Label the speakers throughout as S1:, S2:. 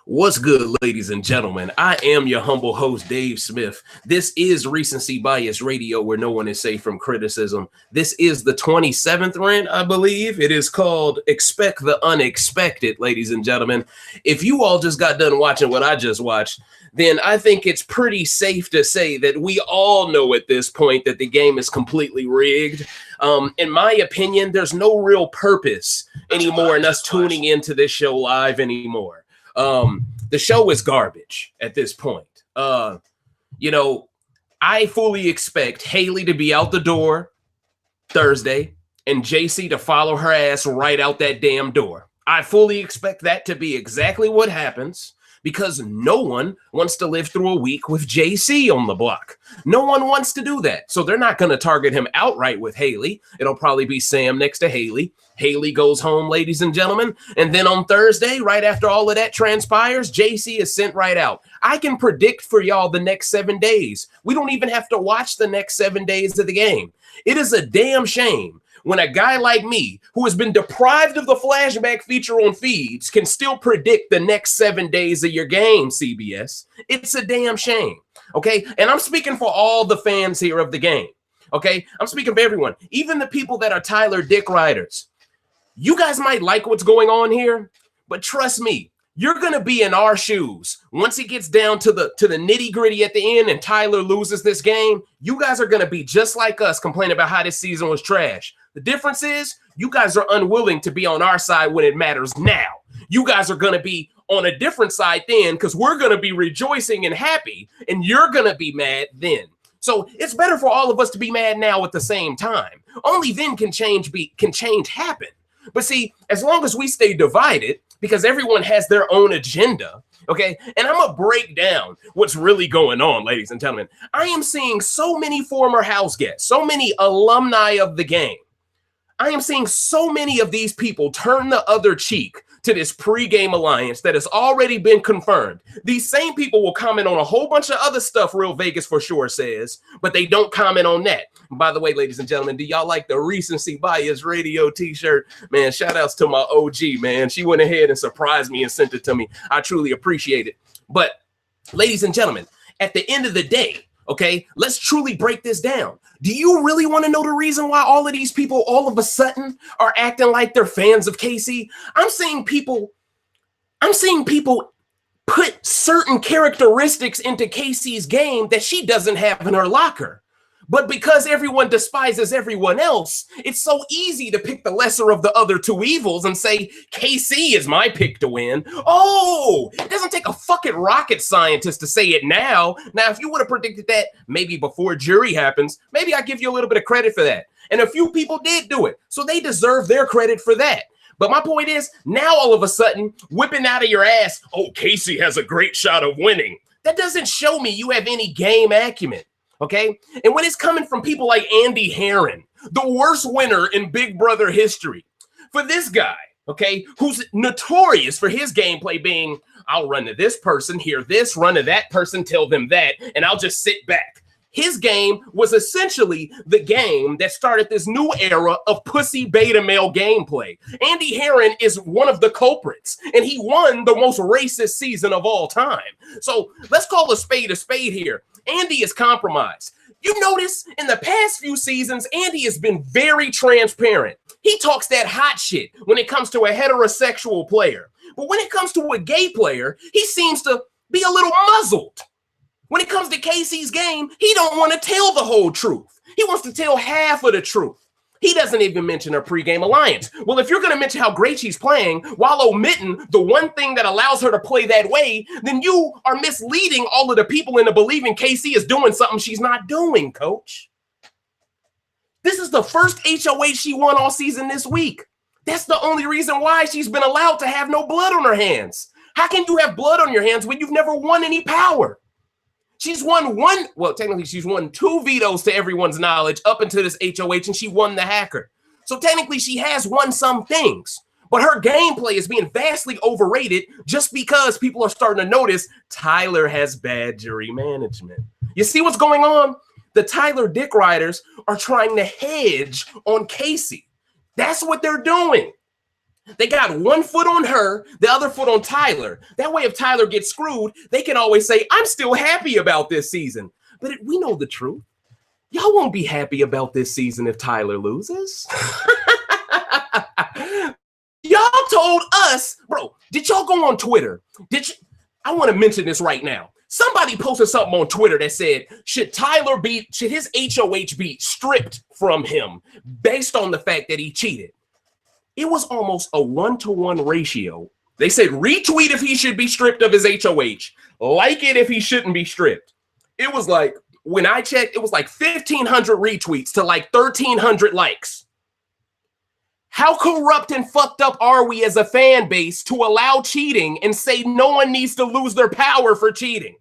S1: What's good, ladies and gentlemen? I am your humble host, Dave Smith. This is Recency Bias Radio, where no one is safe from criticism. This is the 27th rant, I believe. It is called Expect the Unexpected, ladies and gentlemen. If you all just got done watching what I just watched, then I think it's pretty safe to say that we all know at this point that the game is completely rigged. In my opinion, there's no real purpose anymore in us tuning into this show live anymore. The show is garbage at this point. I fully expect Haley to be out the door Thursday and JC to follow her ass right out that damn door. I fully expect that to be exactly what happens because no one wants to live through a week with JC on the block. No one wants to do that. So they're not going to target him outright with Haley. It'll probably be Sam next to Haley. Haley goes home, ladies and gentlemen. And then on Thursday, right after all of that transpires, JC is sent right out. I can predict for y'all the next 7 days. We don't even have to watch the next 7 days of the game. It is a damn shame when a guy like me, who has been deprived of the flashback feature on feeds, can still predict the next 7 days of your game, CBS. It's a damn shame, okay? And I'm speaking for all the fans here of the game, okay? I'm speaking for everyone, even the people that are Tyler Dick riders. You guys might like what's going on here, but trust me, you're going to be in our shoes. Once it gets down to the nitty-gritty at the end and Tyler loses this game, you guys are going to be just like us complaining about how this season was trash. The difference is you guys are unwilling to be on our side when it matters now. You guys are going to be on a different side then because we're going to be rejoicing and happy, and you're going to be mad then. So it's better for all of us to be mad now at the same time. Only then can change happen. But see, as long as we stay divided, because everyone has their own agenda, okay? And I'm going to break down what's really going on, ladies and gentlemen. I am seeing so many former house guests, so many alumni of the game. I am seeing so many of these people turn the other cheek to this pregame alliance that has already been confirmed. These same people will comment on a whole bunch of other stuff Real Vegas for sure says, but they don't comment on that. By the way, ladies and gentlemen, do y'all like the Recency Bias Radio t-shirt? Man, shout outs to my OG, man. She went ahead and surprised me and sent it to me. I truly appreciate it. But ladies and gentlemen, at the end of the day, okay, let's truly break this down. Do you really want to know the reason why all of these people all of a sudden are acting like they're fans of Casey? I'm seeing people put certain characteristics into Casey's game that she doesn't have in her locker. But because everyone despises everyone else, it's so easy to pick the lesser of the other two evils and say, KC is my pick to win. Oh, it doesn't take a fucking rocket scientist to say it now. Now, if you would have predicted that maybe before jury happens, maybe I give you a little bit of credit for that. And a few people did do it, so they deserve their credit for that. But my point is, now all of a sudden, whipping out of your ass, oh, Casey has a great shot of winning. That doesn't show me you have any game acumen. Okay, and when it's coming from people like Andy Herron, the worst winner in Big Brother history, for this guy, okay, who's notorious for his gameplay being, I'll run to this person, hear this, run to that person, tell them that, and I'll just sit back. His game was essentially the game that started this new era of pussy beta male gameplay. Andy Herron is one of the culprits, and he won the most racist season of all time. So let's call a spade here. Andy is compromised. You notice in the past few seasons, Andy has been very transparent. He talks that hot shit when it comes to a heterosexual player. But when it comes to a gay player, he seems to be a little muzzled. When it comes to Casey's game, he don't want to tell the whole truth. He wants to tell half of the truth. He doesn't even mention her pregame alliance. Well, if you're going to mention how great she's playing while omitting the one thing that allows her to play that way, then you are misleading all of the people into believing Casey is doing something she's not doing, coach. This is the first HOH she won all season this week. That's the only reason why she's been allowed to have no blood on her hands. How can you have blood on your hands when you've never won any power? She's won technically she's won 2 vetoes to everyone's knowledge up until this HOH, and she won the hacker. So technically she has won some things, but her gameplay is being vastly overrated just because people are starting to notice Tyler has bad jury management. You see what's going on? The Tyler Dick Riders are trying to hedge on Casey. That's what they're doing. They got one foot on her, the other foot on Tyler. That way, if Tyler gets screwed, they can always say, I'm still happy about this season. But we know the truth. Y'all won't be happy about this season if Tyler loses. Y'all told us, bro, did y'all go on Twitter? I want to mention this right now. Somebody posted something on Twitter that said, should his HOH be stripped from him based on the fact that he cheated? It was almost a 1-to-1 ratio. They said retweet if he should be stripped of his HOH, like it if he shouldn't be stripped. It was like, when I checked, it was like 1,500 retweets to like 1,300 likes. How corrupt and fucked up are we as a fan base to allow cheating and say no one needs to lose their power for cheating?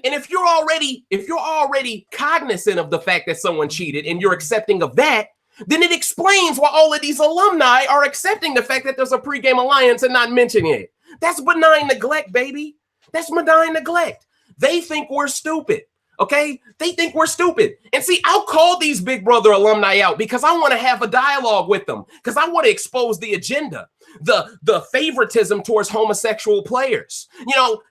S1: And if you're already cognizant of the fact that someone cheated and you're accepting of that, then it explains why all of these alumni are accepting the fact that there's a pregame alliance and not mentioning it. That's benign neglect, baby. That's benign neglect. They think we're stupid, okay? They think we're stupid. And see, I'll call these Big Brother alumni out because I want to have a dialogue with them, because I want to expose the agenda, the favoritism towards homosexual players. You know,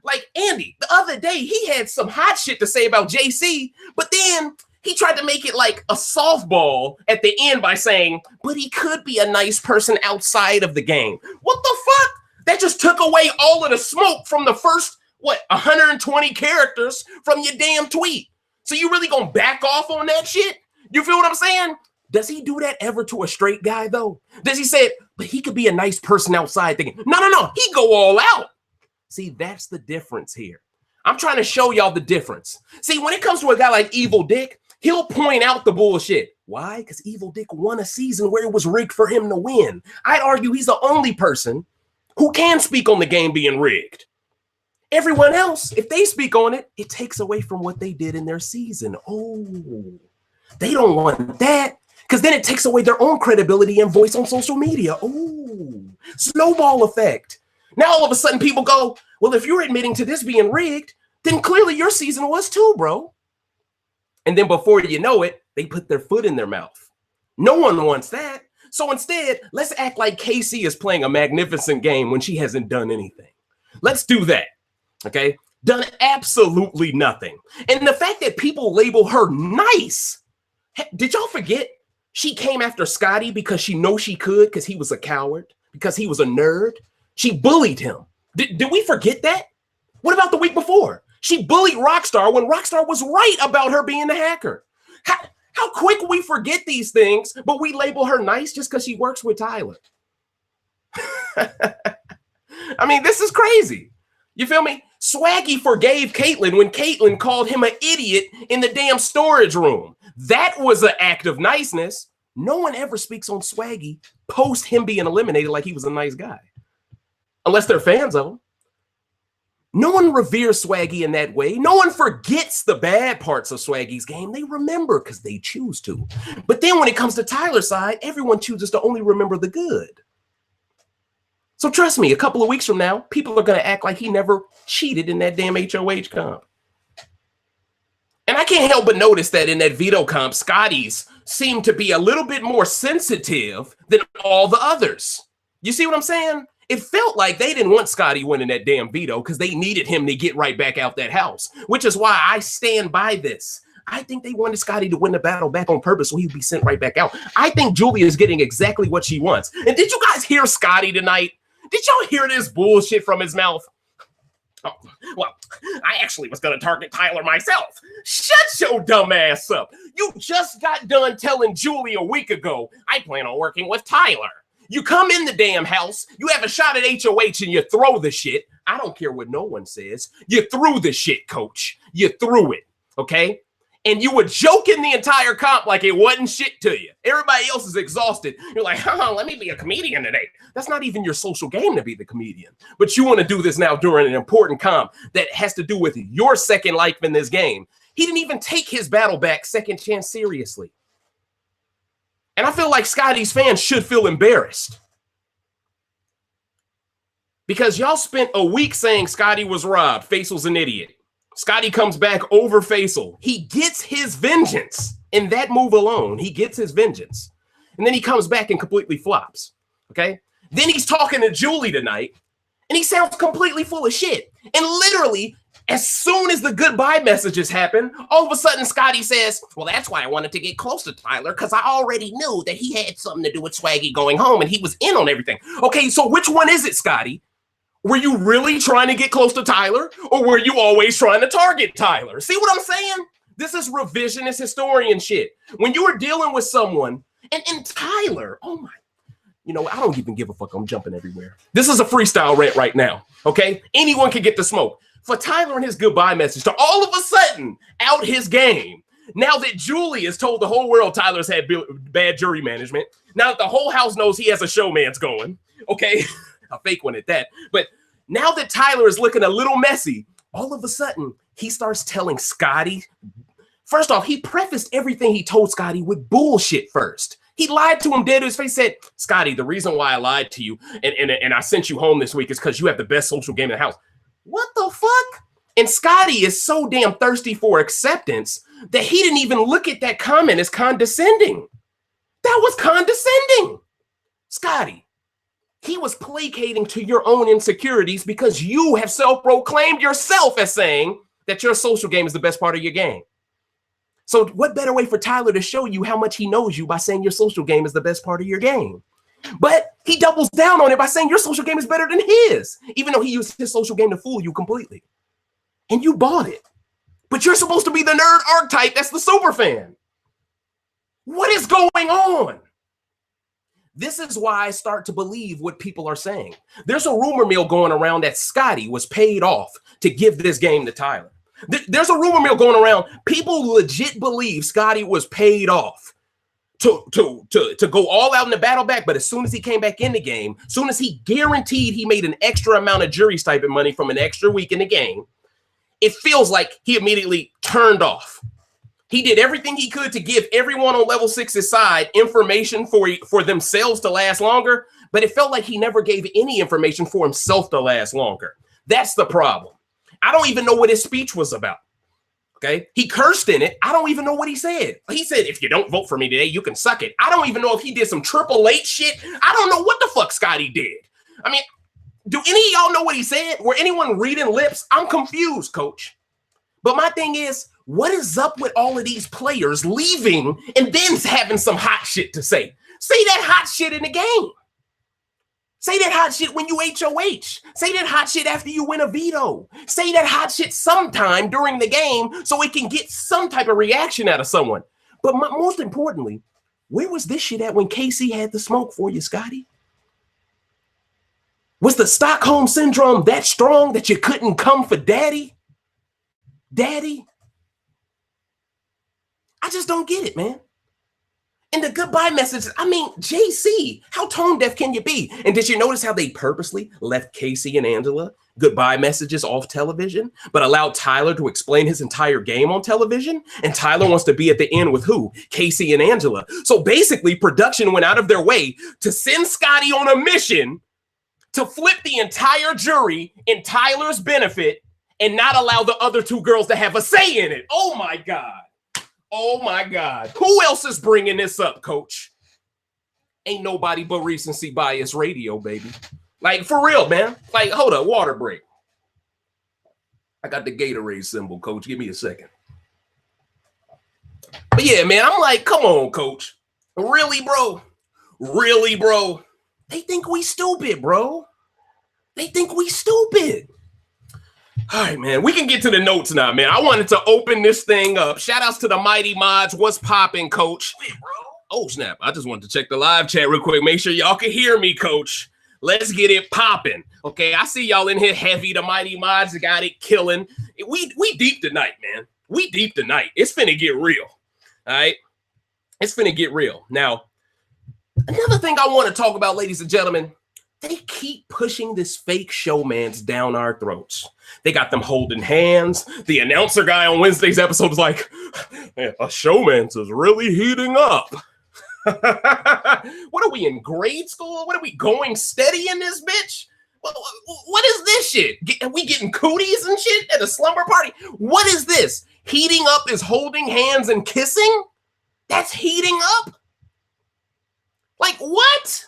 S1: like Andy, the other day, he had some hot shit to say about JC, but then he tried to make it like a softball at the end by saying, but he could be a nice person outside of the game. What the fuck? That just took away all of the smoke from the first, 120 characters from your damn tweet. So you really gonna back off on that shit? You feel what I'm saying? Does he do that ever to a straight guy, though? Does he say, but he could be a nice person outside thinking, no, he go all out. See, that's the difference here. I'm trying to show y'all the difference. See, when it comes to a guy like Evil Dick, he'll point out the bullshit. Why? Because Evil Dick won a season where it was rigged for him to win. I'd argue he's the only person who can speak on the game being rigged. Everyone else, if they speak on it, it takes away from what they did in their season. Oh, they don't want that, because then it takes away their own credibility and voice on social media. Oh, snowball effect. Now all of a sudden people go, well, if you're admitting to this being rigged, then clearly your season was too, bro. And then before you know it, they put their foot in their mouth. No one wants that. So instead, let's act like Casey is playing a magnificent game when she hasn't done anything. Let's do that. Okay? Done absolutely nothing. And the fact that people label her nice. Did y'all forget she came after Scotty because she knows she could, because he was a coward, because he was a nerd? She bullied him. Did we forget that? What about the week before? She bullied Rockstar when Rockstar was right about her being the hacker. How quick we forget these things, but we label her nice just because she works with Tyler. I mean, this is crazy. You feel me? Swaggy forgave Caitlyn when Caitlyn called him an idiot in the damn storage room. That was an act of niceness. No one ever speaks on Swaggy post him being eliminated like he was a nice guy. Unless they're fans of him. No one reveres Swaggy in that way. No one forgets the bad parts of Swaggy's game. They remember because they choose to. But then when it comes to Tyler's side, everyone chooses to only remember the good. So trust me, a couple of weeks from now, people are going to act like he never cheated in that damn HOH comp. And I can't help but notice that in that veto comp, Scotty's seem to be a little bit more sensitive than all the others. You see what I'm saying? It felt like they didn't want Scotty winning that damn veto because they needed him to get right back out that house, which is why I stand by this. I think they wanted Scotty to win the battle back on purpose so he'd be sent right back out. I think Julia is getting exactly what she wants. And did you guys hear Scotty tonight? Did y'all hear this bullshit from his mouth? Oh, well, I actually was going to target Tyler myself. Shut your dumb ass up. You just got done telling Julie a week ago, I plan on working with Tyler. You come in the damn house, you have a shot at HOH and you throw the shit. I don't care what no one says. You threw the shit, coach. You threw it, okay? And you were joking the entire comp like it wasn't shit to you. Everybody else is exhausted. You're like, let me be a comedian today. That's not even your social game to be the comedian. But you want to do this now during an important comp that has to do with your second life in this game. He didn't even take his battle back second chance seriously. And I feel like Scotty's fans should feel embarrassed. Because y'all spent a week saying Scotty was robbed. Faisal's an idiot. Scotty comes back over Faisal. He gets his vengeance in that move alone. He gets his vengeance. And then he comes back and completely flops. Okay. Then he's talking to Julie tonight and he sounds completely full of shit. And literally, as soon as the goodbye messages happen, all of a sudden Scotty says, well, that's why I wanted to get close to Tyler, because I already knew that he had something to do with Swaggy going home and he was in on everything. Okay, so which one is it, Scotty? Were you really trying to get close to Tyler, or were you always trying to target Tyler? See what I'm saying? This is revisionist historian shit. When you were dealing with someone, and Tyler, oh my, you know, I don't even give a fuck. I'm jumping everywhere. This is a freestyle rant right now, okay? Anyone can get the smoke. For Tyler and his goodbye message to all of a sudden out his game, now that Julie has told the whole world Tyler's had bad jury management, now that the whole house knows he has a showman's going, okay? A fake one at that. But now that Tyler is looking a little messy, all of a sudden he starts telling Scotty. First off, he prefaced everything he told Scotty with bullshit first. He lied to him dead to his face, said, Scotty, the reason why I lied to you and I sent you home this week is because you have the best social game in the house. What the fuck? And Scotty is so damn thirsty for acceptance that he didn't even look at that comment as condescending. That was condescending. Scotty, he was placating to your own insecurities because you have self-proclaimed yourself as saying that your social game is the best part of your game. So what better way for Tyler to show you how much he knows you by saying your social game is the best part of your game? But he doubles down on it by saying your social game is better than his, even though he used his social game to fool you completely. And you bought it. But you're supposed to be the nerd archetype that's the super fan. What is going on? This is why I start to believe what people are saying. There's a rumor mill going around that Scotty was paid off to give this game to Tyler. There's a rumor mill going around. People legit believe Scotty was paid off to go all out in the battle back, but as soon as he came back in the game, as soon as he guaranteed he made an extra amount of jury stipend money from an extra week in the game, it feels like he immediately turned off. He did everything he could to give everyone on level 6's side information for themselves to last longer, but it felt like he never gave any information for himself to last longer. That's the problem. I don't even know what his speech was about. Okay, he cursed in it. I don't even know what he said. He said, if you don't vote for me today, you can suck it. I don't even know if he did some Triple H shit. I don't know what the fuck Scotty did. I mean, do any of y'all know what he said? Were anyone reading lips? I'm confused, coach. But my thing is, what is up with all of these players leaving and then having some hot shit to say? Say that hot shit in the game. Say that hot shit when you HOH. Say that hot shit after you win a veto. Say that hot shit sometime during the game so it can get some type of reaction out of someone. But most importantly, where was this shit at when KC had the smoke for you, Scotty? Was the Stockholm Syndrome that strong that you couldn't come for daddy? Daddy? I just don't get it, man. And the goodbye messages, I mean, JC, how tone deaf can you be? And did you notice how they purposely left Casey and Angela goodbye messages off television, but allowed Tyler to explain his entire game on television? And Tyler wants to be at the end with who? Casey and Angela. So basically, production went out of their way to send Scotty on a mission to flip the entire jury in Tyler's benefit and not allow the other two girls to have a say in it. Oh my God. Oh my God. Who else is bringing this up, coach? Ain't nobody but Recency Bias Radio, baby. Like, for real, man. Like, hold up, water break. I got the Gatorade symbol, coach. Give me a second. But yeah, man, I'm like, come on, coach. Really, bro? Really, bro? They think we stupid, bro. They think we stupid. All right, man, we can get to the notes now, man. I wanted to open this thing up. Shout outs to the Mighty Mods. What's popping, coach? Wait, bro. Oh, snap. I just wanted to check the live chat real quick. Make sure y'all can hear me, coach. Let's get it popping. Okay, I see y'all in here heavy. The Mighty Mods got it killing. We deep tonight, man. We deep tonight. It's finna get real. All right? It's finna get real. Now, another thing I want to talk about, ladies and gentlemen, they keep pushing this fake showmans down our throats. They got them holding hands. The announcer guy on Wednesday's episode was like, man, a showmans is really heating up. What are we in grade school? What are we going steady in this bitch? What is this shit? Are we getting cooties and shit at a slumber party? What is this? Heating up is holding hands and kissing? That's heating up? Like, what?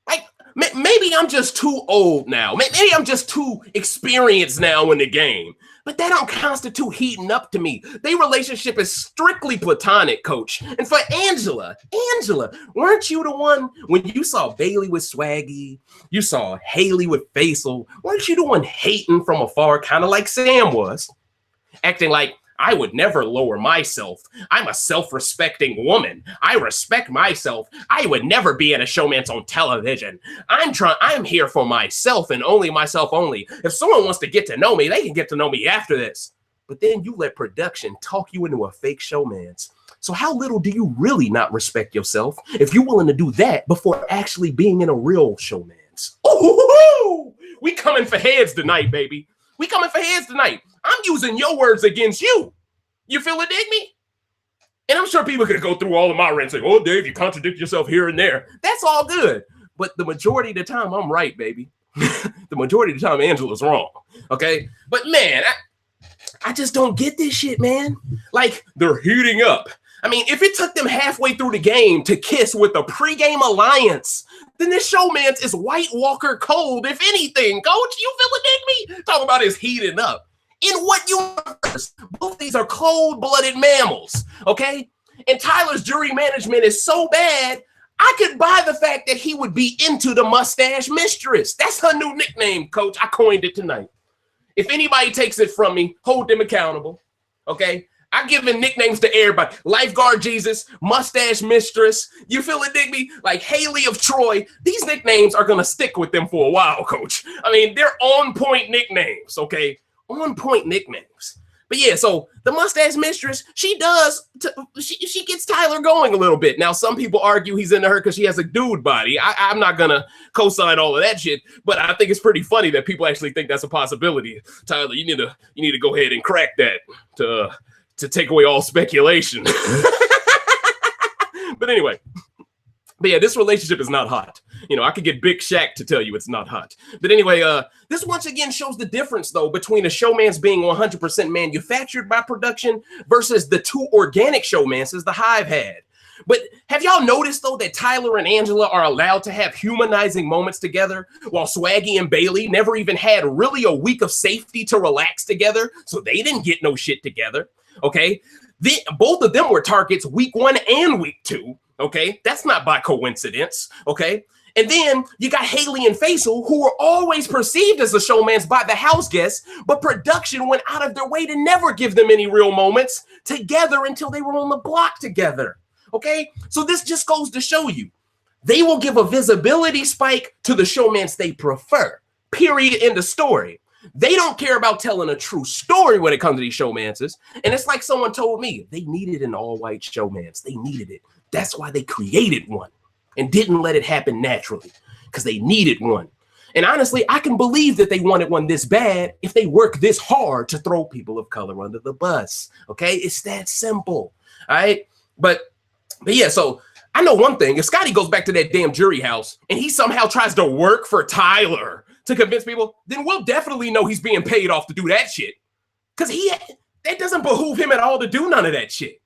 S1: Like, maybe I'm just too old now. Maybe I'm just too experienced now in the game. But that don't constitute heating up to me. Their relationship is strictly platonic, coach. And for Angela, weren't you the one when you saw Bailey with Swaggy, you saw Haley with Faisal, weren't you the one hating from afar, kind of like Sam was? Acting like, I would never lower myself. I'm a self-respecting woman. I respect myself. I would never be in a showman's on television. I'm here for myself and only myself only. If someone wants to get to know me, they can get to know me after this. But then you let production talk you into a fake showman's. So how little do you really not respect yourself if you're willing to do that before actually being in a real showman's? Ooh, we coming for heads tonight, baby. We coming for heads tonight. I'm using your words against you. You feel it, dig me? And I'm sure people could go through all of my rants and say, oh, Dave, you contradict yourself here and there. That's all good. But the majority of the time, I'm right, baby. The majority of the time, Angela's wrong. Okay? But man, I just don't get this shit, man. Like, they're heating up. I mean, if it took them halfway through the game to kiss with a pregame alliance, then this showman's is White Walker cold, if anything. Coach, you feel it, dig me? Talk about his heating up. In what universe? Both these are cold-blooded mammals, okay? And Tyler's jury management is so bad, I could buy the fact that he would be into the mustache mistress. That's her new nickname, coach. I coined it tonight. If anybody takes it from me, hold them accountable, okay? I've given nicknames to everybody. Lifeguard Jesus, Mustache Mistress. You feel it, dig me? Like Haley of Troy. These nicknames are going to stick with them for a while, coach. I mean, they're on-point nicknames, okay? On-point nicknames. But yeah, so the Mustache Mistress, she gets Tyler going a little bit. Now, some people argue he's into her because she has a dude body. I'm not going to co-sign all of that shit, but I think it's pretty funny that people actually think that's a possibility. Tyler, you need to go ahead and crack that to take away all speculation. But anyway, but yeah, this relationship is not hot. You know, I could get Big Shaq to tell you it's not hot. But anyway, this once again shows the difference, though, between a showman's being 100% manufactured by production versus the two organic showmances the Hive had. But have y'all noticed, though, that Tyler and Angela are allowed to have humanizing moments together, while Swaggy and Bailey never even had really a week of safety to relax together, so they didn't get no shit together, okay? Both of them were targets week 1 and week 2, okay? That's not by coincidence, okay? And then you got Haley and Faisal, who were always perceived as the showmans by the house guests, but production went out of their way to never give them any real moments together until they were on the block together. Okay? So this just goes to show you, they will give a visibility spike to the showmans they prefer. Period. End of story. They don't care about telling a true story when it comes to these showmances. And it's like someone told me, they needed an all-white showmans. They needed it. That's why they created one and didn't let it happen naturally, because they needed one. And honestly, I can believe that they wanted one this bad if they work this hard to throw people of color under the bus. Okay? It's that simple. All right? But yeah, so I know one thing. If Scotty goes back to that damn jury house and he somehow tries to work for Tyler to convince people, then we'll definitely know he's being paid off to do that shit. Because that doesn't behoove him at all to do none of that shit.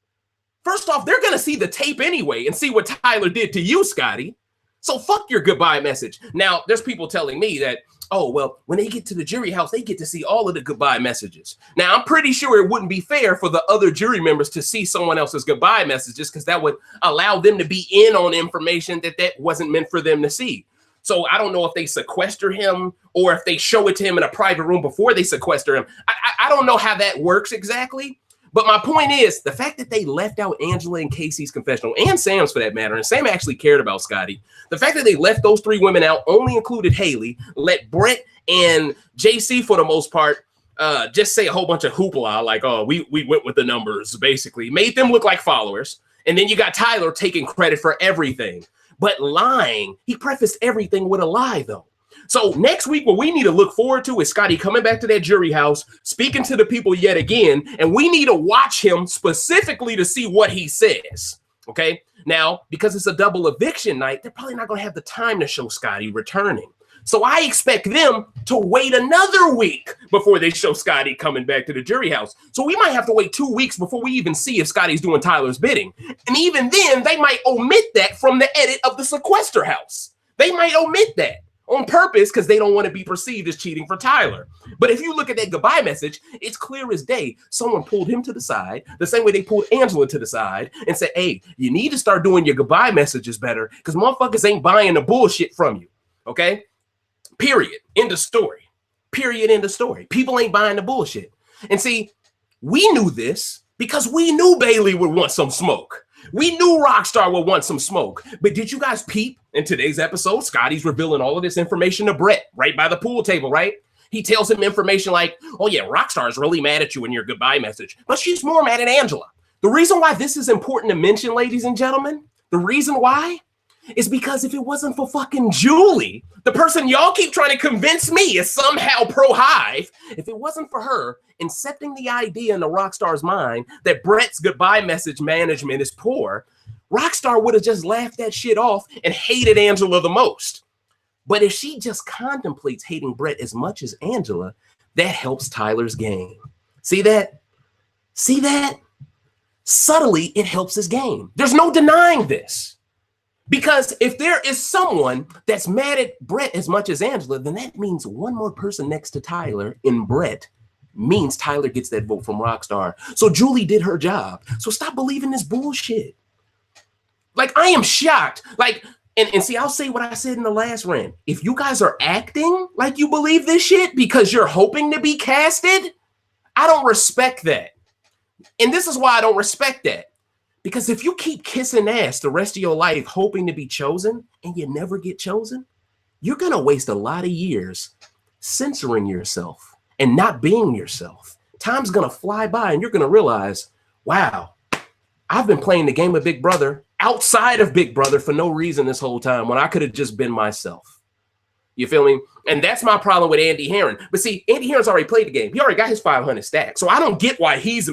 S1: First off, they're going to see the tape anyway and see what Tyler did to you, Scotty. So fuck your goodbye message. Now, there's people telling me that, oh, well, when they get to the jury house, they get to see all of the goodbye messages. Now, I'm pretty sure it wouldn't be fair for the other jury members to see someone else's goodbye messages, because that would allow them to be in on information that wasn't meant for them to see. So I don't know if they sequester him or if they show it to him in a private room before they sequester him. I don't know how that works exactly. But my point is, the fact that they left out Angela and Casey's confessional, and Sam's for that matter, and Sam actually cared about Scotty, the fact that they left those three women out, only included Haley, let Brett and JC, for the most part, just say a whole bunch of hoopla, like, oh, we went with the numbers, basically, made them look like followers. And then you got Tyler taking credit for everything. But lying, he prefaced everything with a lie, though. So next week, what we need to look forward to is Scotty coming back to that jury house, speaking to the people yet again, and we need to watch him specifically to see what he says, okay? Now, because it's a double eviction night, they're probably not going to have the time to show Scotty returning. So I expect them to wait another week before they show Scotty coming back to the jury house. So we might have to wait 2 weeks before we even see if Scotty's doing Tyler's bidding. And even then, they might omit that from the edit of the sequester house. They might omit that on purpose because they don't want to be perceived as cheating for Tyler. But if you look at that goodbye message, it's clear as day. Someone pulled him to the side, the same way they pulled Angela to the side and said, hey, you need to start doing your goodbye messages better because motherfuckers ain't buying the bullshit from you. Okay? Period. End of story. Period. End of story. People ain't buying the bullshit. And see, we knew this because we knew Bailey would want some smoke. We knew Rockstar would want some smoke. But did you guys peep in today's episode? Scotty's revealing all of this information to Brett right by the pool table, right? He tells him information like, oh yeah, Rockstar is really mad at you in your goodbye message, but she's more mad at Angela. The reason why this is important to mention, ladies and gentlemen, the reason why is because if it wasn't for fucking Julie, the person y'all keep trying to convince me is somehow pro-Hive, if it wasn't for her incepting the idea in the Rockstar's mind that Brett's goodbye message management is poor, Rockstar would have just laughed that shit off and hated Angela the most. But if she just contemplates hating Brett as much as Angela, that helps Tyler's game. See that? See that? Subtly, it helps his game. There's no denying this. Because if there is someone that's mad at Brett as much as Angela, then that means one more person next to Tyler in Brett means Tyler gets that vote from Rockstar. So Julie did her job. So stop believing this bullshit. Like, I am shocked. Like, and see, I'll say what I said in the last rant. If you guys are acting like you believe this shit because you're hoping to be casted, I don't respect that. And this is why I don't respect that. Because if you keep kissing ass the rest of your life hoping to be chosen and you never get chosen, you're going to waste a lot of years censoring yourself and not being yourself. Time's going to fly by and you're going to realize, wow, I've been playing the game of Big Brother outside of Big Brother for no reason this whole time when I could have just been myself. You feel me? And that's my problem with Andy Herron. But see, Andy Herron's already played the game. He already got his 500 stack. So I don't get why he's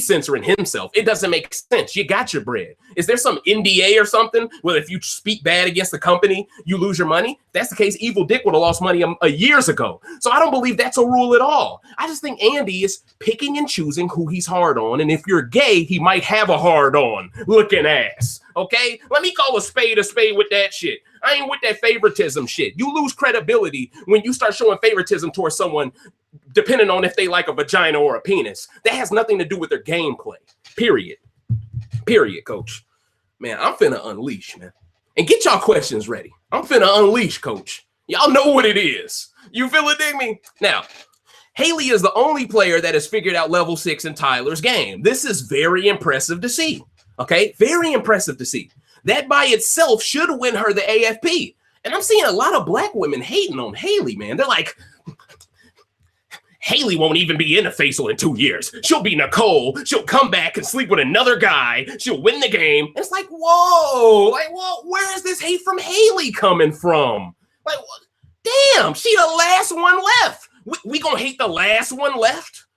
S1: censoring himself. It doesn't make sense. You got your bread. Is there some NDA or something where if you speak bad against the company, you lose your money? If that's the case, Evil Dick would have lost money years ago. So I don't believe that's a rule at all. I just think Andy is picking and choosing who he's hard on. And if you're gay, he might have a hard on looking ass. Okay? Let me call a spade with that shit. I ain't with that favoritism shit. You lose credibility when you start showing favoritism towards someone depending on if they like a vagina or a penis. That has nothing to do with their gameplay. Period. Period, coach. Man, I'm finna unleash, man. And get y'all questions ready. I'm finna unleash, coach. Y'all know what it is. You feel it, dig me? Now, Haley is the only player that has figured out level 6 in Tyler's game. This is very impressive to see. Okay? Very impressive to see. That by itself should win her the AFP. And I'm seeing a lot of black women hating on Haley, man. They're like, Haley won't even be in a facial in 2 years. She'll be Nicole. She'll come back and sleep with another guy. She'll win the game. And it's like, whoa, where is this hate from Haley coming from? Like, damn, she the last one left. We gonna hate the last one left?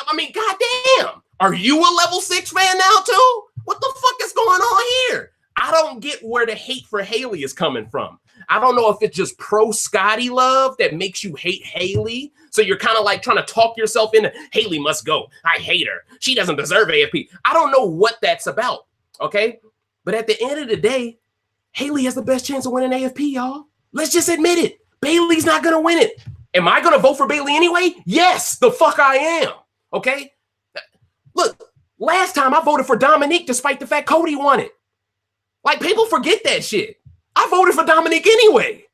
S1: I mean, goddamn. Are you a level 6 fan now too? What the fuck is going on here? I don't get where the hate for Haley is coming from. I don't know if it's just pro-Scotty love that makes you hate Haley. So you're kind of like trying to talk yourself into, Haley must go. I hate her. She doesn't deserve AFP. I don't know what that's about, okay? But at the end of the day, Haley has the best chance of winning AFP, y'all. Let's just admit it. Bailey's not going to win it. Am I going to vote for Bailey anyway? Yes, the fuck I am, okay? Look, last time I voted for Dominique despite the fact Cody won it. Like, people forget that shit. I voted for Dominique anyway.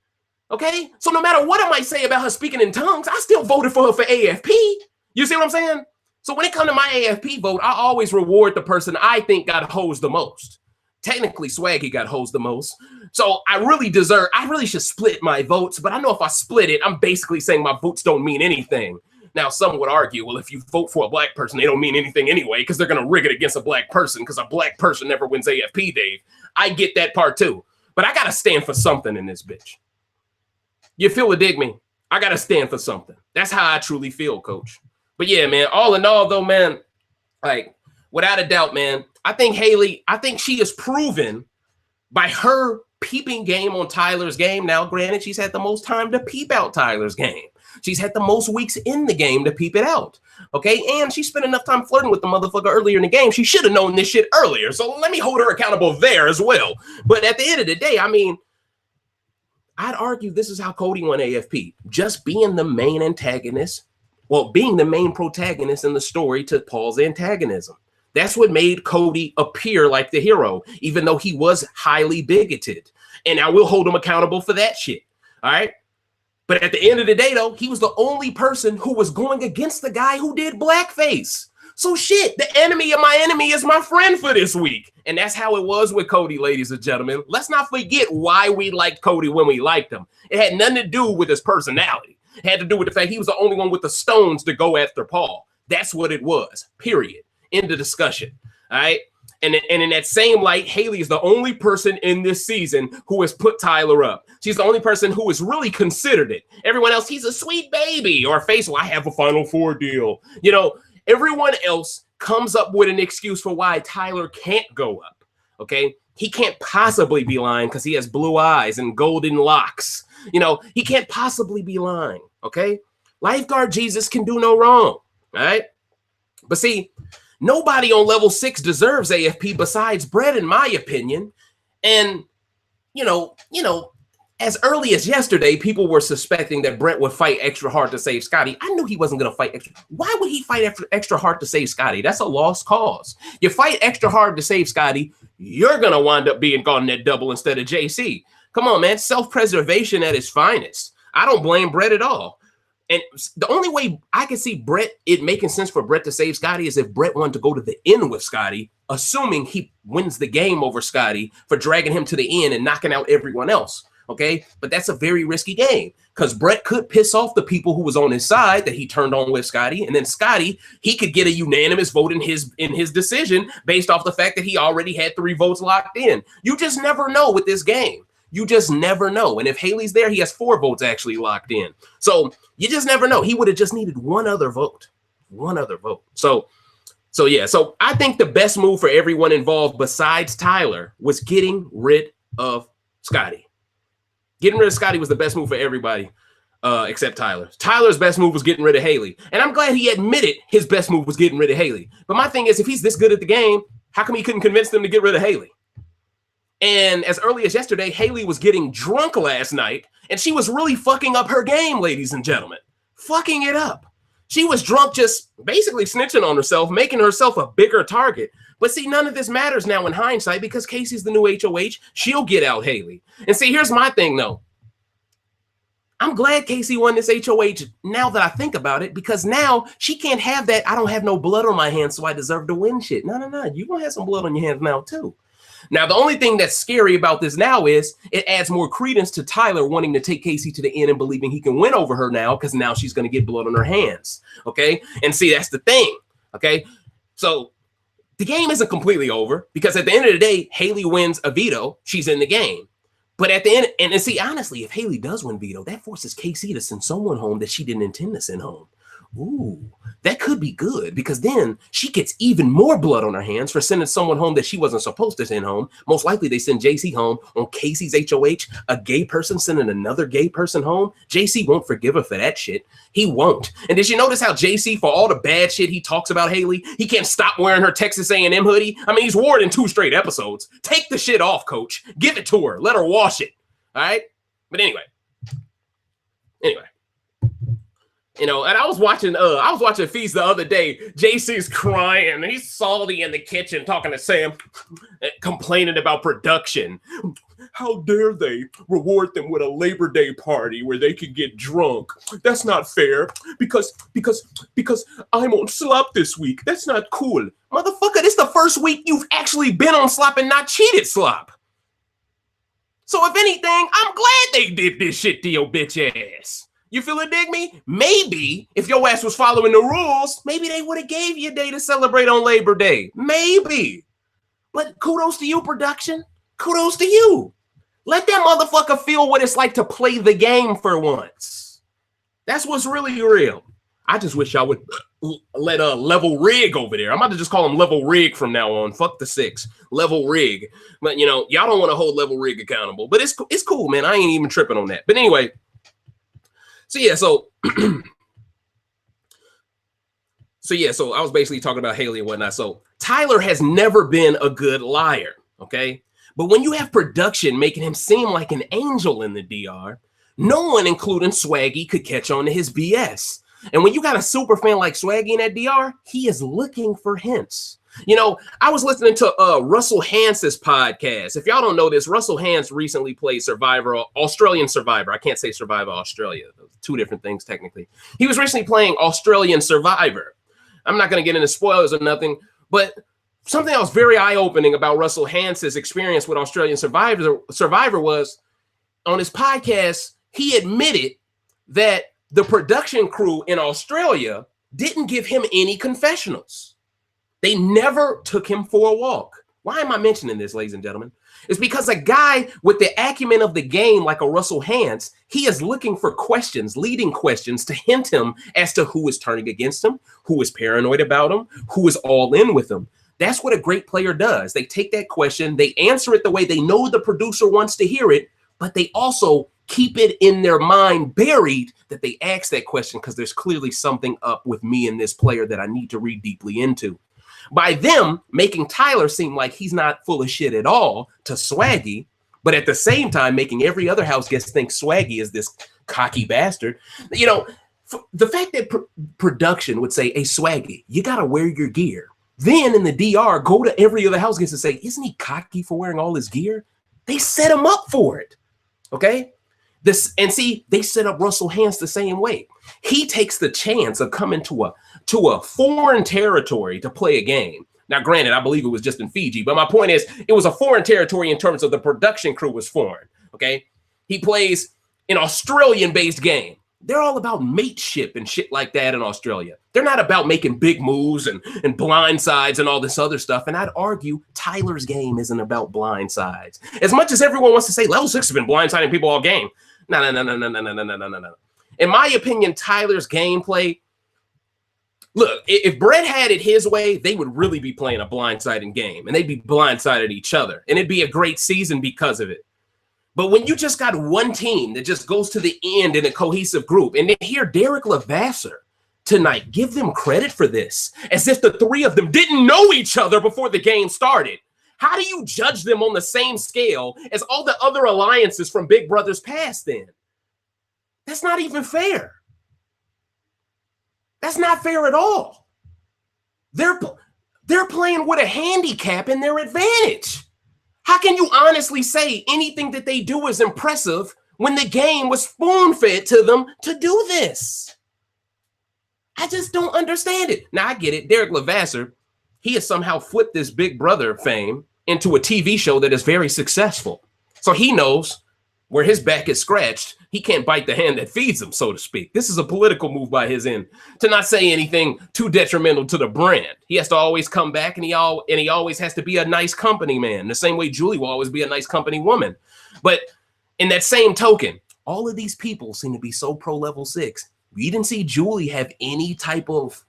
S1: Okay? So no matter what I might say about her speaking in tongues, I still voted for her for AFP. You see what I'm saying? So when it comes to my AFP vote, I always reward the person I think got hosed the most. Technically, Swaggy got hosed the most. So I really should split my votes, but I know if I split it, I'm basically saying my votes don't mean anything. Now, some would argue, well, if you vote for a black person, they don't mean anything anyway because they're going to rig it against a black person because a black person never wins AFP, Dave. I get that part too. But I got to stand for something in this bitch. You feel it, dig me? I got to stand for something. That's how I truly feel, coach. But yeah, man, all in all, though, man, like, without a doubt, man, I think Haley, she is proven by her peeping game on Tyler's game. Now, granted, she's had the most time to peep out Tyler's game. She's had the most weeks in the game to peep it out. Okay, and she spent enough time flirting with the motherfucker earlier in the game. She should have known this shit earlier. So let me hold her accountable there as well. But at the end of the day, I mean, I'd argue this is how Cody won AFP. Just being the main antagonist, well, being the main protagonist in the story to Paul's antagonism. That's what made Cody appear like the hero, even though he was highly bigoted. And I will hold him accountable for that shit. All right. But at the end of the day, though, he was the only person who was going against the guy who did blackface. So shit, the enemy of my enemy is my friend for this week. And that's how it was with Cody, ladies and gentlemen. Let's not forget why we liked Cody when we liked him. It had nothing to do with his personality. It had to do with the fact he was the only one with the stones to go after Paul. That's what it was, period. End of discussion, all right? And in that same light, Haley is the only person in this season who has put Tyler up. She's the only person who has really considered it. Everyone else, he's a sweet baby, or face, well, I have a Final Four deal. You know, everyone else comes up with an excuse for why Tyler can't go up, okay? He can't possibly be lying because he has blue eyes and golden locks. You know, he can't possibly be lying, okay? Lifeguard Jesus can do no wrong, all right? But see, nobody on level 6 deserves AFP besides Brett, in my opinion. And, you know, as early as yesterday, people were suspecting that Brett would fight extra hard to save Scotty. I knew he wasn't going to fight extra. Why would he fight extra hard to save Scotty? That's a lost cause. You fight extra hard to save Scotty, you're going to wind up being caught in that double instead of JC. Come on, man. Self-preservation at its finest. I don't blame Brett at all. And the only way I can see it making sense for Brett to save Scotty is if Brett wanted to go to the end with Scotty, assuming he wins the game over Scotty for dragging him to the end and knocking out everyone else. Okay, but that's a very risky game because Brett could piss off the people who was on his side that he turned on with Scotty, and then Scotty, he could get a unanimous vote in his decision based off the fact that he already had 3 votes locked in. You just never know with this game. You just never know. And if Haley's there, he has 4 votes actually locked in. So you just never know. He would have just needed one other vote. So yeah. So I think the best move for everyone involved besides Tyler was getting rid of Scotty. Getting rid of Scotty was the best move for everybody except Tyler. Tyler's best move was getting rid of Haley. And I'm glad he admitted his best move was getting rid of Haley. But my thing is, if he's this good at the game, how come he couldn't convince them to get rid of Haley? And as early as yesterday, Haley was getting drunk last night, and she was really fucking up her game, ladies and gentlemen. Fucking it up. She was drunk, just basically snitching on herself, making herself a bigger target. But see, none of this matters now in hindsight because Casey's the new HOH. She'll get out Haley. And see, here's my thing, though. I'm glad Casey won this HOH now that I think about it, because now she can't have that I don't have no blood on my hands, so I deserve to win shit. No. You're going to have some blood on your hands now, too. Now, the only thing that's scary about this now is it adds more credence to Tyler wanting to take Casey to the end and believing he can win over her now because now she's going to get blood on her hands. Okay. And see, that's the thing. Okay. So the game isn't completely over because at the end of the day, Haley wins a veto. She's in the game. But at the end, and see, honestly, if Haley does win veto, that forces Casey to send someone home that she didn't intend to send home. Ooh, that could be good because then she gets even more blood on her hands for sending someone home that she wasn't supposed to send home. Most likely they send JC home on Casey's HOH, a gay person sending another gay person home. JC won't forgive her for that shit. He won't. And did you notice how JC, for all the bad shit he talks about Haley, he can't stop wearing her Texas A&M hoodie? I mean, he's worn it in 2 straight episodes. Take the shit off, coach. Give it to her. Let her wash it. All right? But anyway. You know, and I was watching Feast the other day. JC's crying. He's salty in the kitchen talking to Sam, complaining about production. How dare they reward them with a Labor Day party where they can get drunk? That's not fair because I'm on slop this week. That's not cool. Motherfucker, this is the first week you've actually been on slop and not cheated slop. So if anything, I'm glad they did this shit to your bitch ass. You feel it, dig me? Maybe if your ass was following the rules, maybe they would have gave you a day to celebrate on Labor Day. Maybe. But kudos to you, production. Kudos to you. Let that motherfucker feel what it's like to play the game for once. That's what's really real. I just wish y'all would let Level Rig over there. I'm about to just call him Level Rig from now on. Fuck the 6. Level Rig. But, you know, y'all don't want to hold Level Rig accountable. But it's cool, man. I ain't even tripping on that. But anyway, so yeah, so so I was basically talking about Haley and whatnot. So Tyler has never been a good liar, okay? But when you have production making him seem like an angel in the DR, no one, including Swaggy, could catch on to his BS. And when you got a super fan like Swaggy in that DR, he is looking for hints. You know, I was listening to Russell Hance's podcast. If y'all don't know this, Russell Hance recently played Survivor, Australian Survivor. I can't say Survivor Australia. Two different things, technically. He was recently playing Australian Survivor. I'm not going to get into spoilers or nothing, but something that was very eye-opening about Russell Hance's experience with Australian Survivor was, on his podcast, he admitted that the production crew in Australia didn't give him any confessionals. They never took him for a walk. Why am I mentioning this, ladies and gentlemen? It's because a guy with the acumen of the game, like a Russell Hance, he is looking for questions, leading questions to hint him as to who is turning against him, who is paranoid about him, who is all in with him. That's what a great player does. They take that question, they answer it the way they know the producer wants to hear it, but they also keep it in their mind buried that they ask that question because there's clearly something up with me and this player that I need to read deeply into. By them making Tyler seem like he's not full of shit at all to Swaggy, but at the same time making every other house guest think Swaggy is this cocky bastard. You know, the fact that production would say, hey, Swaggy, you got to wear your gear. Then in the DR, go to every other house guest and say, isn't he cocky for wearing all his gear? They set him up for it. Okay? And see, they set up Russell Hance the same way. He takes the chance of coming to a foreign territory to play a game. Now, granted, I believe it was just in Fiji, but my point is, it was a foreign territory in terms of the production crew was foreign. Okay, he plays an Australian-based game. They're all about mateship and shit like that in Australia. They're not about making big moves and blind sides and all this other stuff. And I'd argue Tyler's game isn't about blind sides. As much as everyone wants to say Level 6 has been blindsiding people all game. No. In my opinion, Tyler's gameplay, look, if Brett had it his way, they would really be playing a blindsiding game. And they'd be blindsided each other. And it'd be a great season because of it. But when you just got one team that just goes to the end in a cohesive group, and then hear Derek Levasseur tonight give them credit for this, as if the three of them didn't know each other before the game started. How do you judge them on the same scale as all the other alliances from Big Brother's past then? That's not even fair. That's not fair at all. They're playing with a handicap in their advantage. How can you honestly say anything that they do is impressive when the game was spoon-fed to them to do this? I just don't understand it. Now, I get it. Derek Levasseur, he has somehow flipped this Big Brother fame into a TV show that is very successful. So he knows where his back is scratched, he can't bite the hand that feeds him, so to speak. This is a political move by his end to not say anything too detrimental to the brand. He has to always come back, and he always has to be a nice company man, the same way Julie will always be a nice company woman. But in that same token, all of these people seem to be so pro Level 6. We didn't see Julie have any type of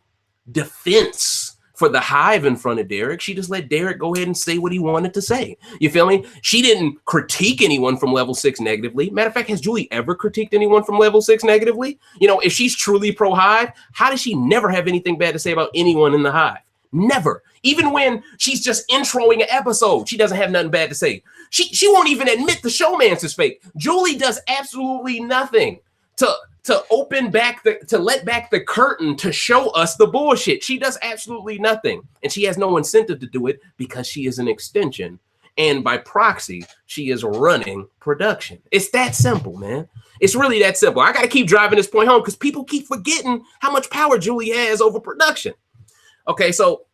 S1: defense for the hive in front of Derek. She just let Derek go ahead and say what he wanted to say. You feel me? She didn't critique anyone from Level 6 negatively. Matter of fact, has Julie ever critiqued anyone from Level 6 negatively? You know, if she's truly pro hive, how does she never have anything bad to say about anyone in the hive? Never. Even when she's just introing an episode, she doesn't have nothing bad to say. She won't even admit the showman's is fake. Julie does absolutely nothing to let back the curtain to show us the bullshit. She does absolutely nothing. And she has no incentive to do it because she is an extension. And by proxy, she is running production. It's that simple, man. It's really that simple. I got to keep driving this point home because people keep forgetting how much power Julie has over production. Okay, so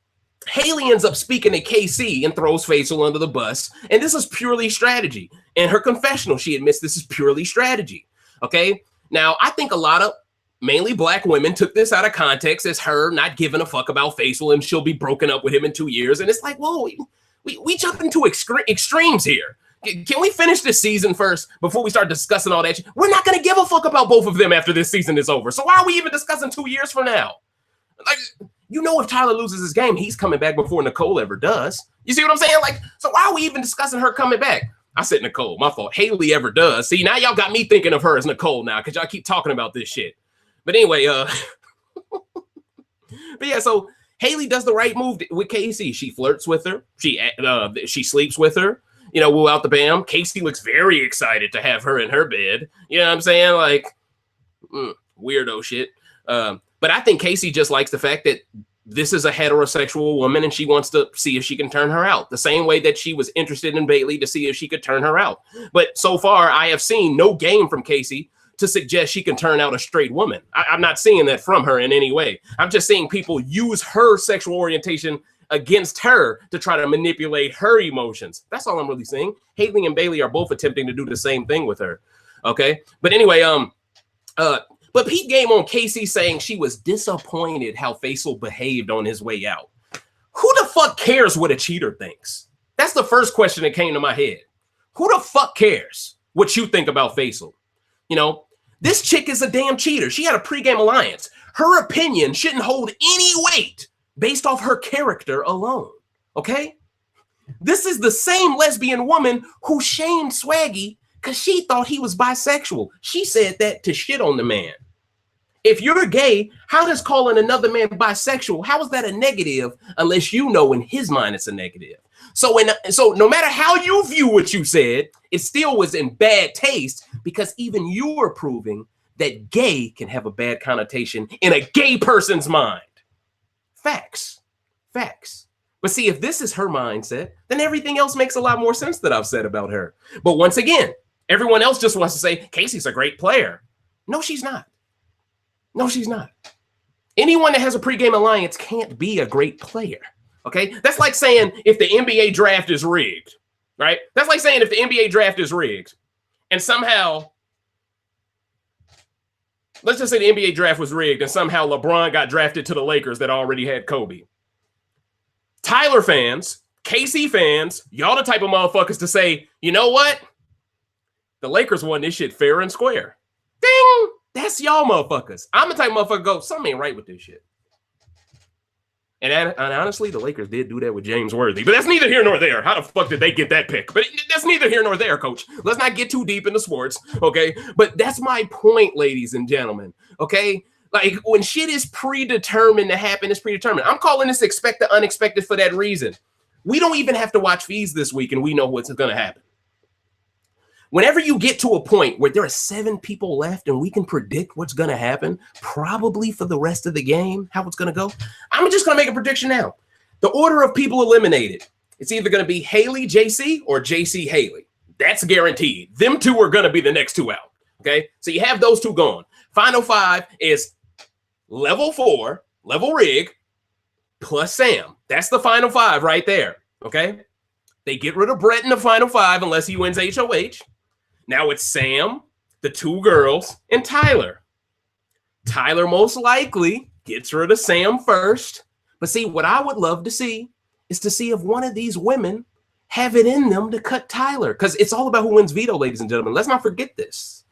S1: Haley ends up speaking to KC and throws Faisal under the bus. And this is purely strategy. In her confessional, she admits this is purely strategy. Okay? Now, I think a lot of mainly black women took this out of context as her not giving a fuck about Faisal and she'll be broken up with him in 2 years. And it's like, whoa, we jump into extremes here. Can we finish this season first before we start discussing all that? We're not going to give a fuck about both of them after this season is over. So why are we even discussing 2 years from now? Like, you know, if Tyler loses his game, he's coming back before Nicole ever does. You see what I'm saying? Like, so why are we even discussing her coming back? I said Nicole, my fault. Haley ever does. See, now y'all got me thinking of her as Nicole now because y'all keep talking about this shit. But anyway, but yeah, so Haley does the right move with Casey. She flirts with her. She sleeps with her. You know, woo out the bam. Casey looks very excited to have her in her bed. You know what I'm saying? Like, weirdo shit. But I think Casey just likes the fact that this is a heterosexual woman and she wants to see if she can turn her out the same way that she was interested in Bailey to see if she could turn her out. But so far, I have seen no game from Casey to suggest she can turn out a straight woman. I'm not seeing that from her in any way. I'm just seeing people use her sexual orientation against her to try to manipulate her emotions. That's all I'm really seeing. Haley and Bailey are both attempting to do the same thing with her. Okay. But anyway, but Pete game on Casey saying she was disappointed how Faisal behaved on his way out. Who the fuck cares what a cheater thinks? That's the first question that came to my head. Who the fuck cares what you think about Faisal? You know, this chick is a damn cheater. She had a pregame alliance. Her opinion shouldn't hold any weight based off her character alone. Okay? This is the same lesbian woman who shamed Swaggy because she thought he was bisexual. She said that to shit on the man. If you're gay, how does calling another man bisexual, how is that a negative unless you know in his mind it's a negative? So no matter how you view what you said, it still was in bad taste because even you are proving that gay can have a bad connotation in a gay person's mind. Facts. Facts. But see, if this is her mindset, then everything else makes a lot more sense that I've said about her. But once again, everyone else just wants to say, Casey's a great player. No, she's not. No, she's not. Anyone that has a pregame alliance can't be a great player. Okay? That's like saying if the NBA draft is rigged, right? That's like saying if the NBA draft is rigged and somehow, let's just say the NBA draft was rigged and somehow LeBron got drafted to the Lakers that already had Kobe. Tyler fans, KC fans, y'all the type of motherfuckers to say, you know what? The Lakers won this shit fair and square. Ding! That's y'all motherfuckers. I'm the type of motherfucker go, something ain't right with this shit. And honestly, the Lakers did do that with James Worthy. But that's neither here nor there. How the fuck did they get that pick? But that's neither here nor there, coach. Let's not get too deep into sports, okay? But that's my point, ladies and gentlemen, okay? Like, when shit is predetermined to happen, it's predetermined. I'm calling this expect the unexpected for that reason. We don't even have to watch fees this week, and we know what's going to happen. Whenever you get to a point where there are 7 people left and we can predict what's going to happen, probably for the rest of the game, how it's going to go, I'm just going to make a prediction now. The order of people eliminated, it's either going to be Haley JC or JC Haley. That's guaranteed. Them two are going to be the next 2 out. Okay, so you have those 2 going. Final 5 is level 4, level rig, plus Sam. That's the final 5 right there. Okay, they get rid of Brett in the final 5 unless he wins HOH. Now it's Sam, the 2 girls, and Tyler. Tyler most likely gets rid of Sam first. But see, what I would love to see is to see if one of these women have it in them to cut Tyler. Because it's all about who wins veto, ladies and gentlemen. Let's not forget this.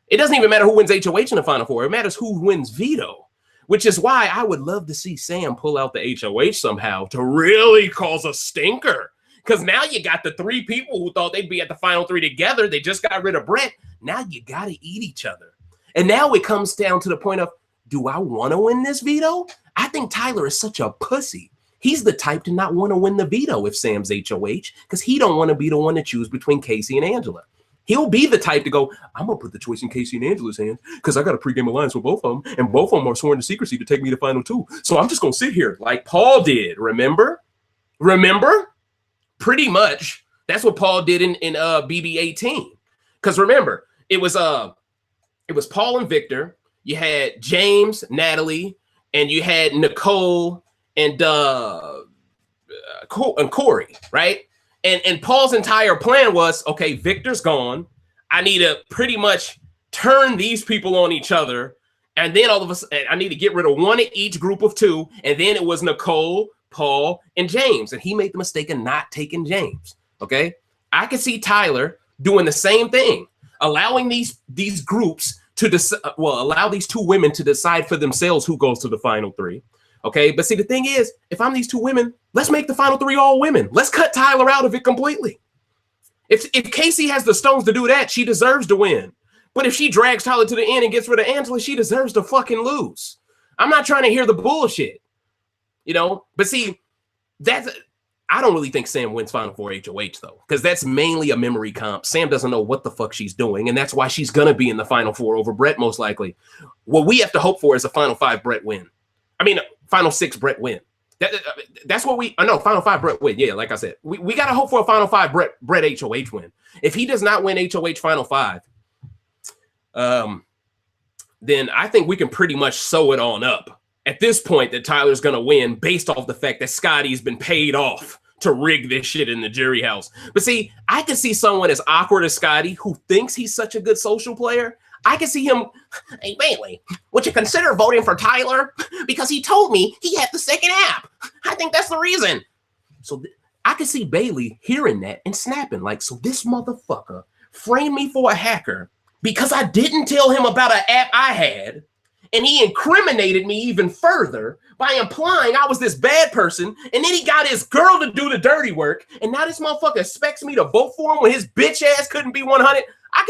S1: It doesn't even matter who wins HOH in the final 4. It matters who wins veto. Which is why I would love to see Sam pull out the HOH somehow to really cause a stinker. Because now you got the 3 people who thought they'd be at the final 3 together. They just got rid of Brett. Now you got to eat each other. And now it comes down to the point of, do I want to win this veto? I think Tyler is such a pussy. He's the type to not want to win the veto if Sam's HOH because he don't want to be the one to choose between Casey and Angela. He'll be the type to go, I'm going to put the choice in Casey and Angela's hands because I got a pregame alliance with both of them, and both of them are sworn to secrecy to take me to final 2. So I'm just going to sit here like Paul did. Remember? Pretty much. That's what Paul did in BB18. Because remember, it was Paul and Victor. You had James, Natalie, and you had Nicole and Corey, right? And Paul's entire plan was, okay, Victor's gone. I need to pretty much turn these people on each other. And then all of a sudden, I need to get rid of one of each group of 2. And then it was Nicole, Paul, and James. And he made the mistake of not taking James. Okay. I could see Tyler doing the same thing, allowing these groups to allow these two women to decide for themselves who goes to the final three. Okay, but see, the thing is, if I'm these two women, let's make the final three all women. Let's cut Tyler out of it completely. If Casey has the stones to do that, she deserves to win. But if she drags Tyler to the end and gets rid of Angela, she deserves to fucking lose. I'm not trying to hear the bullshit, you know? But see, I don't really think Sam wins Final Four HOH, though, because that's mainly a memory comp. Sam doesn't know what the fuck she's doing, and that's why she's going to be in the Final Four over Brett, most likely. What we have to hope for is a Final 5 Brett win. I mean, Final 6 Brett win. That's what Final 5 Brett win. Yeah, like I said, we got to hope for a Final 5 Brett HOH win. If he does not win HOH Final 5, then I think we can pretty much sew it on up at this point that Tyler's going to win based off the fact that Scotty's been paid off to rig this shit in the jury house. But see, I can see someone as awkward as Scotty who thinks he's such a good social player. I can see him, hey, Bailey, would you consider voting for Tyler? Because he told me he had the second app. I think that's the reason. So I can see Bailey hearing that and snapping like, so this motherfucker framed me for a hacker because I didn't tell him about an app I had, and he incriminated me even further by implying I was this bad person, and then he got his girl to do the dirty work, and now this motherfucker expects me to vote for him when his bitch ass couldn't be 100. I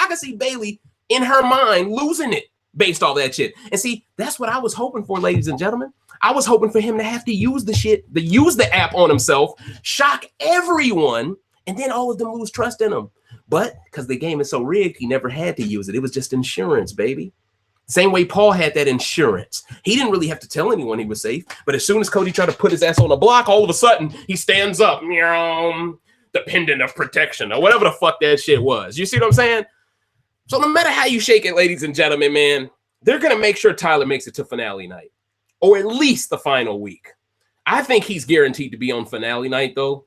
S1: can see Bailey in her mind losing it based off that shit. And see, that's what I was hoping for, ladies and gentlemen. I was hoping for him to have to use the app on himself, shock everyone, and then all of them lose trust in him. But because the game is so rigged, he never had to use it. It was just insurance, baby. Same way Paul had that insurance. He didn't really have to tell anyone he was safe. But as soon as Cody tried to put his ass on the block, all of a sudden he stands up. The pendant of protection or whatever the fuck that shit was. You see what I'm saying? So no matter how you shake it, ladies and gentlemen, man, they're going to make sure Tyler makes it to finale night or at least the final week. I think he's guaranteed to be on finale night, though.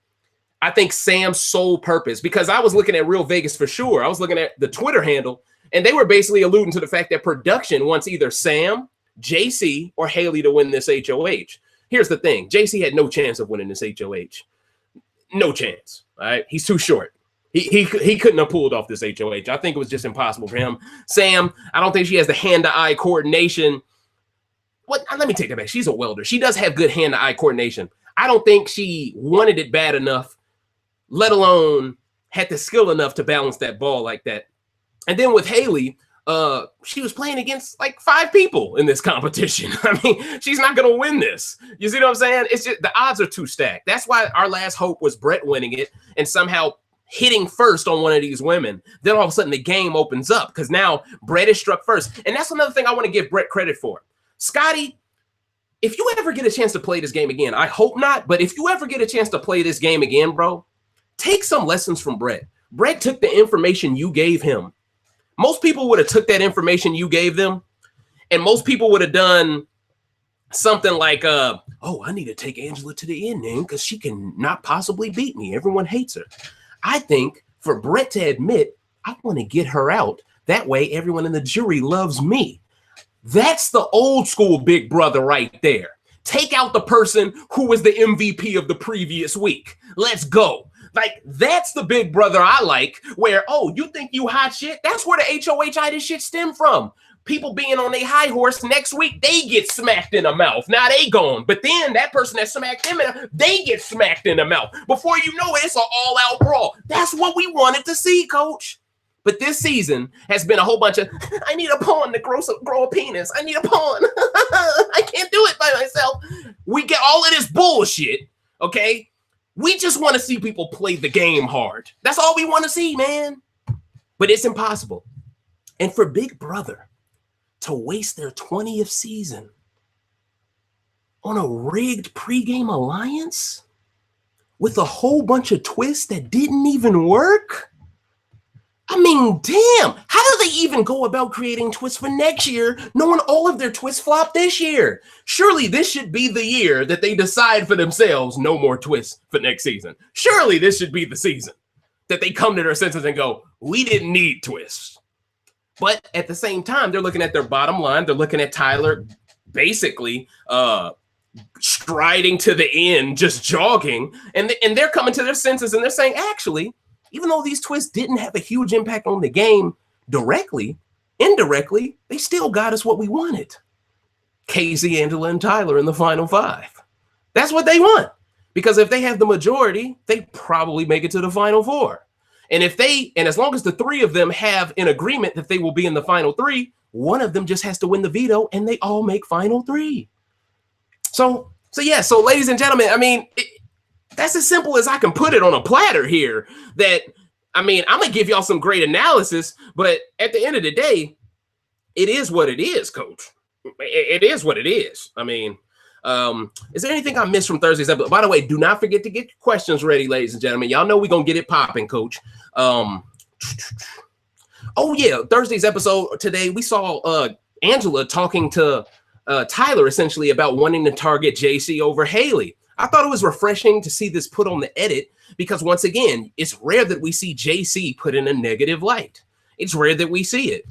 S1: I think Sam's sole purpose, because I was looking at Real Vegas for sure. I was looking at the Twitter handle, and they were basically alluding to the fact that production wants either Sam, JC, or Haley to win this HOH. Here's the thing. JC had no chance of winning this HOH. No chance. All right. He's too short. He couldn't have pulled off this HOH. I think it was just impossible for him. Sam, I don't think she has the hand-to-eye coordination. Let me take that back. She's a welder. She does have good hand-to-eye coordination. I don't think she wanted it bad enough, let alone had the skill enough to balance that ball like that. And then with Haley, she was playing against like 5 people in this competition. I mean, she's not going to win this. You see what I'm saying? It's just the odds are too stacked. That's why our last hope was Brett winning it and somehow hitting first on one of these women. Then all of a sudden the game opens up because now Brett is struck first. And that's another thing I want to give Brett credit for. Scotty, if you ever get a chance to play this game again, I hope not, but if you ever get a chance to play this game again, bro, take some lessons from Brett. Brett took the information you gave him. Most people would have took that information you gave them, and most people would have done something like, oh, I need to take Angela to the end then because she can not possibly beat me. Everyone hates her. I think for Brett to admit, I want to get her out. That way, everyone in the jury loves me. That's the old school big brother right there. Take out the person who was the MVP of the previous week. Let's go. Like, that's the big brother I like, where, oh, you think you hot shit? That's where the HOH-itis shit stem from. People being on their high horse next week, they get smacked in the mouth. Now they gone. But then that person that smacked them, they get smacked in the mouth. Before you know it, it's an all-out brawl. That's what we wanted to see, coach. But this season has been a whole bunch of, I need a pawn to grow a penis. I need a pawn. I can't do it by myself. We get all of this bullshit, okay? We just want to see people play the game hard. That's all we want to see, man. But it's impossible. And for Big Brother to waste their 20th season on a rigged pregame alliance with a whole bunch of twists that didn't even work? I mean, damn, how do they even go about creating twists for next year knowing all of their twists flopped this year? Surely this should be the year that they decide for themselves no more twists for next season. Surely this should be the season that they come to their senses and go, we didn't need twists. But at the same time, they're looking at their bottom line. They're looking at Tyler basically striding to the end, just jogging. And they're coming to their senses and they're saying, actually, even though these twists didn't have a huge impact on the game directly, indirectly, they still got us what we wanted. Casey, Angela, and Tyler in the final 5. That's what they want. Because if they have the majority, they probably make it to the final 4. And as long as the 3 of them have an agreement that they will be in the final 3, one of them just has to win the veto and they all make final 3. So ladies and gentlemen, I mean, that's as simple as I can put it on a platter here. That, I mean, I'm going to give y'all some great analysis, but at the end of the day, it is what it is, coach. It is what it is. I mean, is there anything I missed from Thursday's episode? By the way, do not forget to get your questions ready, ladies and gentlemen. Y'all know we're going to get it popping, coach. Oh, yeah, Thursday's episode today, we saw Angela talking to Tyler essentially about wanting to target JC over Haley. I thought it was refreshing to see this put on the edit because, once again, it's rare that we see JC put in a negative light. It's rare that we see it.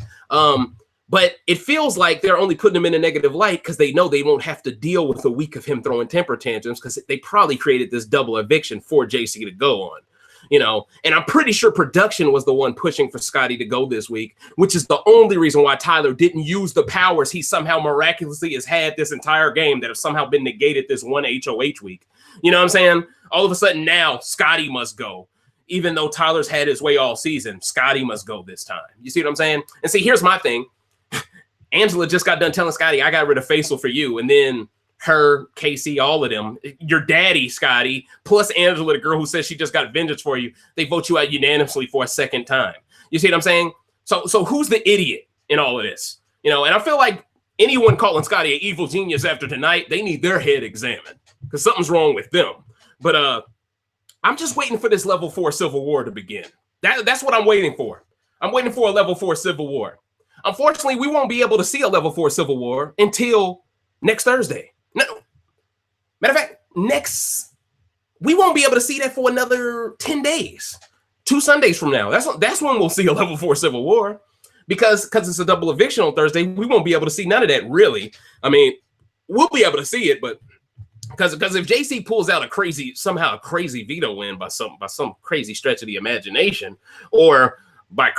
S1: But it feels like they're only putting him in a negative light because they know they won't have to deal with a week of him throwing temper tantrums because they probably created this double eviction for JC to go on. You know, and I'm pretty sure production was the one pushing for Scotty to go this week, which is the only reason why Tyler didn't use the powers he somehow miraculously has had this entire game that have somehow been negated this one HOH week. You know what I'm saying? All of a sudden now Scotty must go. Even though Tyler's had his way all season, Scotty must go this time. You see what I'm saying? And see, here's my thing. Angela just got done telling Scotty, I got rid of Faisal for you. And then her, Casey, all of them, your daddy, Scotty, plus Angela, the girl who says she just got vengeance for you, they vote you out unanimously for a second time. You see what I'm saying? So who's the idiot in all of this? You know, and I feel like anyone calling Scotty an evil genius after tonight, they need their head examined because something's wrong with them. But I'm just waiting for this level 4 civil war to begin. That's what I'm waiting for. I'm waiting for a level 4 civil war. Unfortunately, we won't be able to see a level 4 civil war until next Thursday. No, matter of fact, we won't be able to see that for another 10 days, 2 Sundays from now. That's when we'll see a level 4 civil war because it's a double eviction on Thursday. We won't be able to see none of that really. I mean, we'll be able to see it, but because if JC pulls out a crazy veto win by some crazy stretch of the imagination, or by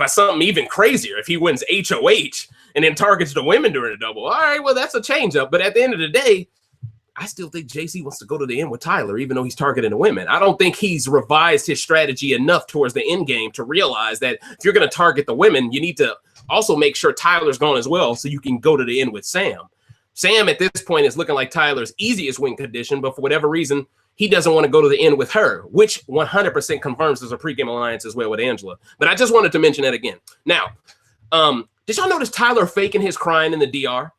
S1: something even crazier, if he wins HOH and then targets the women during a double, all right, well, that's a change up. But at the end of the day, I still think JC wants to go to the end with Tyler, even though he's targeting the women. I don't think he's revised his strategy enough towards the end game to realize that if you're going to target the women, you need to also make sure Tyler's gone as well so you can go to the end with Sam. Sam at this point is looking like Tyler's easiest win condition, but for whatever reason, he doesn't want to go to the end with her, which 100% confirms there's a pregame alliance as well with Angela. But I just wanted to mention that again. Now, did y'all notice Tyler faking his crying in the DR?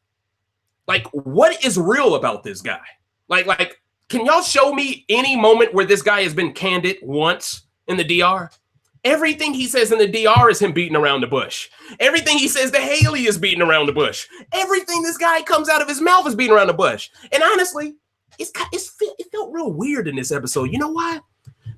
S1: Like, what is real about this guy? Like, can y'all show me any moment where this guy has been candid once in the DR? Everything he says in the DR is him beating around the bush. Everything he says to Haley is beating around the bush. Everything this guy comes out of his mouth is beating around the bush. And honestly, it felt real weird in this episode. You know why?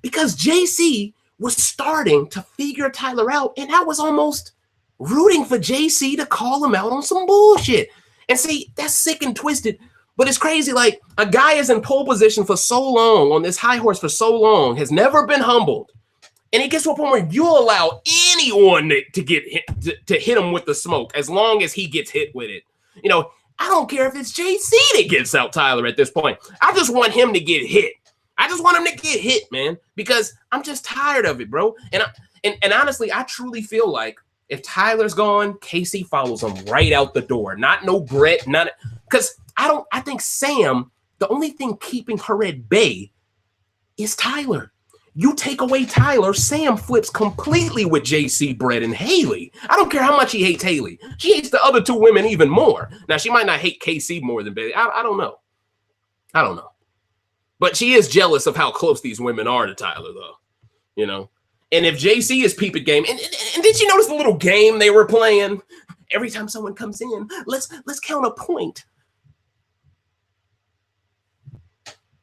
S1: Because JC was starting to figure Tyler out, and I was almost rooting for JC to call him out on some bullshit. And see, that's sick and twisted, but it's crazy. Like, a guy is in pole position for so long, on this high horse for so long, has never been humbled. And it gets to a point where you'll allow anyone to get hit, to hit him with the smoke as long as he gets hit with it. You know, I don't care if it's JC that gets out Tyler at this point. I just want him to get hit. I just want him to get hit, man, because I'm just tired of it, bro. And honestly, I truly feel like if Tyler's gone, Casey follows him right out the door. Not no Brett, not because I think Sam, the only thing keeping her at bay is Tyler. You take away Tyler, Sam flips completely with JC, Brett, and Haley. I don't care how much he hates Haley. She hates the other 2 women even more. Now, she might not hate KC more than Bailey. I don't know. I don't know. But she is jealous of how close these women are to Tyler, though. You know? And if JC is peeping game, and did you notice the little game they were playing? Every time someone comes in, let's count a point.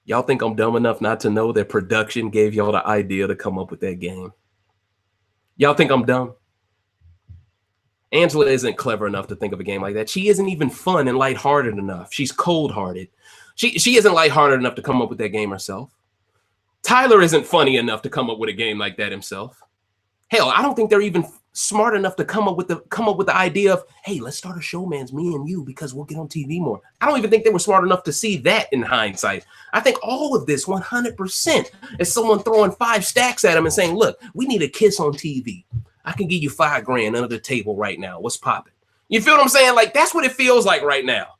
S1: Y'all think I'm dumb enough not to know that production gave y'all the idea to come up with that game? Y'all think I'm dumb? Angela isn't clever enough to think of a game like that. She isn't even fun and lighthearted enough. She's cold-hearted. She isn't lighthearted enough to come up with that game herself. Tyler isn't funny enough to come up with a game like that himself. Hell, I don't think they're even smart enough to come up with the idea of, hey, let's start a show, man's me and you, because we'll get on TV more. I don't even think they were smart enough to see that in hindsight. I think all of this 100% is someone throwing 5 stacks at him and saying, look, we need a kiss on TV. I can give you $5 grand under the table right now. What's popping? You feel what I'm saying? Like, that's what it feels like right now.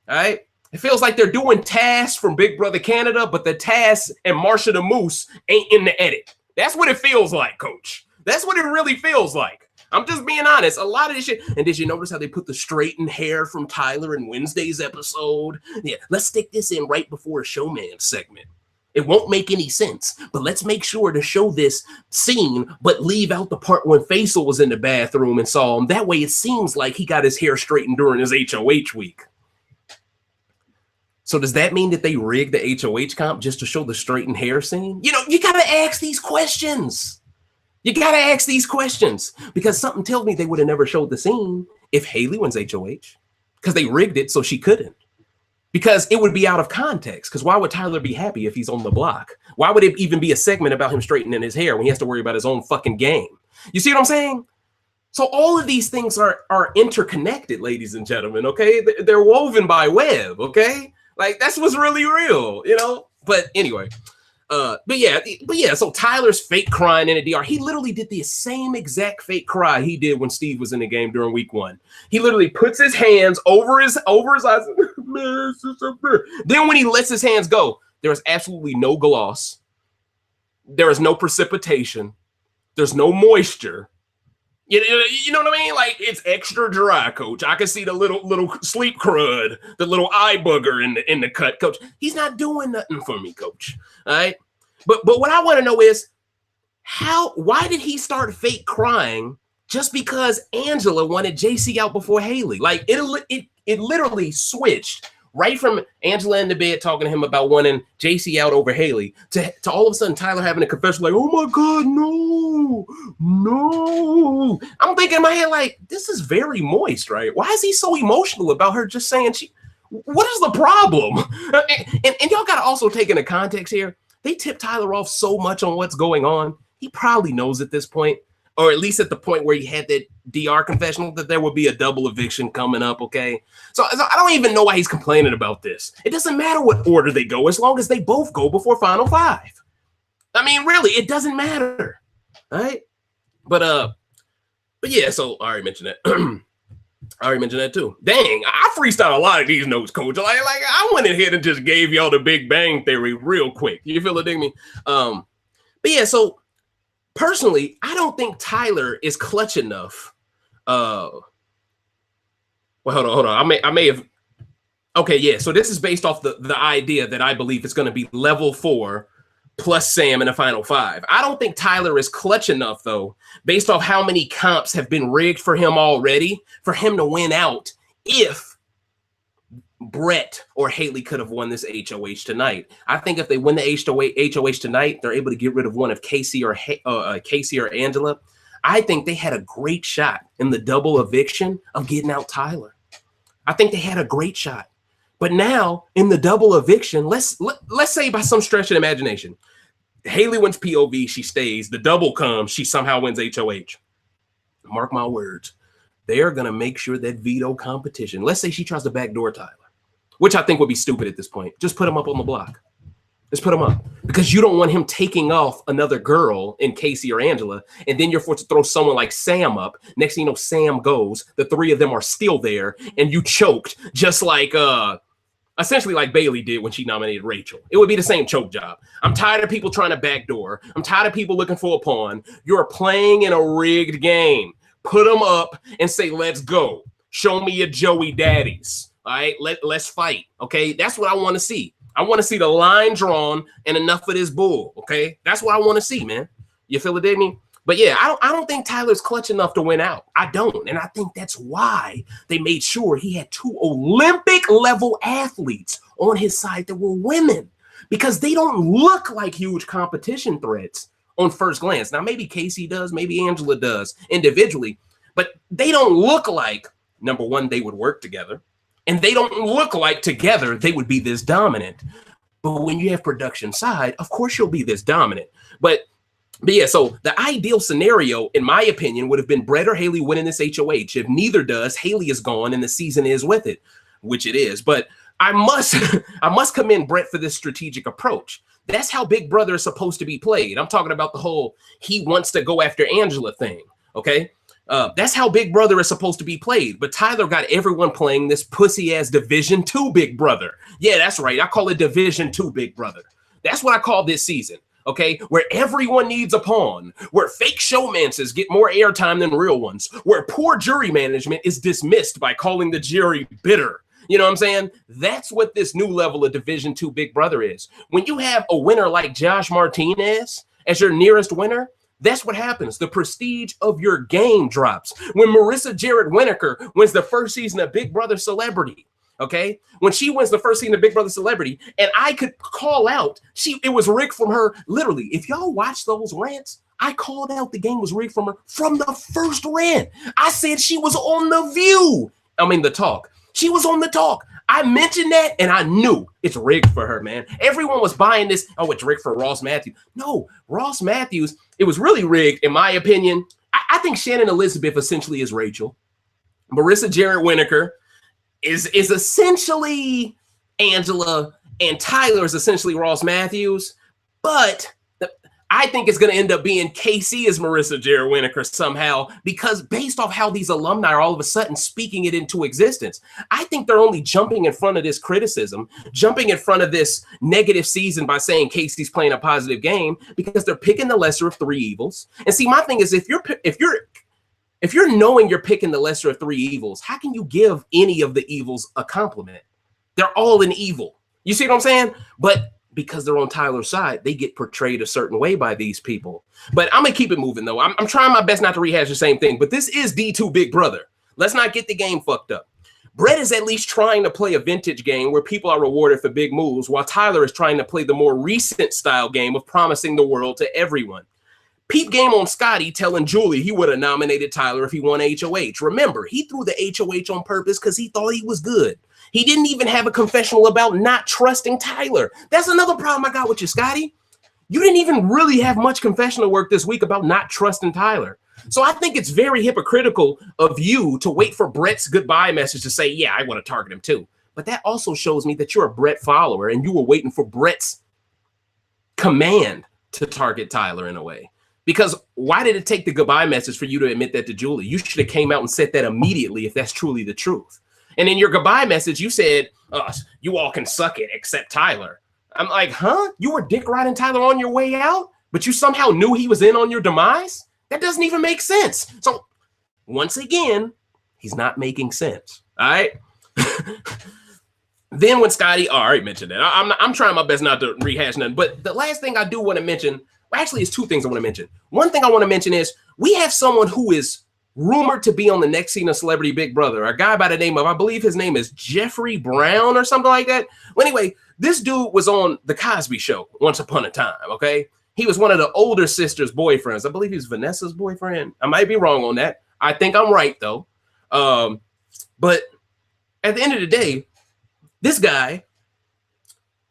S1: All right. It feels like they're doing Taz from Big Brother Canada, but the Taz and Marsha the Moose ain't in the edit. That's what it feels like, coach. That's what it really feels like. I'm just being honest. A lot of this shit. And did you notice how they put the straightened hair from Tyler in Wednesday's episode? Yeah, let's stick this in right before a showman segment. It won't make any sense, but let's make sure to show this scene, but leave out the part when Faisal was in the bathroom and saw him. That way it seems like he got his hair straightened during his HOH week. So does that mean that they rigged the HOH comp just to show the straightened hair scene? You know, you got to ask these questions. You got to ask these questions because something tells me they would have never showed the scene if Haley wins HOH because they rigged it so she couldn't. Because it would be out of context. Because why would Tyler be happy if he's on the block? Why would it even be a segment about him straightening his hair when he has to worry about his own fucking game? You see what I'm saying? So all of these things are interconnected, ladies and gentlemen, okay? They're woven by web, okay? Like, that's what's really real, you know? But anyway, but yeah, so Tyler's fake crying in a DR, he literally did the same exact fake cry he did when Steve was in the game during week 1. He literally puts his hands over his eyes. Then when he lets his hands go, there is absolutely no gloss. There is no precipitation. There's no moisture. You know what I mean? Like, it's extra dry, coach. I can see the little sleep crud, the little eye booger in the cut, coach. He's not doing nothing for me, coach. All right. But what I want to know is why did he start fake crying just because Angela wanted JC out before Haley? Like, it literally switched right from Angela in the bed talking to him about wanting JC out over Haley to all of a sudden Tyler having a confession like, oh my God, no. I'm thinking in my head, like, this is very moist, right? Why is he so emotional about her just saying what is the problem? And y'all got to also take into context here. They tip Tyler off so much on what's going on. He probably knows at this point, or at least at the point where he had that DR confessional, that there would be a double eviction coming up, okay? So I don't even know why he's complaining about this. It doesn't matter what order they go as long as they both go before Final 5. I mean, really, it doesn't matter, all right? But yeah, so I already mentioned that. I already mentioned that too. Dang, I freestyle a lot of these notes, coach. Like I went ahead and just gave y'all the Big Bang Theory real quick. You feel it, dig me? But yeah, so personally, I don't think Tyler is clutch enough. Well, hold on. I may have. Okay, yeah. So this is based off the idea that I believe it's going to be level 4 plus Sam in the Final 5. I don't think Tyler is clutch enough, though, based off how many comps have been rigged for him already, for him to win out if Brett or Haley could have won this HOH tonight. I think if they win the HOH tonight, they're able to get rid of one of Casey or Angela. I think they had a great shot in the double eviction of getting out Tyler. I think they had a great shot. But now in the double eviction, let's say by some stretch of imagination, Haley wins POV, she stays. The double comes, she somehow wins HOH. Mark my words, they are going to make sure that veto competition. Let's say she tries to backdoor Tyler, which I think would be stupid at this point. Just put him up on the block. Just put him up because you don't want him taking off another girl in Casey or Angela, and then you're forced to throw someone like Sam up. Next thing you know, Sam goes. The 3 of them are still there, and you choked just like essentially like Bailey did when she nominated Rachel. It would be the same choke job. I'm tired of people trying to backdoor. I'm tired of people looking for a pawn. You're playing in a rigged game. Put them up and say, let's go. Show me your Joey daddies. All right, let's fight. Okay, that's what I want to see. I want to see the line drawn and enough of this bull. Okay, that's what I want to see, man. You feel it, Damien? But yeah, I don't think Tyler's clutch enough to win out. I don't. And I think that's why they made sure he had 2 Olympic level athletes on his side that were women, because they don't look like huge competition threats on first glance. Now, maybe Casey does, maybe Angela does individually, but they don't look like, number one, they would work together, and they don't look like together they would be this dominant. But when you have production side, of course you'll be this dominant. But yeah, so the ideal scenario, in my opinion, would have been Brett or Haley winning this HOH. If neither does, Haley is gone and the season is with it, which it is. But I must commend Brett for this strategic approach. That's how Big Brother is supposed to be played. I'm talking about the whole he wants to go after Angela thing, okay? That's how Big Brother is supposed to be played. But Tyler got everyone playing this pussy-ass Division 2 Big Brother. Yeah, that's right. I call it Division 2 Big Brother. That's what I call this season. Okay, where everyone needs a pawn, where fake showmances get more airtime than real ones, where poor jury management is dismissed by calling the jury bitter. You know what I'm saying? That's what this new level of Division 2 Big Brother is. When you have a winner like Josh Martinez as your nearest winner, that's what happens. The prestige of your game drops. When Marissa Jared Winokur wins the first season of Big Brother Celebrity, okay, when she wins the first season of Big Brother Celebrity, and I could call out, it was rigged from her. Literally, if y'all watch those rants, I called out the game was rigged from her from the first rant. I said she was on The View. I mean, the talk. She was on the talk. I mentioned that, and I knew it's rigged for her, man. Everyone was buying this. Oh, it's rigged for Ross Matthews. No, Ross Matthews, it was really rigged, in my opinion. I think Shannon Elizabeth essentially is Rachel. Marissa Jared Winokur is essentially Angela, and Tyler is essentially Ross Matthews. But I think it's going to end up being KC as Marissa Jared Winokur somehow, because based off how these alumni are all of a sudden speaking it into existence, I think they're only jumping in front of this criticism, jumping in front of this negative season by saying Casey's playing a positive game, because they're picking the lesser of three evils. And see, my thing is, if you're knowing you're picking the lesser of three evils, how can you give any of the evils a compliment? They're all an evil. You see what I'm saying? But because they're on Tyler's side, they get portrayed a certain way by these people. But I'm going to keep it moving, though. I'm trying my best not to rehash the same thing, but this is D2 Big Brother. Let's not get the game fucked up. Brett is at least trying to play a vintage game where people are rewarded for big moves, while Tyler is trying to play the more recent style game of promising the world to everyone. Peep game on Scotty telling Julie he would have nominated Tyler if he won HOH. Remember, he threw the HOH on purpose because he thought he was good. He didn't even have a confessional about not trusting Tyler. That's another problem I got with you, Scotty. You didn't even really have much confessional work this week about not trusting Tyler. So I think it's very hypocritical of you to wait for Brett's goodbye message to say, yeah, I want to target him too. But that also shows me that you're a Brett follower and you were waiting for Brett's command to target Tyler in a way. Because why did it take the goodbye message for you to admit that to Julie? You should have came out and said that immediately if that's truly the truth. And in your goodbye message, you said, you all can suck it except Tyler. I'm like, huh? You were dick riding Tyler on your way out, but you somehow knew he was in on your demise? That doesn't even make sense. So once again, he's not making sense. All right. Then when Scotty, I already mentioned that. I'm trying my best not to rehash nothing. But the last thing I do want to mention, well, actually, it's two things I want to mention. One thing I want to mention is we have someone who is rumored to be on the next season of Celebrity Big Brother, a guy by the name of, I believe his name is Jeffrey Brown or something like that. Well, anyway, this dude was on The Cosby Show once upon a time, okay? He was one of the older sister's boyfriends. I believe he was Vanessa's boyfriend. I might be wrong on that. I think I'm right, though. But at the end of the day, this guy,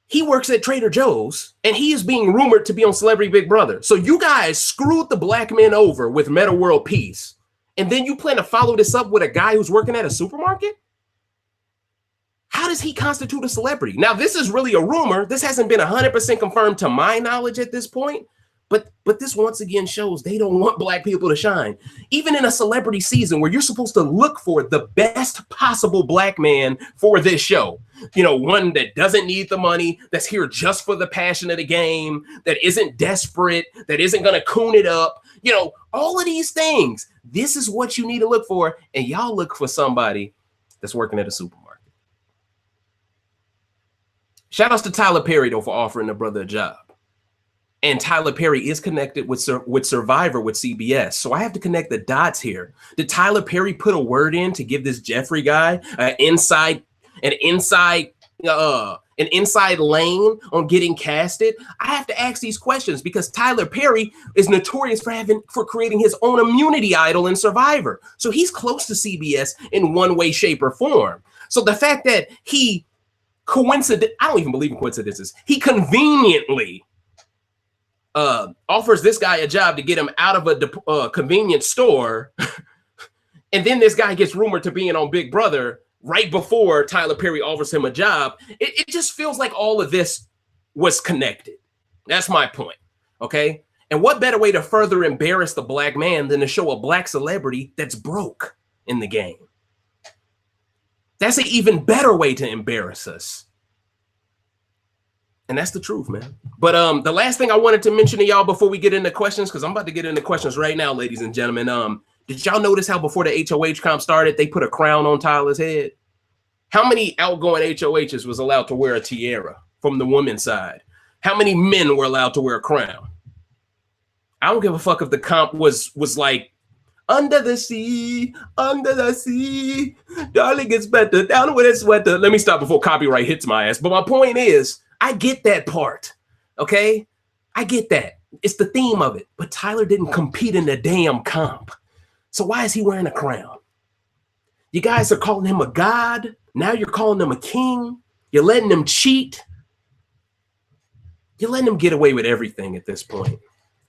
S1: he works at Trader Joe's, and he is being rumored to be on Celebrity Big Brother. So you guys screwed the black men over with Meta World Peace. And then you plan to follow this up with a guy who's working at a supermarket? How does he constitute a celebrity? Now, this is really a rumor. This hasn't been 100% confirmed to my knowledge at this point. But this once again shows they don't want black people to shine. Even in a celebrity season where you're supposed to look for the best possible black man for this show. You know, one that doesn't need the money, that's here just for the passion of the game, that isn't desperate, that isn't going to coon it up. You know, all of these things. This is what you need to look for. And y'all look for somebody that's working at a supermarket. Shout outs to Tyler Perry, though, for offering the brother a job. And Tyler Perry is connected with Survivor with CBS. So I have to connect the dots here. Did Tyler Perry put a word in to give this Jeffrey guy an inside lane on getting casted? I have to ask these questions because Tyler Perry is notorious for creating his own immunity idol in Survivor. So he's close to CBS in one way, shape, or form. So the fact that he coincident. I don't even believe in coincidences. He conveniently offers this guy a job to get him out of a convenience store. And then this guy gets rumored to being on Big Brother right before Tyler Perry offers him a job. It just feels like all of this was connected. That's my point. Okay. And what better way to further embarrass the black man than to show a black celebrity that's broke in the game? That's an even better way to embarrass us. And that's the truth, man. But the last thing I wanted to mention to y'all before we get into questions, because I'm about to get into questions right now, ladies and gentlemen. Did y'all notice how before the HOH comp started, they put a crown on Tyler's head? How many outgoing HOHs was allowed to wear a tiara from the women's side? How many men were allowed to wear a crown? I don't give a fuck if the comp was like, under the sea, darling gets better, down with his sweater. Let me stop before copyright hits my ass. But my point is, I get that part, okay? I get that. It's the theme of it. But Tyler didn't compete in the damn comp. So why is he wearing a crown? You guys are calling him a god. Now you're calling him a king. You're letting him cheat. You're letting him get away with everything at this point.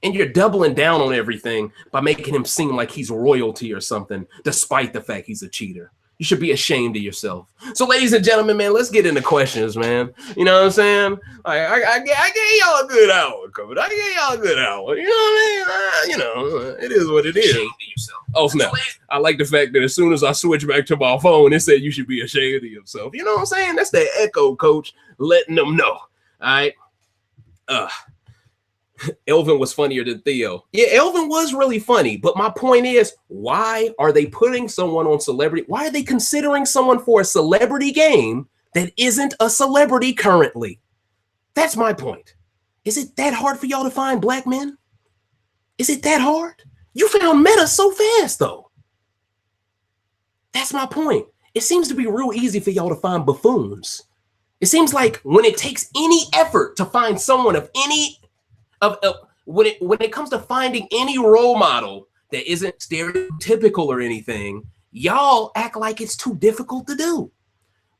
S1: And you're doubling down on everything by making him seem like he's royalty or something, despite the fact he's a cheater. You should be ashamed of yourself. So, ladies and gentlemen, man, let's get into questions, man. You know what I'm saying? I gave y'all a good hour, covered. I gave y'all a good hour. You know what I mean? It is what it is. Oh, snap. I like the fact that as soon as I switch back to my phone, it said you should be ashamed of yourself. You know what I'm saying? That's the echo, coach, letting them know. All right? Elvin was funnier than Theo. Yeah, Elvin was really funny. But my point is, why are they putting someone on celebrity? Why are they considering someone for a celebrity game that isn't a celebrity currently? That's my point. Is it that hard for y'all to find black men? Is it that hard? You found Meta so fast, though. That's my point. It seems to be real easy for y'all to find buffoons. It seems like when it takes any effort to find someone of any when it comes to finding any role model that isn't stereotypical or anything, y'all act like it's too difficult to do.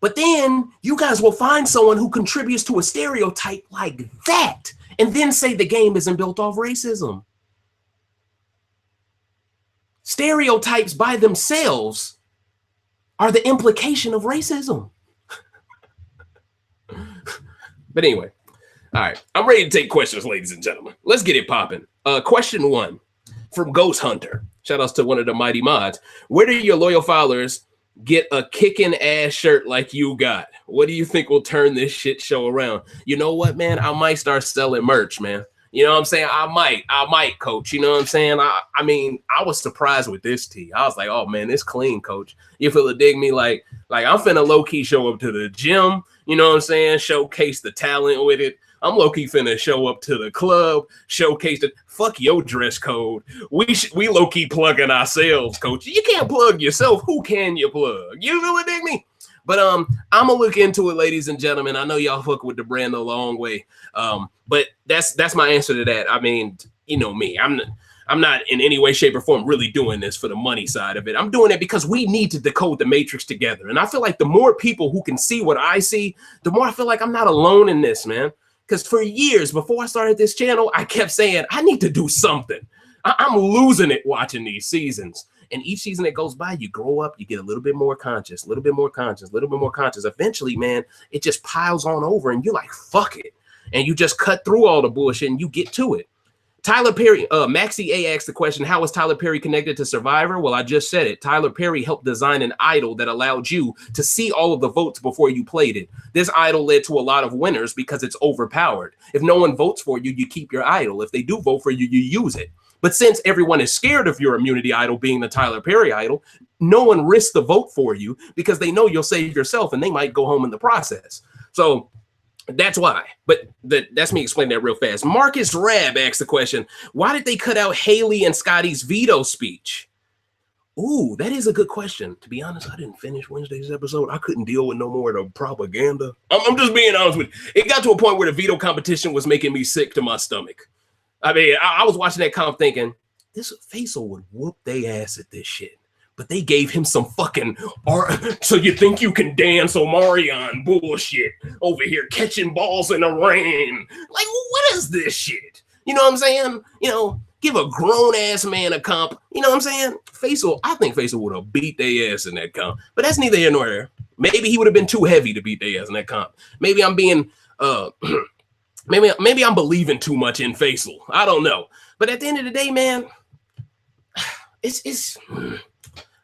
S1: But then you guys will find someone who contributes to a stereotype like that and then say the game isn't built off racism. Stereotypes by themselves are the implication of racism. But anyway. All right, I'm ready to take questions, ladies and gentlemen. Let's get it popping. Question 1 from Ghost Hunter. Shout outs to one of the mighty mods. Where do your loyal followers get a kicking ass shirt like you got? What do you think will turn this shit show around? You know what, man? I might start selling merch, man. You know what I'm saying? I might, coach. You know what I'm saying? I mean, I was surprised with this tee. I was like, oh man, it's clean, coach. You feel to dig me? Like I'm finna low-key show up to the gym, you know what I'm saying? Showcase the talent with it. I'm low-key finna show up to the club, showcase it. Fuck your dress code. We low-key plugging ourselves, coach. You can't plug yourself. Who can you plug? You feel it, dig me? But I'm gonna look into it, ladies and gentlemen. I know y'all fuck with the brand a long way. But that's my answer to that. I mean, you know me. I'm not in any way, shape, or form really doing this for the money side of it. I'm doing it because we need to decode the matrix together. And I feel like the more people who can see what I see, the more I feel like I'm not alone in this, man. Because for years before I started this channel, I kept saying, I need to do something. I'm losing it watching these seasons. And each season that goes by, you grow up, you get a little bit more conscious, a little bit more conscious, a little bit more conscious. Eventually, man, it just piles on over and you're like, fuck it. And you just cut through all the bullshit and you get to it. Tyler Perry, Maxie A asked the question, how is Tyler Perry connected to Survivor? Well, I just said it. Tyler Perry helped design an idol that allowed you to see all of the votes before you played it. This idol led to a lot of winners because it's overpowered. If no one votes for you, you keep your idol. If they do vote for you, you use it. But since everyone is scared of your immunity idol being the Tyler Perry idol, no one risks the vote for you because they know you'll save yourself and they might go home in the process. So that's why. But that's me explaining that real fast. Marcus Rab asked the question, why did they cut out Haley and Scotty's veto speech? Ooh, that is a good question. To be honest, I didn't finish Wednesday's episode. I couldn't deal with no more of the propaganda. I'm just being honest with you. It got to a point where the veto competition was making me sick to my stomach. I mean, I was watching that comp thinking, this Faisal would whoop their ass at this shit. but they gave him some fucking so you think you can dance Omarion bullshit over here catching balls in the rain. Like, what is this shit? You know what I'm saying? You know, give a grown-ass man a comp. You know what I'm saying? Faisal, I think Faisal would have beat their ass in that comp. But that's neither here nor there. Maybe he would have been too heavy to beat their ass in that comp. Maybe I'm being maybe I'm believing too much in Faisal. I don't know. But at the end of the day, man, it's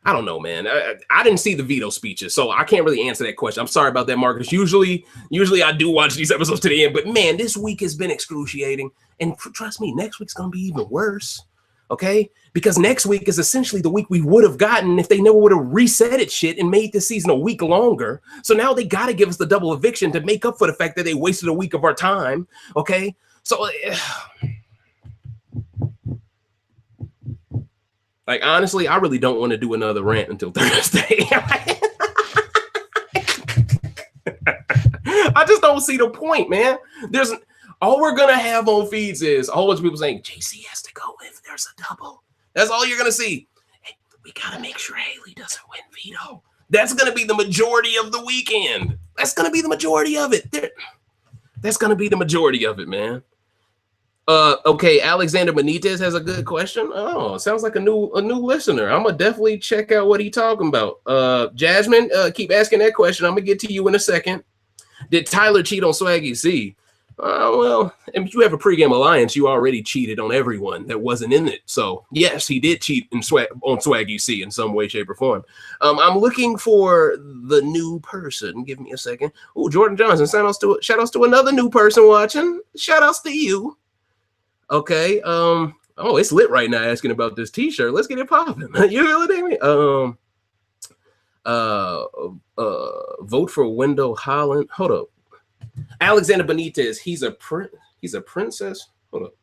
S1: I don't know, man. I didn't see the veto speeches, so I can't really answer that question. I'm sorry about that, Marcus. Usually I do watch these episodes to the end, but man, this week has been excruciating. And trust me, next week's going to be even worse, okay? Because next week is essentially the week we would have gotten if they never would have reset it shit and made this season a week longer. So now they got to give us the double eviction to make up for the fact that they wasted a week of our time, okay? So, like, honestly, I really don't want to do another rant until Thursday. I just don't see the point, man. All we're gonna have on feeds is a whole bunch of people saying JC has to go if there's a double. That's all you're gonna see. Hey, we gotta make sure Haley doesn't win veto. That's gonna be the majority of the weekend. That's gonna be the majority of it. That's gonna be the majority of it, man. Okay, Alexander Benitez has a good question. Oh, sounds like a new listener. I'm gonna definitely check out what he's talking about. Jasmine, keep asking that question. I'm gonna get to you in a second. Did Tyler cheat on Swaggy C? Well, if you have a pregame alliance, you already cheated on everyone that wasn't in it. So yes, he did cheat on Swaggy C in some way, shape, or form. I'm looking for the new person. Give me a second. Oh, Jordan Johnson. Shout outs to another new person watching. Shout outs to you. Okay. Oh, it's lit right now asking about this t-shirt. Let's get it popping. You really me? Vote for Wendell Holland. Hold up. Alexander Benitez, he's a princess. Hold up.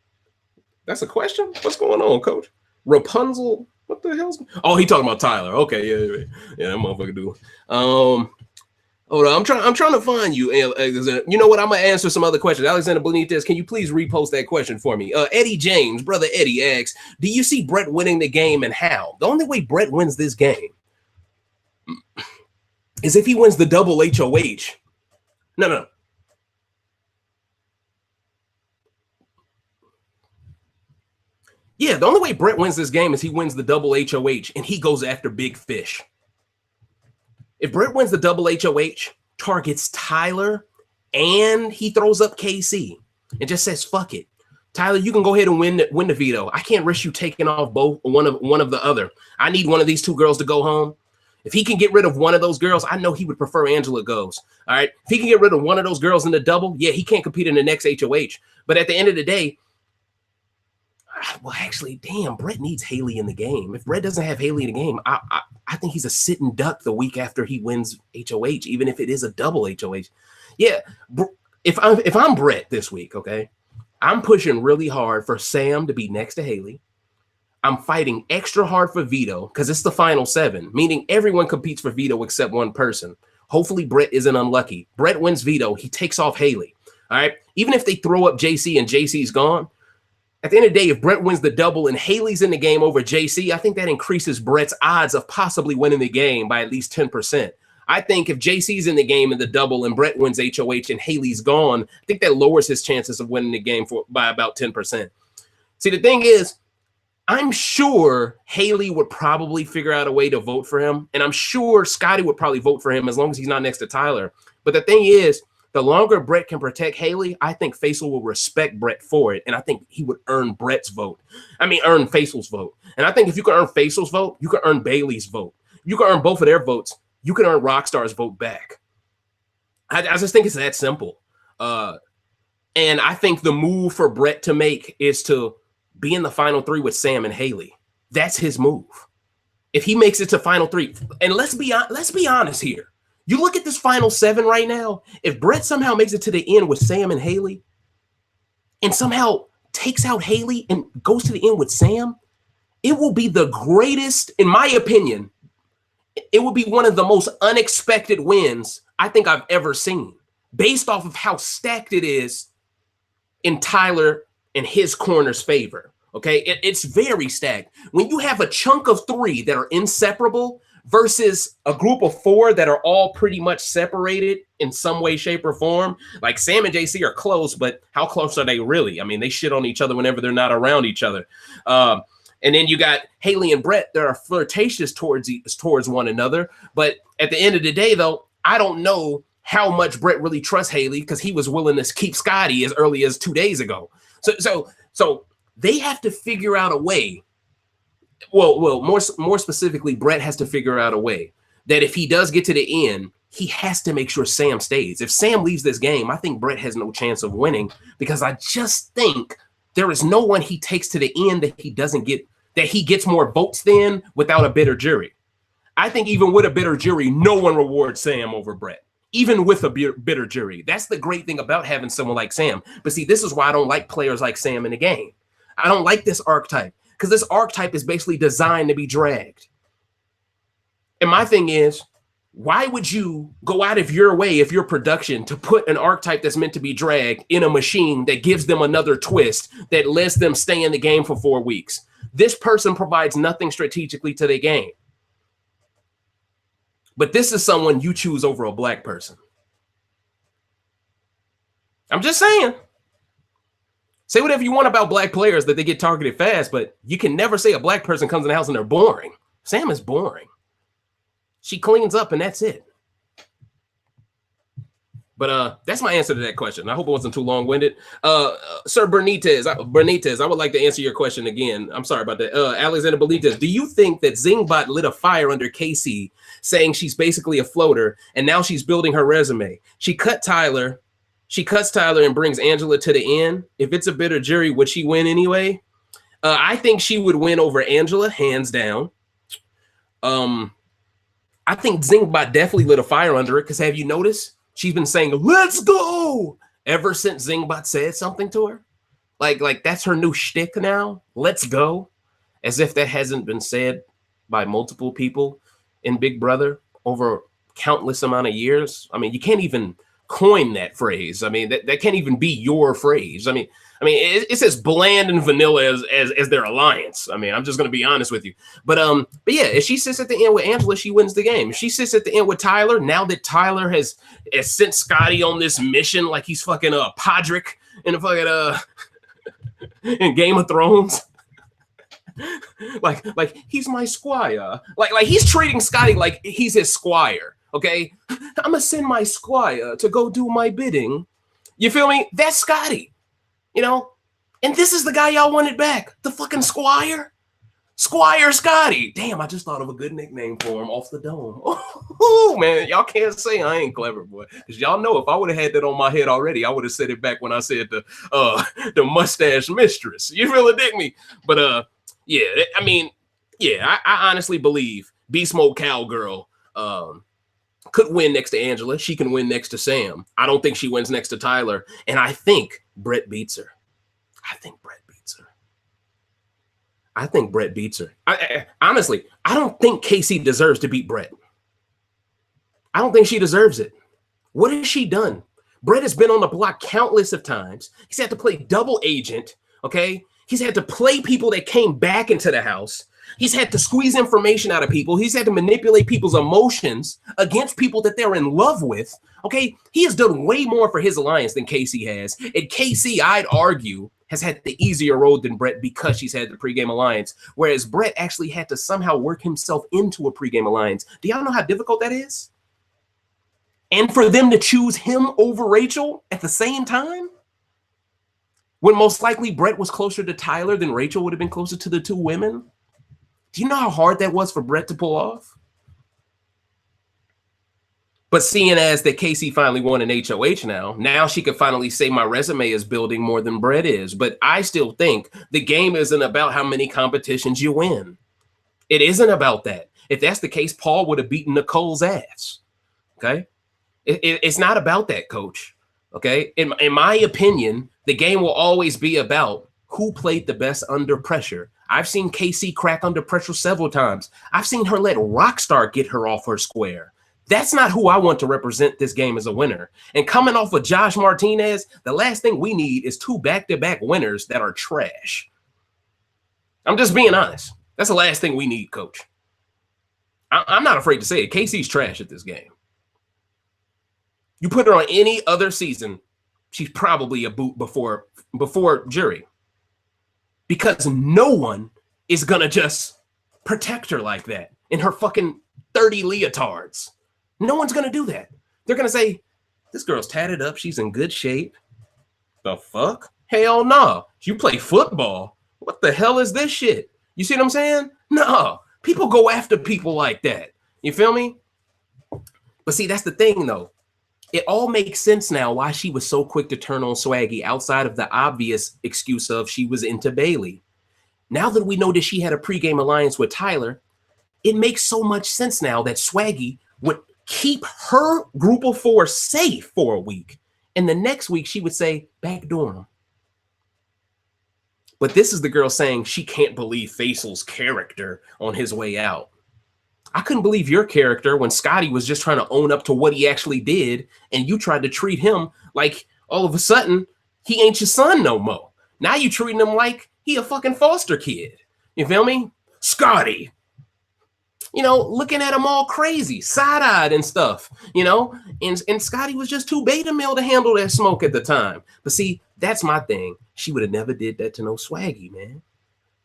S1: That's a question? What's going on, coach? Rapunzel? What the hell's Oh, he talking about Tyler. Okay, yeah, that motherfucker do. Hold on, I'm trying to find you. You know what? I'm gonna answer some other questions. Alexander Benitez, can you please repost that question for me? Eddie James, brother Eddie asks, do you see Brett winning the game and how? The only way Brett wins this game is if he wins the double HOH. No. Yeah, the only way Brett wins this game is he wins the double HOH and he goes after big fish. If Brett wins the double HOH, targets Tyler, and he throws up KC and just says, fuck it. Tyler, you can go ahead and win the veto. I can't risk you taking off one of the other. I need one of these two girls to go home. If he can get rid of one of those girls, I know he would prefer Angela goes. All right. If he can get rid of one of those girls in the double, yeah, he can't compete in the next HOH. But at the end of the day, well, actually, damn, Brett needs Haley in the game. If Brett doesn't have Haley in the game, I think he's a sitting duck the week after he wins HOH, even if it is a double HOH. Yeah, if I'm Brett this week, okay, I'm pushing really hard for Sam to be next to Haley. I'm fighting extra hard for veto because it's the final 7, meaning everyone competes for veto except one person. Hopefully, Brett isn't unlucky. Brett wins veto. He takes off Haley. All right, even if they throw up JC and JC's gone. At the end of the day, if Brett wins the double and Haley's in the game over JC, I think that increases Brett's odds of possibly winning the game by at least 10%. I think if JC's in the game in the double and Brett wins HOH and Haley's gone, I think that lowers his chances of winning the game by about 10%. See, the thing is, I'm sure Haley would probably figure out a way to vote for him, and I'm sure Scotty would probably vote for him as long as he's not next to Tyler. But the thing is, the longer Brett can protect Haley, I think Faisal will respect Brett for it. And I think he would earn Brett's vote. I mean, earn Faisal's vote. And I think if you can earn Faisal's vote, you can earn Bailey's vote. You can earn both of their votes. You can earn Rockstar's vote back. I just think it's that simple. And I think the move for Brett to make is to be in the final 3 with Sam and Haley. That's his move. If he makes it to final 3, and let's be honest here. You look at this final 7 right now. If Brett somehow makes it to the end with Sam and Haley and somehow takes out Haley and goes to the end with Sam, it will be the greatest, in my opinion, it will be one of the most unexpected wins I think I've ever seen based off of how stacked it is in Tyler and his corner's favor. Okay, it's very stacked. When you have a chunk of 3 that are inseparable versus a group of 4 that are all pretty much separated in some way, shape, or form, like Sam and JC are close, but how close are they really? I mean, they shit on each other whenever they're not around each other. And then you got Haley and Brett that are flirtatious towards one another. But at the end of the day, though, I don't know how much Brett really trusts Haley because he was willing to keep Scotty as early as 2 days ago. So they have to figure out a way. Well, more specifically, Brett has to figure out a way that if he does get to the end, he has to make sure Sam stays. If Sam leaves this game, I think Brett has no chance of winning because I just think there is no one he takes to the end that he doesn't get, that he gets more votes than without a bitter jury. I think even with a bitter jury, no one rewards Sam over Brett, even with a bitter jury. That's the great thing about having someone like Sam. But see, this is why I don't like players like Sam in the game. I don't like this archetype because this archetype is basically designed to be dragged. And my thing is, why would you go out of your way, if your production, to put an archetype that's meant to be dragged in a machine that gives them another twist that lets them stay in the game for 4 weeks? This person provides nothing strategically to the game. But this is someone you choose over a black person. I'm just saying. Say whatever you want about black players, that they get targeted fast, but you can never say a black person comes in the house and they're boring. Sam is boring. She cleans up and that's it. But that's my answer to that question. I hope it wasn't too long-winded. Sir Benitez, I would like to answer your question again. I'm sorry about that. Alexander Benitez, do you think that Zingbot lit a fire under Casey, saying she's basically a floater, and now she's building her resume? She cuts Tyler and brings Angela to the end. If it's a bitter jury, would she win anyway? I think she would win over Angela, hands down. I think Zingbot definitely lit a fire under it, because have you noticed? She's been saying, let's go, ever since Zingbot said something to her. Like that's her new shtick now. Let's go. As if that hasn't been said by multiple people in Big Brother over countless amount of years. I mean, you can't even coin that phrase. I mean, that can't even be your phrase. I mean, it's as bland and vanilla as their alliance. I mean, I'm just gonna be honest with you. But yeah, if she sits at the end with Angela, she wins the game. If she sits at the end with Tyler, now that Tyler has sent Scotty on this mission like he's fucking Podrick in the fucking in Game of Thrones. like he's my squire. Like he's treating Scotty like he's his squire. Okay, I'm gonna send my squire to go do my bidding. You feel me? That's Scotty. You know, and this is the guy y'all wanted back, the fucking Squire. Squire Scotty. Damn, I just thought of a good nickname for him off the dome. Oh, man, y'all can't say I ain't clever, boy. Because y'all know if I would have had that on my head already, I would have said it back when I said the mustache mistress. You really dig me? But yeah, I mean, yeah, I honestly believe Beast Mode Cowgirl could win next to Angela. She can win next to Sam. I don't think she wins next to Tyler. And I think Brett beats her. I think Brett beats her. Honestly, I don't think Casey deserves to beat Brett. I don't think she deserves it. What has she done? Brett has been on the block countless of times. He's had to play double agent, okay? He's had to play people that came back into the house. He's had to squeeze information out of people. He's had to manipulate people's emotions against people that they're in love with. Okay, he has done way more for his alliance than Casey has. And Casey, I'd argue, has had the easier road than Brett because she's had the pregame alliance, whereas Brett actually had to somehow work himself into a pregame alliance. Do y'all know how difficult that is? And for them to choose him over Rachel at the same time? When most likely Brett was closer to Tyler than Rachel would have been closer to the two women? Do you know how hard that was for Brett to pull off? But seeing as that Casey finally won an HOH now she could finally say my resume is building more than Brett is. But I still think the game isn't about how many competitions you win. It isn't about that. If that's the case, Paul would have beaten Nicole's ass. Okay? It's not about that, coach. Okay? In my opinion, the game will always be about who played the best under pressure. I've seen Casey crack under pressure several times. I've seen her let Rockstar get her off her square. That's not who I want to represent this game as a winner. And coming off of Josh Martinez, the last thing we need is two back-to-back winners that are trash. I'm just being honest. That's the last thing we need, coach. I'm not afraid to say it. Casey's trash at this game. You put her on any other season, she's probably a boot before jury. Because no one is going to just protect her like that in her fucking 30 leotards. No one's going to do that. They're going to say, this girl's tatted up. She's in good shape. The fuck? Hell no. You play football. What the hell is this shit? You see what I'm saying? No. People go after people like that. You feel me? But see, that's the thing, though. It all makes sense now why she was so quick to turn on Swaggy outside of the obvious excuse of she was into Bailey. Now that we know that she had a pregame alliance with Tyler, it makes so much sense now that Swaggy would keep her group of four safe for a week. And the next week she would say, backdoor him. But this is the girl saying she can't believe Faisal's character on his way out. I couldn't believe your character when Scotty was just trying to own up to what he actually did, and you tried to treat him like all of a sudden he ain't your son no more. Now you treating him like he a fucking foster kid. You feel me? Scotty. You know, looking at him all crazy, side-eyed and stuff, you know? And Scotty was just too beta male to handle that smoke at the time. But see, that's my thing. She would have never did that to no Swaggy, man.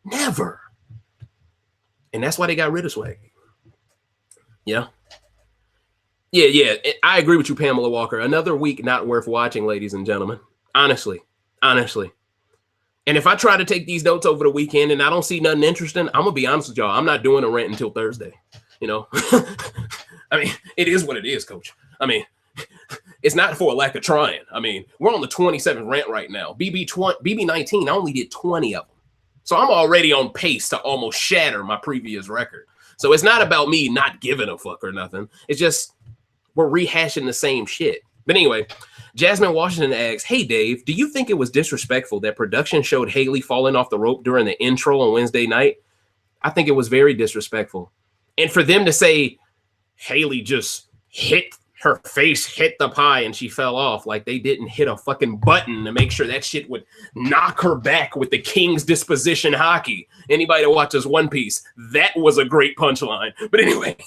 S1: Never. And that's why they got rid of Swaggy. Yeah. Yeah. I agree with you, Pamela Walker. Another week not worth watching, ladies and gentlemen. Honestly. And if I try to take these notes over the weekend and I don't see nothing interesting, I'm going to be honest with y'all. I'm not doing a rant until Thursday. You know? I mean, it is what it is, coach. I mean, it's not for a lack of trying. I mean, we're on the 27th rant right now. BB19, I only did 20 of them. So I'm already on pace to almost shatter my previous record. So it's not about me not giving a fuck or nothing. It's just we're rehashing the same shit. But anyway, Jasmine Washington asks, hey, Dave, do you think it was disrespectful that production showed Haley falling off the rope during the intro on Wednesday night? I think it was very disrespectful. And for them to say Haley just her face hit the pie and she fell off like they didn't hit a fucking button to make sure that shit would knock her back with the King's disposition hockey. Anybody that watches One Piece, that was a great punchline. But anyway,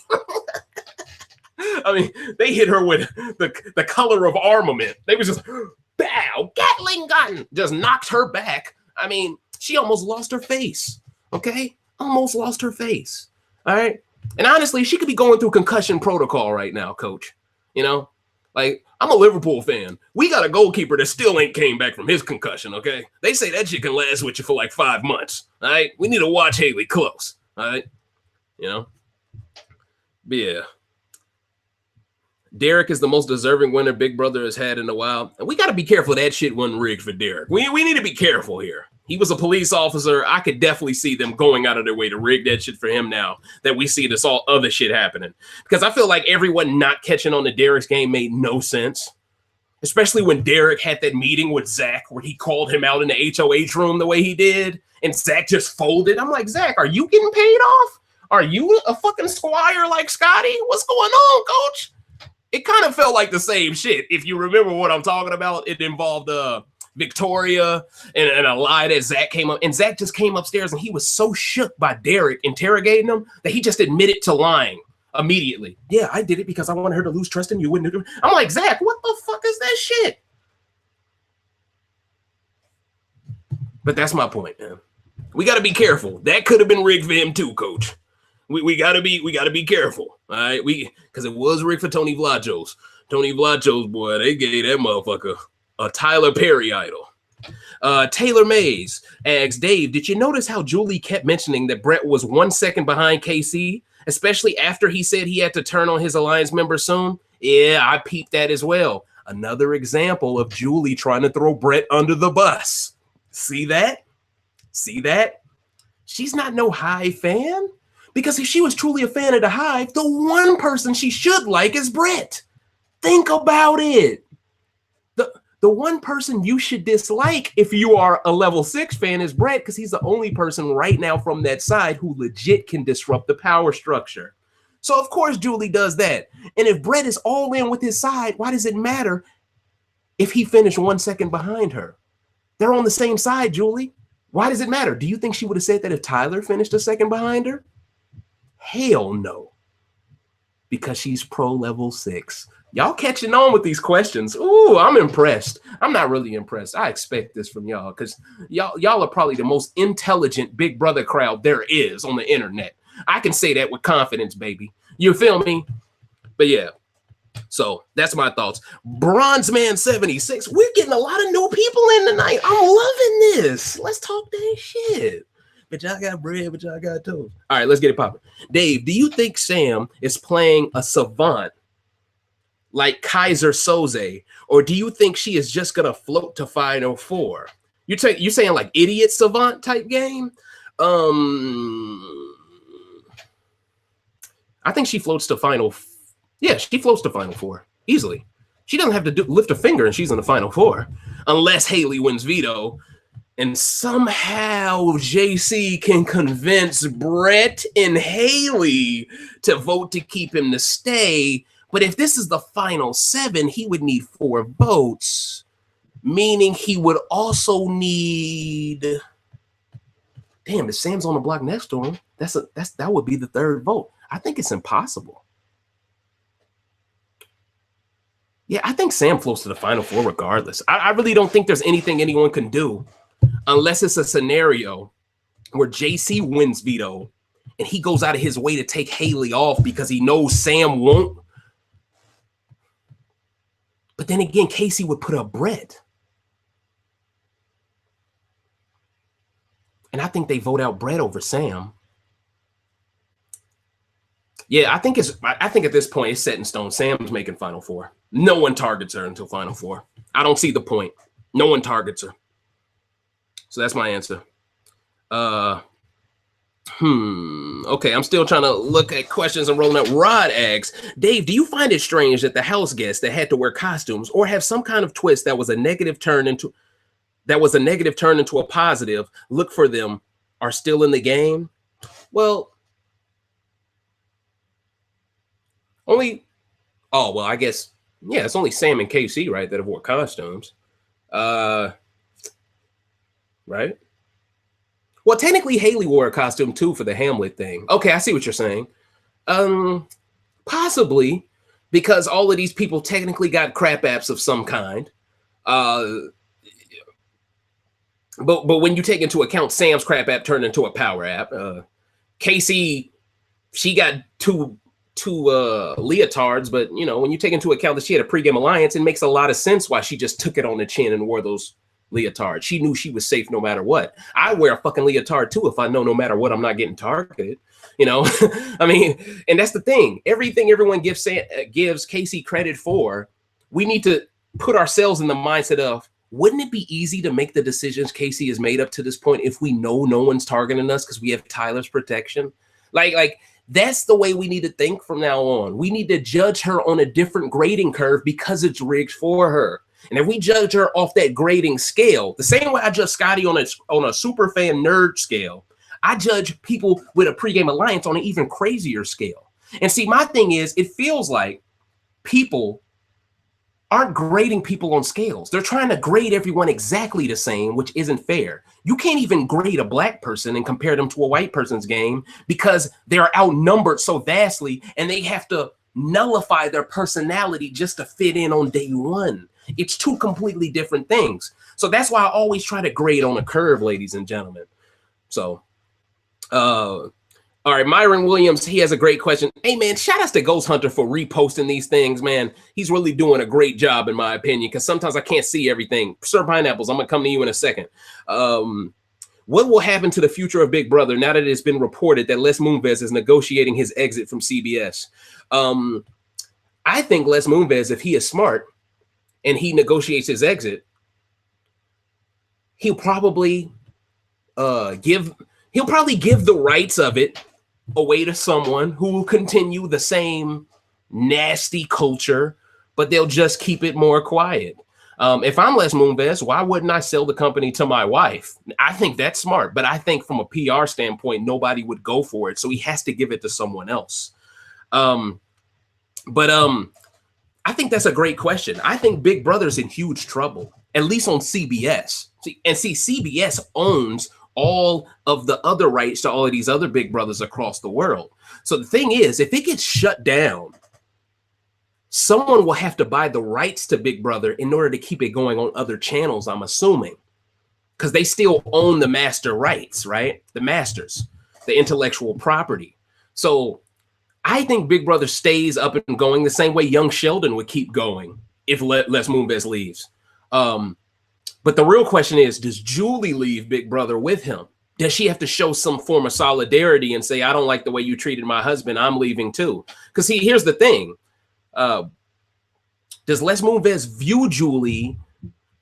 S1: I mean, they hit her with the color of armament. They was just, bow, Gatling gun, just knocked her back. I mean, she almost lost her face, okay? Almost lost her face, all right? And honestly, she could be going through concussion protocol right now, coach. You know, like, I'm a Liverpool fan. We got a goalkeeper that still ain't came back from his concussion, okay? They say that shit can last with you for like 5 months, all right? We need to watch Haley close, all right? You know? But yeah. Derek is the most deserving winner Big Brother has had in a while. And we got to be careful that shit wasn't rigged for Derek. We need to be careful here. He was a police officer. I could definitely see them going out of their way to rig that shit for him now that we see this all other shit happening. Because I feel like everyone not catching on to Derek's game made no sense. Especially when Derek had that meeting with Zach where he called him out in the HOH room the way he did. And Zach just folded. I'm like, Zach, are you getting paid off? Are you a fucking squire like Scotty? What's going on, coach? It kind of felt like the same shit. If you remember what I'm talking about, it involved Victoria and a lie that Zach came up. And Zach just came upstairs and he was so shook by Derek interrogating him that he just admitted to lying immediately. Yeah, I did it because I wanted her to lose trust in you. I'm like, Zach, what the fuck is that shit? But that's my point, man. We got to be careful. That could have been rigged for him too, coach. We gotta be careful, all right? Because it was rigged for Tony Vlachos. Tony Vlachos, boy, they gave that motherfucker a Tyler Perry idol. Taylor Mays asks, Dave, did you notice how Julie kept mentioning that Brett was 1 second behind KC, especially after he said he had to turn on his alliance member soon? Yeah, I peeped that as well. Another example of Julie trying to throw Brett under the bus. See that? See that? She's not no Hive fan. Because if she was truly a fan of the Hive, the one person she should like is Brett. Think about it. The one person you should dislike if you are a level 6 fan is Brett, because he's the only person right now from that side who legit can disrupt the power structure. So of course Julie does that. And if Brett is all in with his side, why does it matter if he finished 1 second behind her? They're on the same side, Julie. Why does it matter? Do you think she would have said that if Tyler finished a second behind her? Hell no. Because she's pro level 6. Y'all catching on with these questions. Ooh, I'm impressed. I'm not really impressed. I expect this from y'all because y'all are probably the most intelligent Big Brother crowd there is on the internet. I can say that with confidence, baby. You feel me? But yeah. So that's my thoughts. Bronze Man 76. We're getting a lot of new people in tonight. I'm loving this. Let's talk that shit. But y'all got bread, but y'all got toast. All right, let's get it popping. Dave, do you think Sam is playing a savant like Kaiser Soze, or do you think she is just gonna float to Final Four? You saying like idiot savant type game? I think she floats to Final. Yeah, she floats to Final Four easily. She doesn't have to lift a finger, and she's in the Final Four, unless Haley wins veto. And somehow JC can convince Brett and Haley to vote to keep him to stay. But if this is the final 7, he would need 4 votes, meaning he would also need. Damn, if Sam's on the block next to him, that would be the 3rd vote. I think it's impossible. Yeah, I think Sam floats to the Final Four regardless. I really don't think there's anything anyone can do. Unless it's a scenario where JC wins veto and he goes out of his way to take Haley off because he knows Sam won't. But then again, Casey would put up Brett. And I think they vote out Brett over Sam. Yeah, I think at this point it's set in stone. Sam's making Final Four. No one targets her until Final Four. I don't see the point. No one targets her. So that's my answer. Okay, I'm still trying to look at questions and rolling up. Rod asks, Dave, do you find it strange that the house guests that had to wear costumes or have some kind of twist that was a negative turn into a positive, look for them, are still in the game? Well, I guess, yeah, it's only Sam and KC, right, that have wore costumes. Right? Well, technically, Haley wore a costume too for the Hamlet thing. Okay, I see what you're saying. Possibly, because all of these people technically got crap apps of some kind. But when you take into account Sam's crap app turned into a power app, Casey, she got two leotards, but you know, when you take into account that she had a pregame alliance, it makes a lot of sense why she just took it on the chin and wore those leotard. She knew she was safe no matter what. I wear a fucking leotard too if I know no matter what I'm not getting targeted. You know, I mean, and that's the thing. Everything everyone gives Casey credit for, we need to put ourselves in the mindset of, wouldn't it be easy to make the decisions Casey has made up to this point if we know no one's targeting us because we have Tyler's protection? Like that's the way we need to think from now on. We need to judge her on a different grading curve because it's rigged for her. And if we judge her off that grading scale, the same way I judge Scotty on a super fan nerd scale, I judge people with a pregame alliance on an even crazier scale. And see, my thing is, it feels like people aren't grading people on scales. They're trying to grade everyone exactly the same, which isn't fair. You can't even grade a black person and compare them to a white person's game because they're outnumbered so vastly and they have to nullify their personality just to fit in on day one. It's 2 completely different things. So that's why I always try to grade on a curve, ladies and gentlemen. So, all right, Myron Williams, he has a great question. Hey, man, shout outs to Ghost Hunter for reposting these things, man. He's really doing a great job, in my opinion, because sometimes I can't see everything. Sir Pineapples, I'm going to come to you in a second. What will happen to the future of Big Brother now that it has been reported that Les Moonves is negotiating his exit from CBS? I think Les Moonves, if he is smart and he negotiates his exit, he'll probably give the rights of it away to someone who will continue the same nasty culture, but they'll just keep it more quiet. If I'm Les Moonves, why wouldn't I sell the company to my wife? I think that's smart, but I think from a PR standpoint, nobody would go for it. So he has to give it to someone else. But I think that's a great question. I think Big Brother's in huge trouble, at least on CBS. See, CBS owns all of the other rights to all of these other big brothers across the world. So the thing is, if it gets shut down, someone will have to buy the rights to Big Brother in order to keep it going on other channels, I'm assuming, because they still own the master rights, right? The masters, the intellectual property. So I think Big Brother stays up and going the same way Young Sheldon would keep going if Les Moonves leaves. But the real question is, does Julie leave Big Brother with him? Does she have to show some form of solidarity and say, I don't like the way you treated my husband, I'm leaving too? Because here's the thing. Does Les Moonves view Julie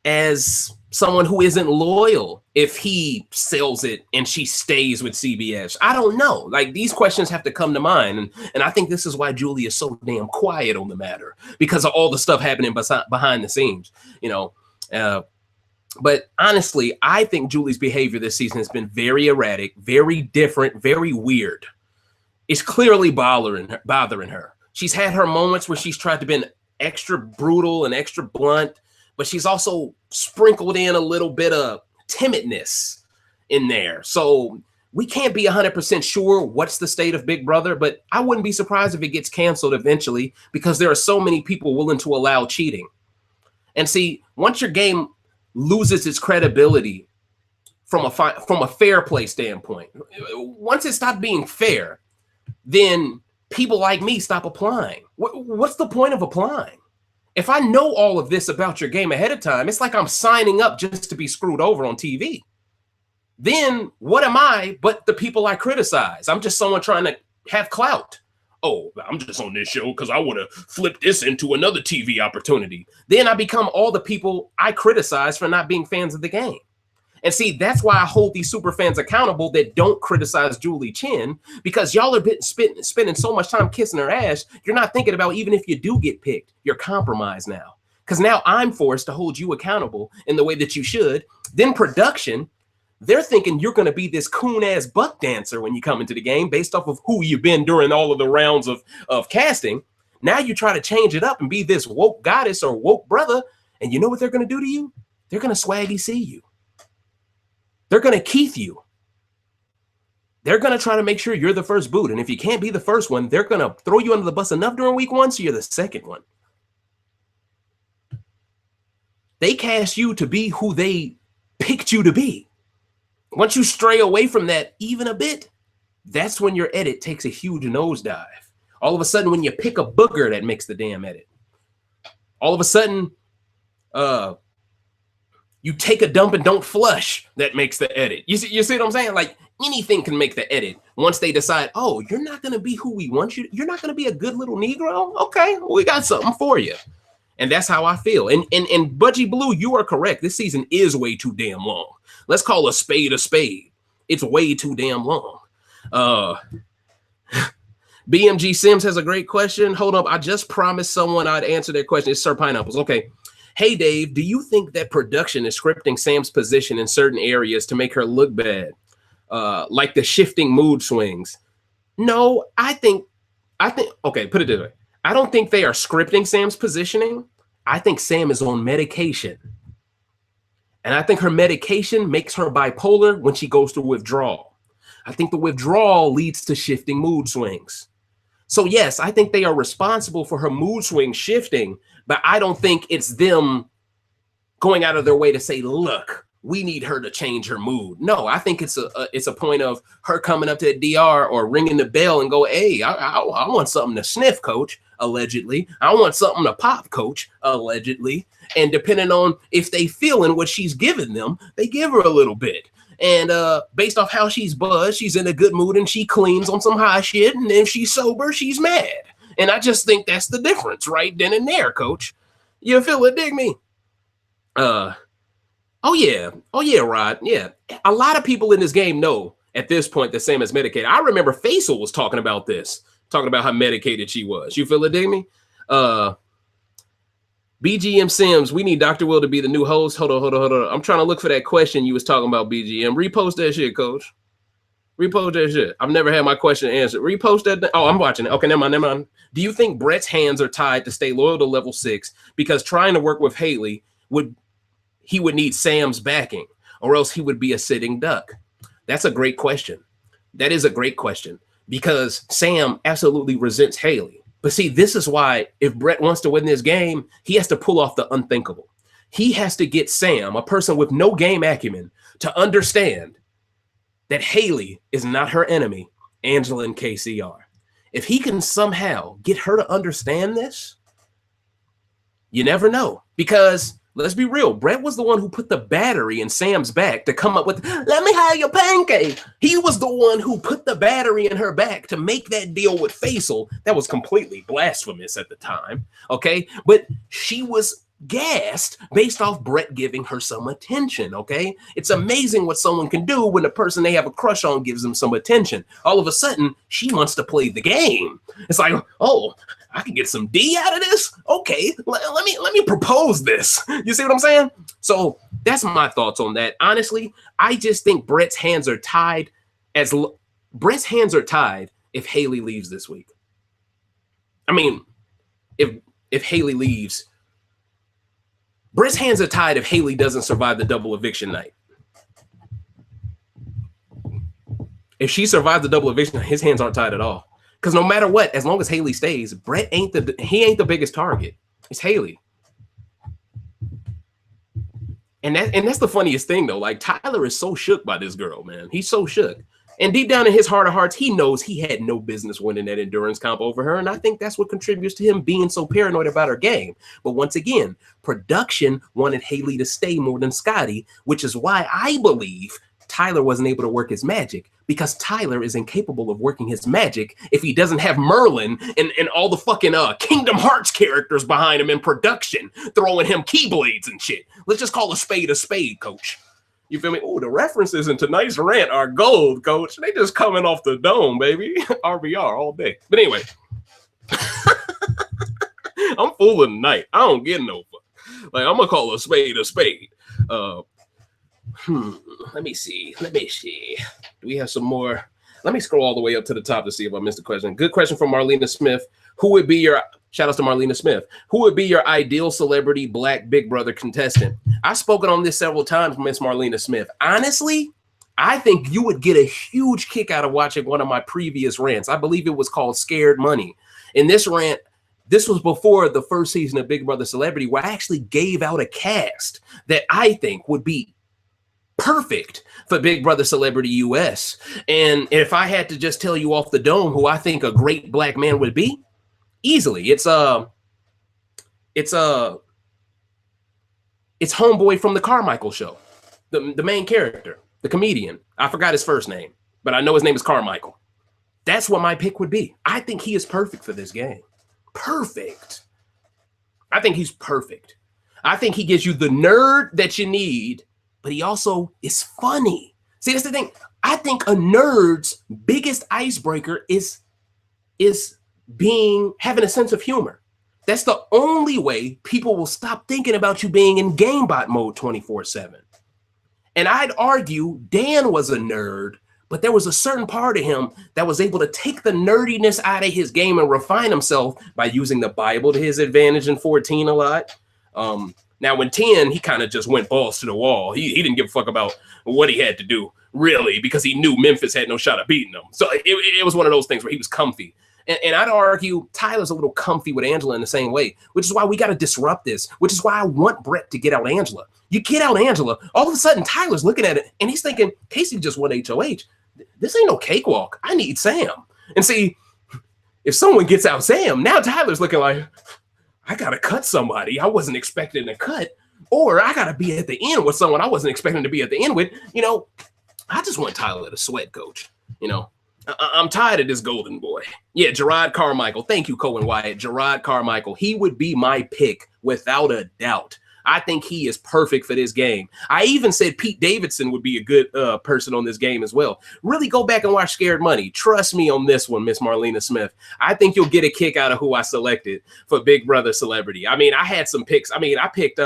S1: as someone who isn't loyal if he sells it and she stays with CBS? I don't know. Like, these questions have to come to mind. And I think this is why Julie is so damn quiet on the matter, because of all the stuff happening behind the scenes, you know. But honestly, I think Julie's behavior this season has been very erratic, very different, very weird. It's clearly bothering her. She's had her moments where she's tried to be extra brutal and extra blunt, but she's also sprinkled in a little bit of timidness in there. So we can't be 100% sure what's the state of Big Brother, but I wouldn't be surprised if it gets canceled eventually, because there are so many people willing to allow cheating. And see, once your game loses its credibility from a fair play standpoint, once it stops being fair, then people like me stop applying. What's the point of applying? If I know all of this about your game ahead of time, it's like I'm signing up just to be screwed over on TV. Then what am I but the people I criticize? I'm just someone trying to have clout. Oh, I'm just on this show because I want to flip this into another TV opportunity. Then I become all the people I criticize for not being fans of the game. And see, that's why I hold these super fans accountable that don't criticize Julie Chen, because y'all are spending so much time kissing her ass, you're not thinking about, even if you do get picked, you're compromised now. Because now I'm forced to hold you accountable in the way that you should. Then production, they're thinking you're going to be this coon-ass buck dancer when you come into the game based off of who you've been during all of the rounds of casting. Now you try to change it up and be this woke goddess or woke brother, and you know what they're going to do to you? They're going to swaggy see you. They're going to Keith you. They're going to try to make sure you're the first boot. And if you can't be the first one, they're going to throw you under the bus enough during week one so you're the second one. They cast you to be who they picked you to be. Once you stray away from that even a bit, that's when your edit takes a huge nosedive. All of a sudden, when you pick a booger, that makes the damn edit. All of a sudden, you take a dump and don't flush, that makes the edit. You see what I'm saying? Like, anything can make the edit once they decide, oh, you're not going to be who we want you. You're not going to be a good little Negro. Okay, well, we got something for you. And that's how I feel. And Budgie Blue, you are correct. This season is way too damn long. Let's call a spade a spade. It's way too damn long. BMG Sims has a great question. Hold up. I just promised someone I'd answer that question. It's Sir Pineapples. Okay. Hey, Dave, do you think that production is scripting Sam's position in certain areas to make her look bad? Like the shifting mood swings? No, I think, okay, put it this way. I don't think they are scripting Sam's positioning. I think Sam is on medication. And I think her medication makes her bipolar when she goes through withdrawal. I think the withdrawal leads to shifting mood swings. So yes, I think they are responsible for her mood swing shifting, but I don't think it's them going out of their way to say, look, we need her to change her mood. No, I think it's a point of her coming up to the DR or ringing the bell and go, hey, I want something to sniff, coach, allegedly. I want something to pop, coach, allegedly. And depending on if they feeling what she's giving them, they give her a little bit. And based off how she's buzzed, she's in a good mood and she cleans on some high shit. And if she's sober, she's mad. And I just think that's the difference right then and there, coach. You feel it, dig me? Oh yeah, Rod. Yeah, a lot of people in this game know at this point that Sam is medicated. I remember Faisal was talking about this, talking about how medicated she was. You feel it, dig me? BGM Sims, we need Dr. Will to be the new host. Hold on. I'm trying to look for that question you was talking about, BGM. Repost that shit, coach. Repost that shit. I've never had my question answered. Repost that. Oh, I'm watching it. Okay, never mind. Do you think Brett's hands are tied to stay loyal to level 6 because trying to work with Haley would need Sam's backing, or else he would be a sitting duck? That's a great question. That is a great question because Sam absolutely resents Haley. But see, this is why if Brett wants to win this game, he has to pull off the unthinkable. He has to get Sam, a person with no game acumen, to understand that Haley is not her enemy, Angela and Casey are. If he can somehow get her to understand this, you never know. Because let's be real, Brett was the one who put the battery in Sam's back to come up with, let me have your pancake. He was the one who put the battery in her back to make that deal with Faisal. That was completely blasphemous at the time, okay? But she was gassed based off Brett giving her some attention, okay? It's amazing what someone can do when the person they have a crush on gives them some attention. All of a sudden, she wants to play the game. It's like, oh, I can get some D out of this? Okay, let me propose this. You see what I'm saying? So that's my thoughts on that. Honestly, I just think Brett's hands are tied Brett's hands are tied if Haley leaves this week. I mean, if Haley leaves, Brett's hands are tied if Haley doesn't survive the double eviction night. If she survives the double eviction, his hands aren't tied at all. Because no matter what, as long as Haley stays, Brett ain't the biggest target. It's Haley. And that's the funniest thing though. Like Tyler is so shook by this girl, man. He's so shook. And deep down in his heart of hearts, he knows he had no business winning that endurance comp over her. And I think that's what contributes to him being so paranoid about her game. But once again, production wanted Haley to stay more than Scotty, which is why I believe Tyler wasn't able to work his magic, because Tyler is incapable of working his magic if he doesn't have Merlin and all the fucking Kingdom Hearts characters behind him in production, throwing him keyblades and shit. Let's just call a spade, coach. You feel me? Oh, the references in tonight's rant are gold, coach. They just coming off the dome, baby. RBR all day. But anyway, I'm fooling tonight. I don't get no fuck. Like, I'm going to call a spade a spade. Let me see. Do we have some more? Let me scroll all the way up to the top to see if I missed a question. Good question from Marlena Smith. Who would be your, shout out to Marlena Smith, who would be your ideal celebrity Black Big Brother contestant? I've spoken on this several times, Miss Marlena Smith. Honestly, I think you would get a huge kick out of watching one of my previous rants. I believe it was called Scared Money. In this rant, this was before the first season of Big Brother Celebrity, where I actually gave out a cast that I think would be perfect for Big Brother Celebrity US. And if I had to just tell you off the dome who I think a great Black man would be, easily, it's homeboy from the Carmichael show, the main character, the comedian. I forgot his first name, but I know his name is Carmichael. That's what my pick would be. I think he is perfect for this game. Perfect. I think he's perfect. I think he gives you the nerd that you need, but he also is funny. See, that's the thing. I think a nerd's biggest icebreaker is having a sense of humor. That's the only way people will stop thinking about you being in gamebot mode 24/7. And I'd argue Dan was a nerd, but there was a certain part of him that was able to take the nerdiness out of his game and refine himself by using the Bible to his advantage in 14 a lot. Now, in 10, he kind of just went balls to the wall. He didn't give a fuck about what he had to do, really, because he knew Memphis had no shot of beating him. So it was one of those things where he was comfy. And I'd argue Tyler's a little comfy with Angela in the same way, which is why we got to disrupt this, which is why I want Brett to get out Angela. You get out Angela, all of a sudden Tyler's looking at it, and he's thinking, Casey just won HOH. This ain't no cakewalk. I need Sam. And see, if someone gets out Sam, now Tyler's looking like, I got to cut somebody I wasn't expecting to cut, or I got to be at the end with someone I wasn't expecting to be at the end with. You know, I just want Tyler to sweat, coach. You know, I'm tired of this golden boy. Yeah, Gerard Carmichael. Thank you, Cohen Wyatt. Gerard Carmichael. He would be my pick without a doubt. I think he is perfect for this game. I even said Pete Davidson would be a good person on this game as well. Really go back and watch Scared Money. Trust me on this one, Miss Marlena Smith. I think you'll get a kick out of who I selected for Big Brother Celebrity. I mean, I had some picks. I mean, I picked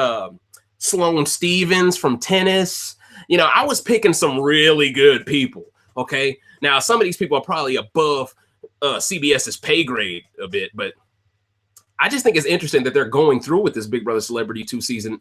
S1: Sloane Stevens from tennis. You know, I was picking some really good people, okay? Now, some of these people are probably above CBS's pay grade a bit, but I just think it's interesting that they're going through with this Big Brother Celebrity 2 season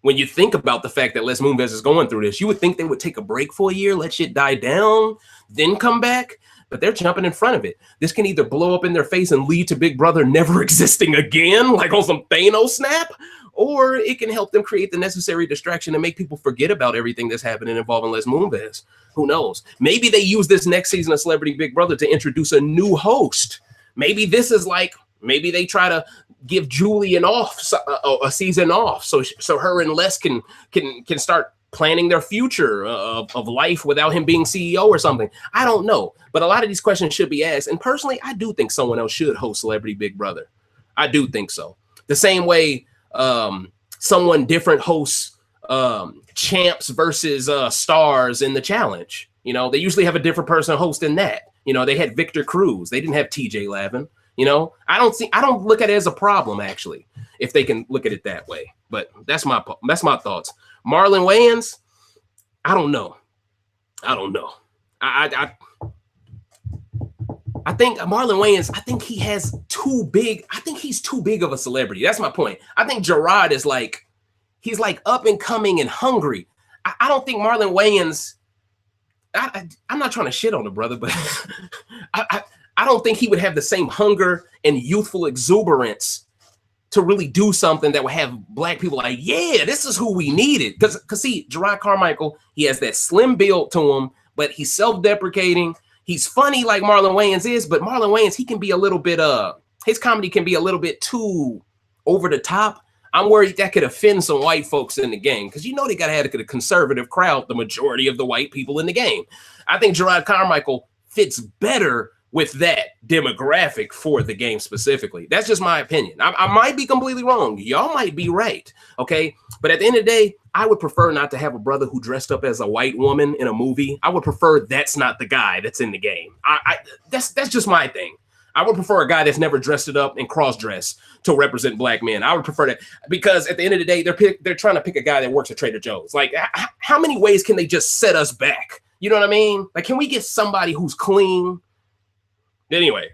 S1: when you think about the fact that Les Moonves is going through this, you would think they would take a break for a year, let shit die down, then come back. But they're jumping in front of it. This can either blow up in their face and lead to Big Brother never existing again, like on some Thanos snap, or it can help them create the necessary distraction and make people forget about everything that's happening involving Les Moonves. Who knows? Maybe they use this next season of Celebrity Big Brother to introduce a new host. Maybe this is like, maybe they try to give Julie a season off, so her and Les can start planning their future of life without him being CEO or something. I don't know, but a lot of these questions should be asked. And personally, I do think someone else should host Celebrity Big Brother. I do think so. The same way someone different hosts champs versus stars in the challenge. You know, they usually have a different person hosting that. You know, they had Victor Cruz. They didn't have TJ Lavin. You know, I don't look at it as a problem, actually, if they can look at it that way. But that's my thoughts. Marlon Wayans, I don't know. I think Marlon Wayans, I think he's too big of a celebrity. That's my point. I think Gerard is like, he's like up and coming and hungry. I don't think Marlon Wayans, I'm not trying to shit on the brother, but I don't think he would have the same hunger and youthful exuberance to really do something that would have black people like, yeah, this is who we needed. Because see, Gerard Carmichael, he has that slim build to him, but he's self-deprecating. He's funny like Marlon Wayans is, but Marlon Wayans, he can be a little bit, his comedy can be a little bit too over the top. I'm worried that could offend some white folks in the game, because you know they got to have a conservative crowd, the majority of the white people in the game. I think Gerard Carmichael fits better with that demographic for the game specifically. That's just my opinion. I might be completely wrong. Y'all might be right, okay? But at the end of the day, I would prefer not to have a brother who dressed up as a white woman in a movie. I would prefer that's not the guy that's in the game. That's just my thing. I would prefer a guy that's never dressed it up and cross-dressed to represent black men. I would prefer that, because at the end of the day, they're trying to pick a guy that works at Trader Joe's. Like, how many ways can they just set us back? You know what I mean? Like, can we get somebody who's clean? Anyway,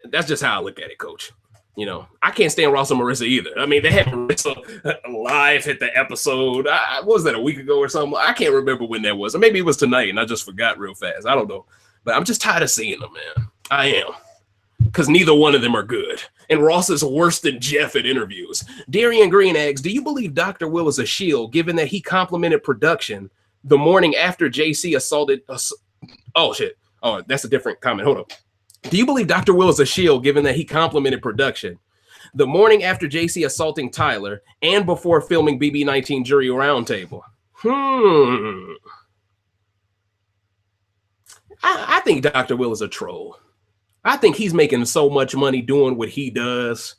S1: that's just how I look at it, Coach. You know, I can't stand Ross and Marissa either. I mean, they had Marissa live at the episode. What was that, a week ago or something? I can't remember when that was. Or maybe it was tonight and I just forgot real fast. I don't know. But I'm just tired of seeing them, man. I am. Because neither one of them are good. And Ross is worse than Jeff at interviews. Darian Green asks, do you believe Dr. Will is a shield, given that he complimented production the morning after JC assaulted... Oh, shit. Oh, that's a different comment. Hold on. Do you believe Dr. Will is a shield, given that he complimented production the morning after JC assaulting Tyler and before filming BB19 Jury Roundtable? I think Dr. Will is a troll. I think he's making so much money doing what he does.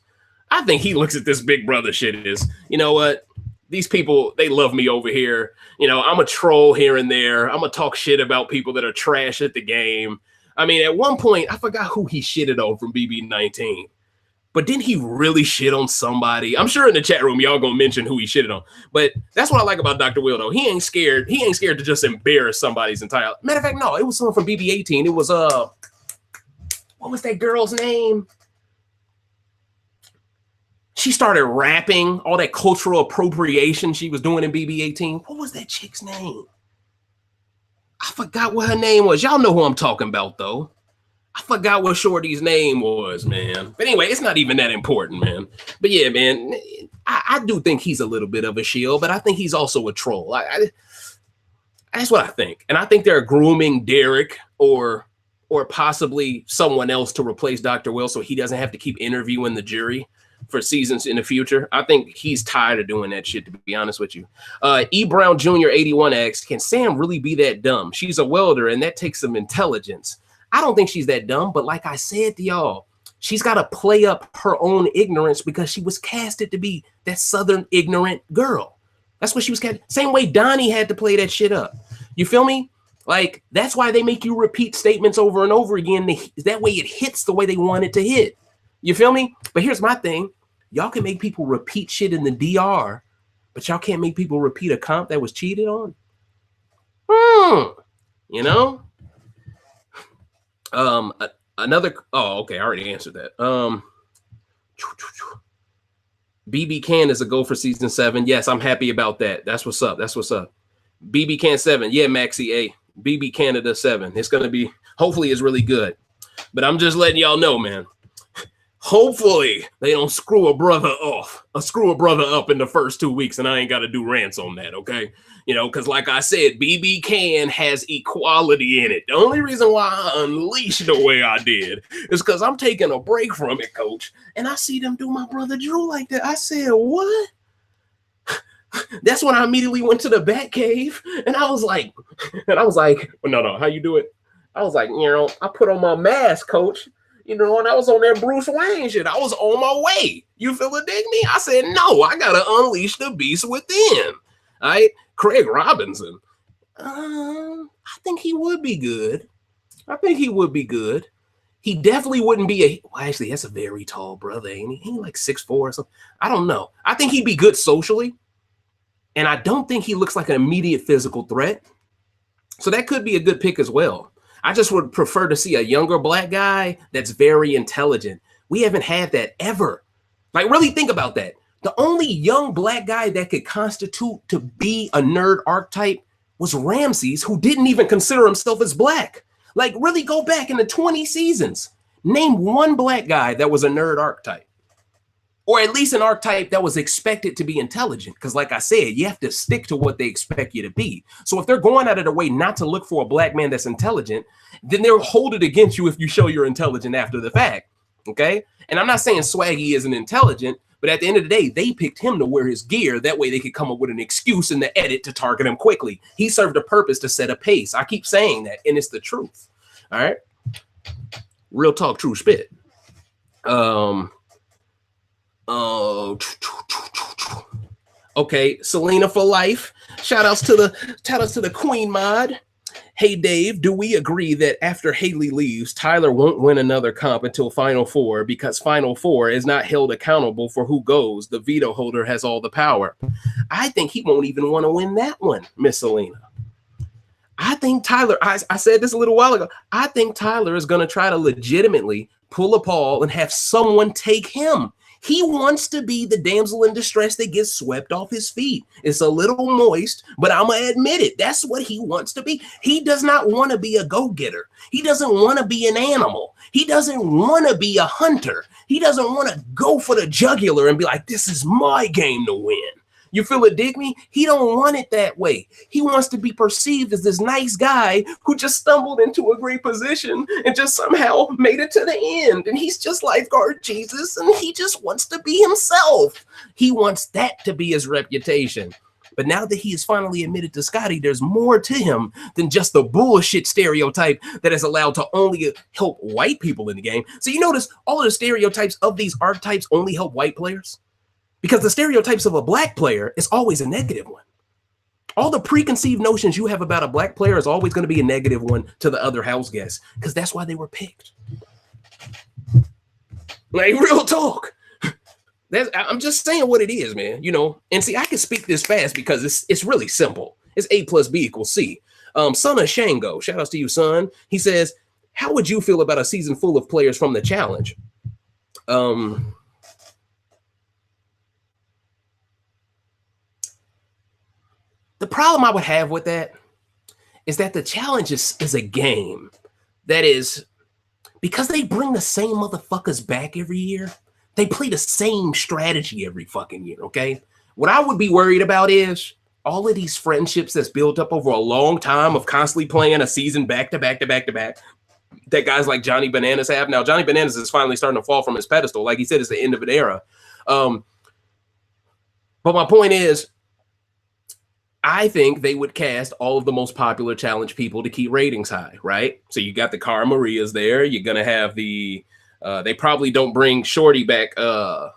S1: I think he looks at this Big Brother shit as, you know what? These people, they love me over here. You know, I'm a troll here and there. I'm going to talk shit about people that are trash at the game. I mean, at one point, I forgot who he shitted on from BB19. But didn't he really shit on somebody? I'm sure in the chat room, y'all going to mention who he shitted on. But that's what I like about Dr. Will, though. He ain't scared. He ain't scared to just embarrass somebody's entire... Matter of fact, no, it was someone from BB18. It was, what was that girl's name? She started rapping, all that cultural appropriation she was doing in BB18. What was that chick's name? I forgot what her name was. Y'all know who I'm talking about, though. I forgot what Shorty's name was, man. But anyway, it's not even that important, man. But yeah, man, I do think he's a little bit of a shield, but I think he's also a troll. That's what I think. And I think they're grooming Derek or possibly someone else to replace Dr. Will so he doesn't have to keep interviewing the jury for seasons in the future. I think he's tired of doing that shit, to be honest with you. E. Brown Jr. 81 asks, can Sam really be that dumb? She's a welder, and that takes some intelligence. I don't think she's that dumb, but like I said to y'all, she's got to play up her own ignorance because she was casted to be that Southern ignorant girl. That's what she was cast. Same way Donnie had to play that shit up. You feel me? Like, that's why they make you repeat statements over and over again. That way it hits the way they want it to hit. You feel me? But here's my thing. Y'all can make people repeat shit in the DR, but y'all can't make people repeat a comp that was cheated on. You know? Okay, I already answered that. BB Can is a go for season 7. Yes, I'm happy about that. That's what's up. That's what's up. BB Can 7. Yeah, Maxi A. BB Canada 7. It's going to be, hopefully it's really good. But I'm just letting y'all know, man. Hopefully they don't screw a brother up in the first 2 weeks, and I ain't got to do rants on that, okay? You know, because like I said, BB Can has equality in it. The only reason why I unleashed the way I did is because I'm taking a break from it, coach, and I see them do my brother Drew like that. I said, what? That's when I immediately went to the Bat Cave, and I was like, no, how you do it? I was like, you know, I put on my mask, coach. You know, and I was on that Bruce Wayne shit. I was on my way. You feel it, dig me? I said, no, I got to unleash the beast within. All right? Craig Robinson. I think he would be good. He definitely wouldn't be well, actually, that's a very tall brother, ain't he? He like 6'4" or something. I don't know. I think he'd be good socially. And I don't think he looks like an immediate physical threat. So that could be a good pick as well. I just would prefer to see a younger black guy that's very intelligent. We haven't had that ever. Like, really think about that. The only young black guy that could constitute to be a nerd archetype was Ramses, who didn't even consider himself as black. Like, really go back in the 20 seasons. Name one black guy that was a nerd archetype. Or at least an archetype that was expected to be intelligent. Because like I said, you have to stick to what they expect you to be. So if they're going out of their way not to look for a black man that's intelligent, then they'll hold it against you if you show you're intelligent after the fact. Okay? And I'm not saying Swaggy isn't intelligent, but at the end of the day, they picked him to wear his gear. That way they could come up with an excuse in the edit to target him quickly. He served a purpose to set a pace. I keep saying that, and it's the truth. All right? Real talk, true spit. Okay, Selena for life. Shout outs to the Queen Mod. Hey Dave, do we agree that after Haley leaves, Tyler won't win another comp until Final Four because Final Four is not held accountable for who goes? The veto holder has all the power. I think he won't even want to win that one, Miss Selena. I think Tyler, I said this a little while ago, I think Tyler is going to try to legitimately pull a Paul and have someone take him. He wants to be the damsel in distress that gets swept off his feet. It's a little moist, but I'm going to admit it. That's what he wants to be. He does not want to be a go-getter. He doesn't want to be an animal. He doesn't want to be a hunter. He doesn't want to go for the jugular and be like, this is my game to win. You feel it, dig me? He don't want it that way. He wants to be perceived as this nice guy who just stumbled into a great position and just somehow made it to the end. And he's just lifeguard Jesus, and he just wants to be himself. He wants that to be his reputation. But now that he has finally admitted to Scotty, there's more to him than just the bullshit stereotype that is allowed to only help white people in the game. So you notice all of the stereotypes of these archetypes only help white players? Because the stereotypes of a black player is always a negative one. All the preconceived notions you have about a black player is always going to be a negative one to the other house guests, because that's why they were picked. Like, real talk. I'm just saying what it is, man. You know, and see, I can speak this fast because it's really simple. It's A plus B equals C. Son of Shango, shout outs to you, son. He says, how would you feel about a season full of players from the challenge? The problem I would have with that is that the challenge is a game that is, because they bring the same motherfuckers back every year, they play the same strategy every fucking year, okay? What I would be worried about is all of these friendships that's built up over a long time of constantly playing a season back to back to back to back that guys like Johnny Bananas have. Now, Johnny Bananas is finally starting to fall from his pedestal. Like he said, it's the end of an era. But my point is, I think they would cast all of the most popular challenge people to keep ratings high, right? So you got the Cara Marias there. You're going to have the, they probably don't bring Shorty back, the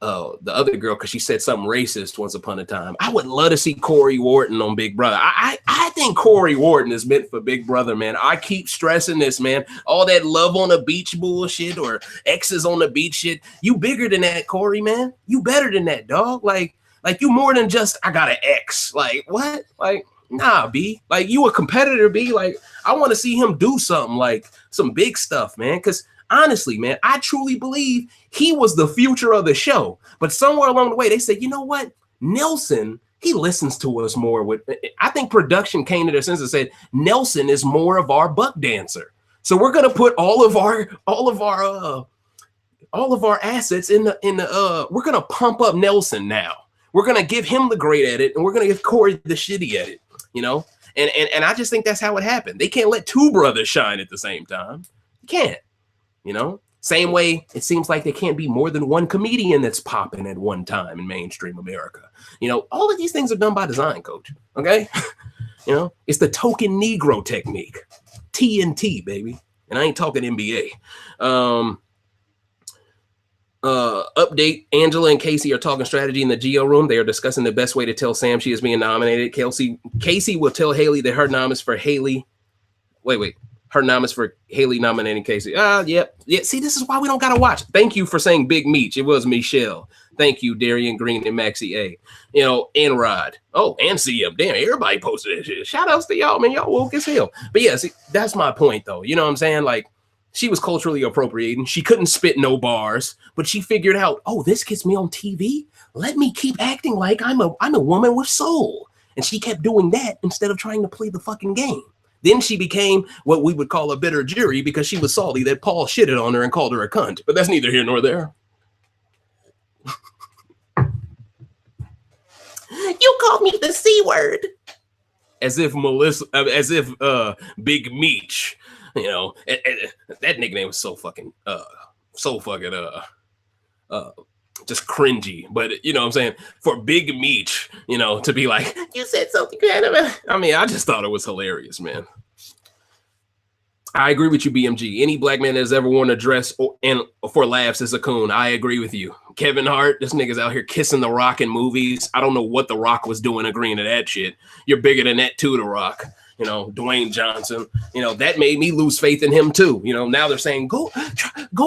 S1: other girl, because she said something racist once upon a time. I would love to see Corey Wharton on Big Brother. I think Corey Wharton is meant for Big Brother, man. I keep stressing this, man. All that love on the beach bullshit or exes on the beach shit. You bigger than that, Corey, man. You better than that, dog. Like you more than just, I got an ex. Like, what? Like, nah, B. Like, you a competitor, B. Like, I want to see him do something, like some big stuff, man. Because honestly, man, I truly believe he was the future of the show. But somewhere along the way, they said, you know what? Nelson, he listens to us more. I think production came to their senses and said, Nelson is more of our buck dancer. So we're gonna put all of our assets in the we're gonna pump up Nelson now. We're gonna give him the great edit, and we're gonna give Corey the shitty edit, you know. And I just think that's how it happened. They can't let two brothers shine at the same time. You can't, you know. Same way it seems like there can't be more than one comedian that's popping at one time in mainstream America. You know, all of these things are done by design, coach. Okay, you know, it's the token Negro technique, TNT, baby. And I ain't talking NBA. Update: Angela and Casey are talking strategy in the Geo room. They are discussing the best way to tell Sam she is being nominated. Casey will tell Haley that her nom is for Haley. Wait. Her nom is for Haley nominating Casey. Yeah. See, this is why we don't gotta watch. Thank you for saying Big Meech. It was Michelle. Thank you, Darian Green and Maxie A. You know, and Rod. Oh, and CM. Damn, everybody posted that shit. Shout outs to y'all, man. Y'all woke as hell. But yeah, see, that's my point, though. You know what I'm saying? Like, she was culturally appropriating. She couldn't spit no bars, but she figured out, oh, this gets me on TV. Let me keep acting like I'm a woman with soul. And she kept doing that instead of trying to play the fucking game. Then she became what we would call a bitter jury because she was salty that Paul shitted on her and called her a cunt. But that's neither here nor there. You called me the C word. As if Big Meech, you know, that nickname was so fucking just cringy. But you know what I'm saying? For Big Meech, you know, to be like, you said something kind of, I mean, I just thought it was hilarious, man. I agree with you, BMG. Any black man that has ever worn a dress for laughs is a coon. I agree with you. Kevin Hart, this nigga's out here kissing The Rock in movies. I don't know what The Rock was doing agreeing to that shit. You're bigger than that too, The Rock. You know, Dwayne Johnson, you know, that made me lose faith in him too. You know, now they're saying, go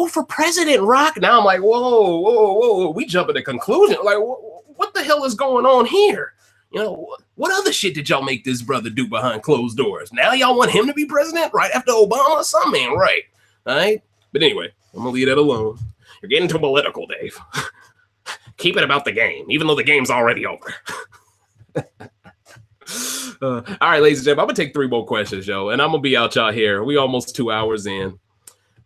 S1: for President, Rock. Now I'm like, whoa. We jumping to conclusion. Like, what the hell is going on here? You know, what other shit did y'all make this brother do behind closed doors? Now y'all want him to be president right after Obama? Something ain't right. All right. But anyway, I'm going to leave that alone. You're getting too political, Dave. Keep it about the game, even though the game's already over. All right, ladies and gentlemen, I'm going to take 3 more questions, yo, and I'm going to be out y'all here. We almost 2 hours in.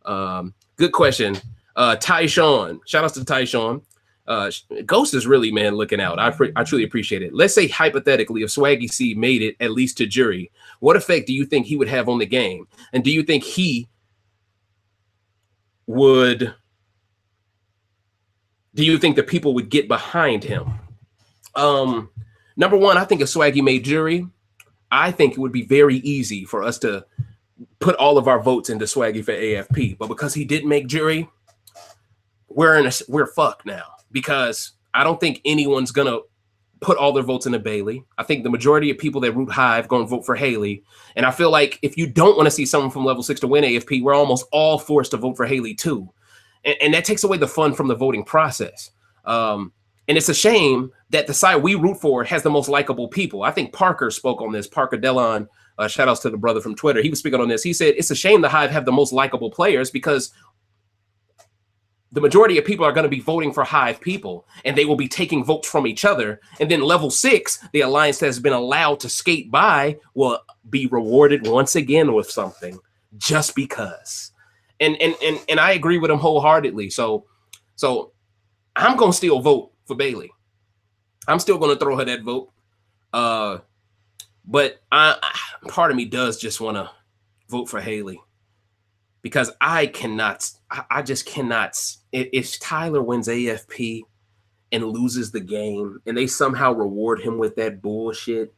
S1: Good question. Tyshawn. Shout out to Tyshawn. Ghost is really, man, looking out. I truly appreciate it. Let's say hypothetically, if Swaggy C made it at least to jury, what effect do you think he would have on the game? And do you think he would? Do you think the people would get behind him? Number one, I think if Swaggy made jury, I think it would be very easy for us to put all of our votes into Swaggy for AFP. But because he didn't make jury, we're fucked now. Because I don't think anyone's going to put all their votes into Bailey. I think the majority of people that root Hive going to vote for Haley. And I feel like if you don't want to see someone from level 6 to win AFP, we're almost all forced to vote for Haley too. And that takes away the fun from the voting process. And it's a shame that the side we root for has the most likable people. I think Parker spoke on this. Parker Delon, shout outs to the brother from Twitter. He was speaking on this. He said, it's a shame the Hive have the most likable players because the majority of people are going to be voting for Hive people, and they will be taking votes from each other. And then level 6, the alliance that has been allowed to skate by will be rewarded once again with something just because. And I agree with him wholeheartedly. So I'm going to still vote for Bailey. I'm still going to throw her that vote. But part of me does just want to vote for Haley. Because I just cannot. If Tyler wins AFP and loses the game and they somehow reward him with that bullshit,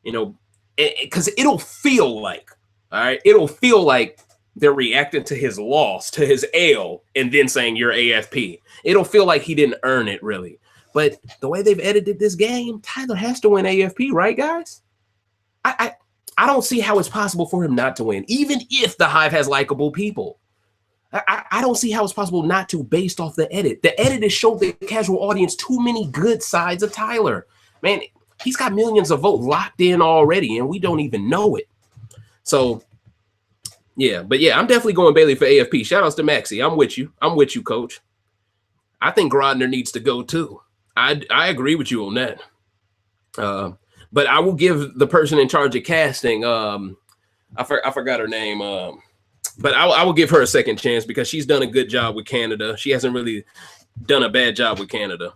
S1: you know, because it'll feel like, all right, it'll feel like they're reacting to his loss, to his L, and then saying you're AFP. It'll feel like he didn't earn it, really. But the way they've edited this game, Tyler has to win AFP, right, guys? I don't see how it's possible for him not to win, even if the Hive has likable people. I don't see how it's possible not to based off the edit. The edit has showed the casual audience too many good sides of Tyler. Man, he's got millions of votes locked in already, and we don't even know it. So Yeah, but yeah, I'm definitely going Bailey for AFP. Shout outs to Maxie. I'm with you. I'm with you, coach. I think Grodner needs to go too. I agree with you on that. But I will give the person in charge of casting, I forgot her name, but I will give her a second chance because she's done a good job with Canada. She hasn't really done a bad job with Canada.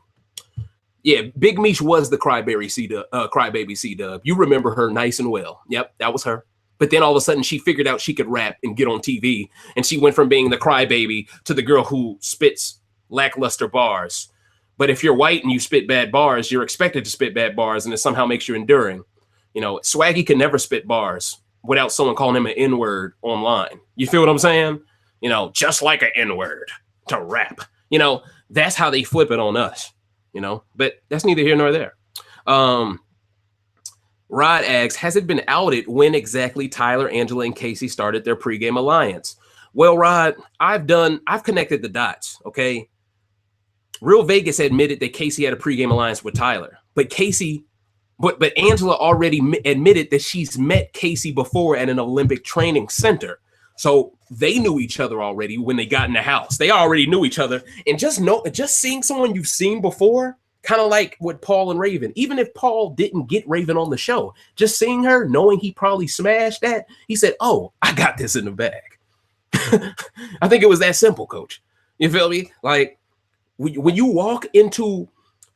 S1: Yeah, Big Meech was the crybaby C-Dub. You remember her nice and well. Yep, that was her. But then all of a sudden she figured out she could rap and get on TV, and she went from being the crybaby to the girl who spits lackluster bars. But if you're white and you spit bad bars, you're expected to spit bad bars, and it somehow makes you enduring. You know, Swaggy can never spit bars without someone calling him an N-word online. You feel what I'm saying? You know, just like an N-word to rap. You know, that's how they flip it on us. You know, but that's neither here nor there. Rod asks, has it been outed when exactly Tyler, Angela, and Casey started their pregame alliance? Well, Rod, I've connected the dots, okay? Real Vegas admitted that Casey had a pregame alliance with Tyler, but Angela already admitted that she's met Casey before at an Olympic training center. So they knew each other already when they got in the house. They already knew each other. And just seeing someone you've seen before, kind of like with Paul and Raven, even if Paul didn't get Raven on the show, just seeing her, knowing he probably smashed that, he said, oh, I got this in the bag. I think it was that simple, coach. You feel me? Like when you walk into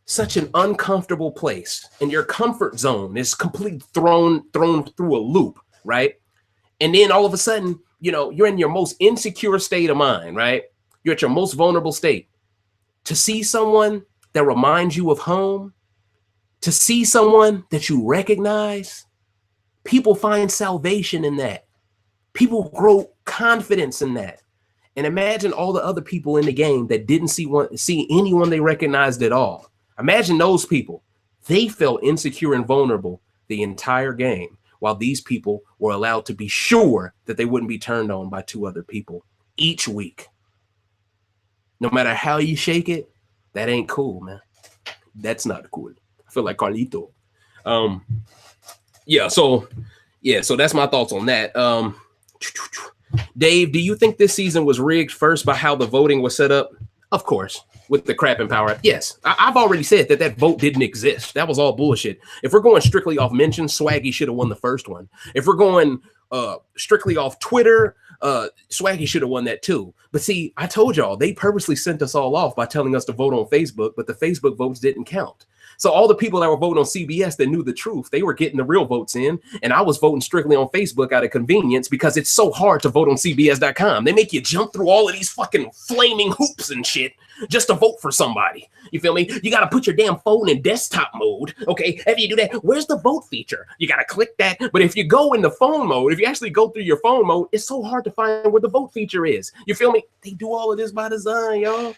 S1: such an uncomfortable place and your comfort zone is completely thrown through a loop, right? And then all of a sudden, you know, you're in your most insecure state of mind, right? You're at your most vulnerable state. To see someone that reminds you of home, to see someone that you recognize, people find salvation in that. People grow confidence in that. And imagine all the other people in the game that didn't see anyone they recognized at all. Imagine those people. They felt insecure and vulnerable the entire game, while these people were allowed to be sure that they wouldn't be turned on by two other people each week. No matter how you shake it, that ain't cool, man. That's not cool. I feel like Carlito. So that's my thoughts on that. Dave, do you think this season was rigged first by how the voting was set up? Of course, with the crap and power. Yes, I've already said that vote didn't exist. That was all bullshit. If we're going strictly off mentions, Swaggy should have won the first one. If we're going strictly off Twitter, Swaggy should have won that too. But see, I told y'all, they purposely sent us all off by telling us to vote on Facebook, but the Facebook votes didn't count. So all the people that were voting on CBS that knew the truth, they were getting the real votes in. And I was voting strictly on Facebook out of convenience because it's so hard to vote on CBS.com. They make you jump through all of these fucking flaming hoops and shit just to vote for somebody. You feel me? You got to put your damn phone in desktop mode. Okay. After you do that, where's the vote feature? You got to click that. But if you go in the phone mode, if you actually go through your phone mode, it's so hard to find where the vote feature is. You feel me? They do all of this by design, y'all.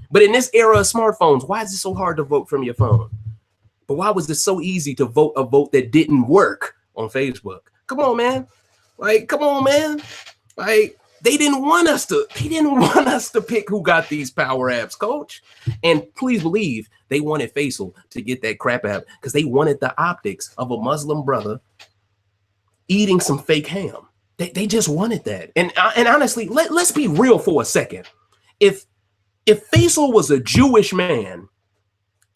S1: But in this era of smartphones, why is it so hard to vote from your phone? But why was it so easy to vote a vote that didn't work on Facebook? Come on, man. Like, come on, man. Like, they didn't want us to pick who got these power apps, coach. And please believe they wanted Faisal to get that crap app because they wanted the optics of a Muslim brother eating some fake ham. They just wanted that. And honestly, let's be real for a second. If Faisal was a Jewish man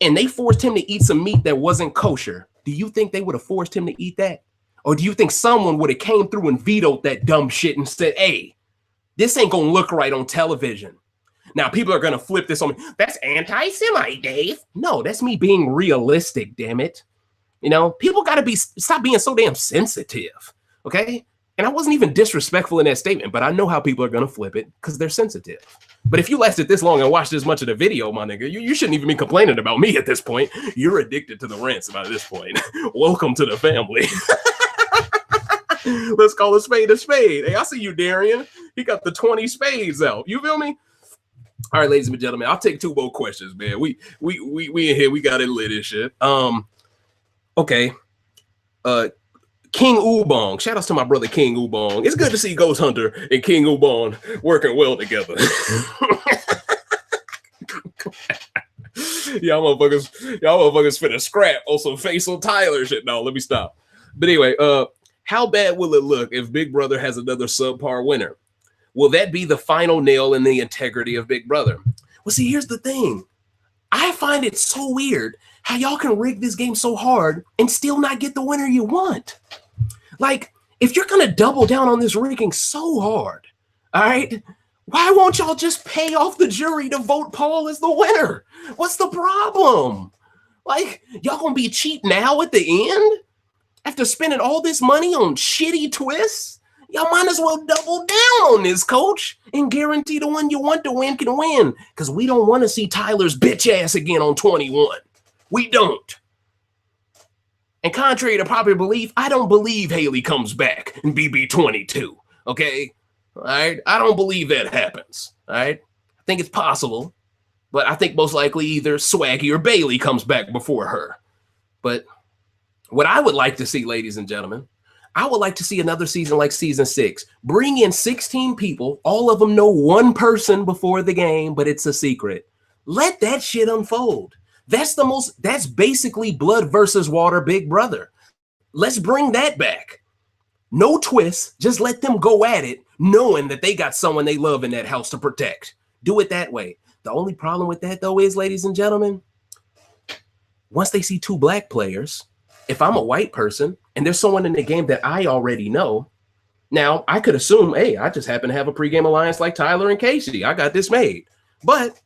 S1: and they forced him to eat some meat that wasn't kosher, do you think they would have forced him to eat that? Or do you think someone would have came through and vetoed that dumb shit and said, hey, this ain't gonna look right on television? Now, people are gonna flip this on me. That's anti-Semite, Dave. No, that's me being realistic, damn it. You know, people gotta stop being so damn sensitive, okay? And I wasn't even disrespectful in that statement, but I know how people are gonna flip it because they're sensitive. But if you lasted this long and watched this much of the video, my nigga, you shouldn't even be complaining about me at this point. You're addicted to the rants by this point. Welcome to the family. Let's call a spade a spade. Hey, I see you, Darian. He got the 20 spades out. You feel me? All right, ladies and gentlemen, I'll take two more questions, man. We in here. We got it lit and shit. Okay. King Ubong. Shout outs to my brother King Ubong. It's good to see Ghost Hunter and King Ubong working well together. Y'all motherfuckers finna scrap on some Faisal Tyler shit. No, let me stop. But anyway, How bad will it look if Big Brother has another subpar winner? Will that be the final nail in the integrity of Big Brother? Well, see, here's the thing. I find it so weird how y'all can rig this game so hard and still not get the winner you want. Like, if you're going to double down on this rigging so hard, all right, why won't y'all just pay off the jury to vote Paul as the winner? What's the problem? Like, y'all going to be cheap now at the end? After spending all this money on shitty twists? Y'all might as well double down on this, coach, and guarantee the one you want to win can win, because we don't want to see Tyler's bitch ass again on 21. We don't. And contrary to popular belief, I don't believe Haley comes back in BB22, okay? All right? I don't believe that happens, all right? I think it's possible, but I think most likely either Swaggy or Bailey comes back before her. But what I would like to see, ladies and gentlemen, I would like to see another season like season 6. Bring in 16 people. All of them know one person before the game, but it's a secret. Let that shit unfold. That's basically blood versus water Big Brother. Let's bring that back. No twists. Just let them go at it, knowing that they got someone they love in that house to protect. Do it that way. The only problem with that, though, is, ladies and gentlemen, once they see 2 black players, if I'm a white person and there's someone in the game that I already know, now I could assume, hey, I just happen to have a pregame alliance like Tyler and Casey. I got this made. But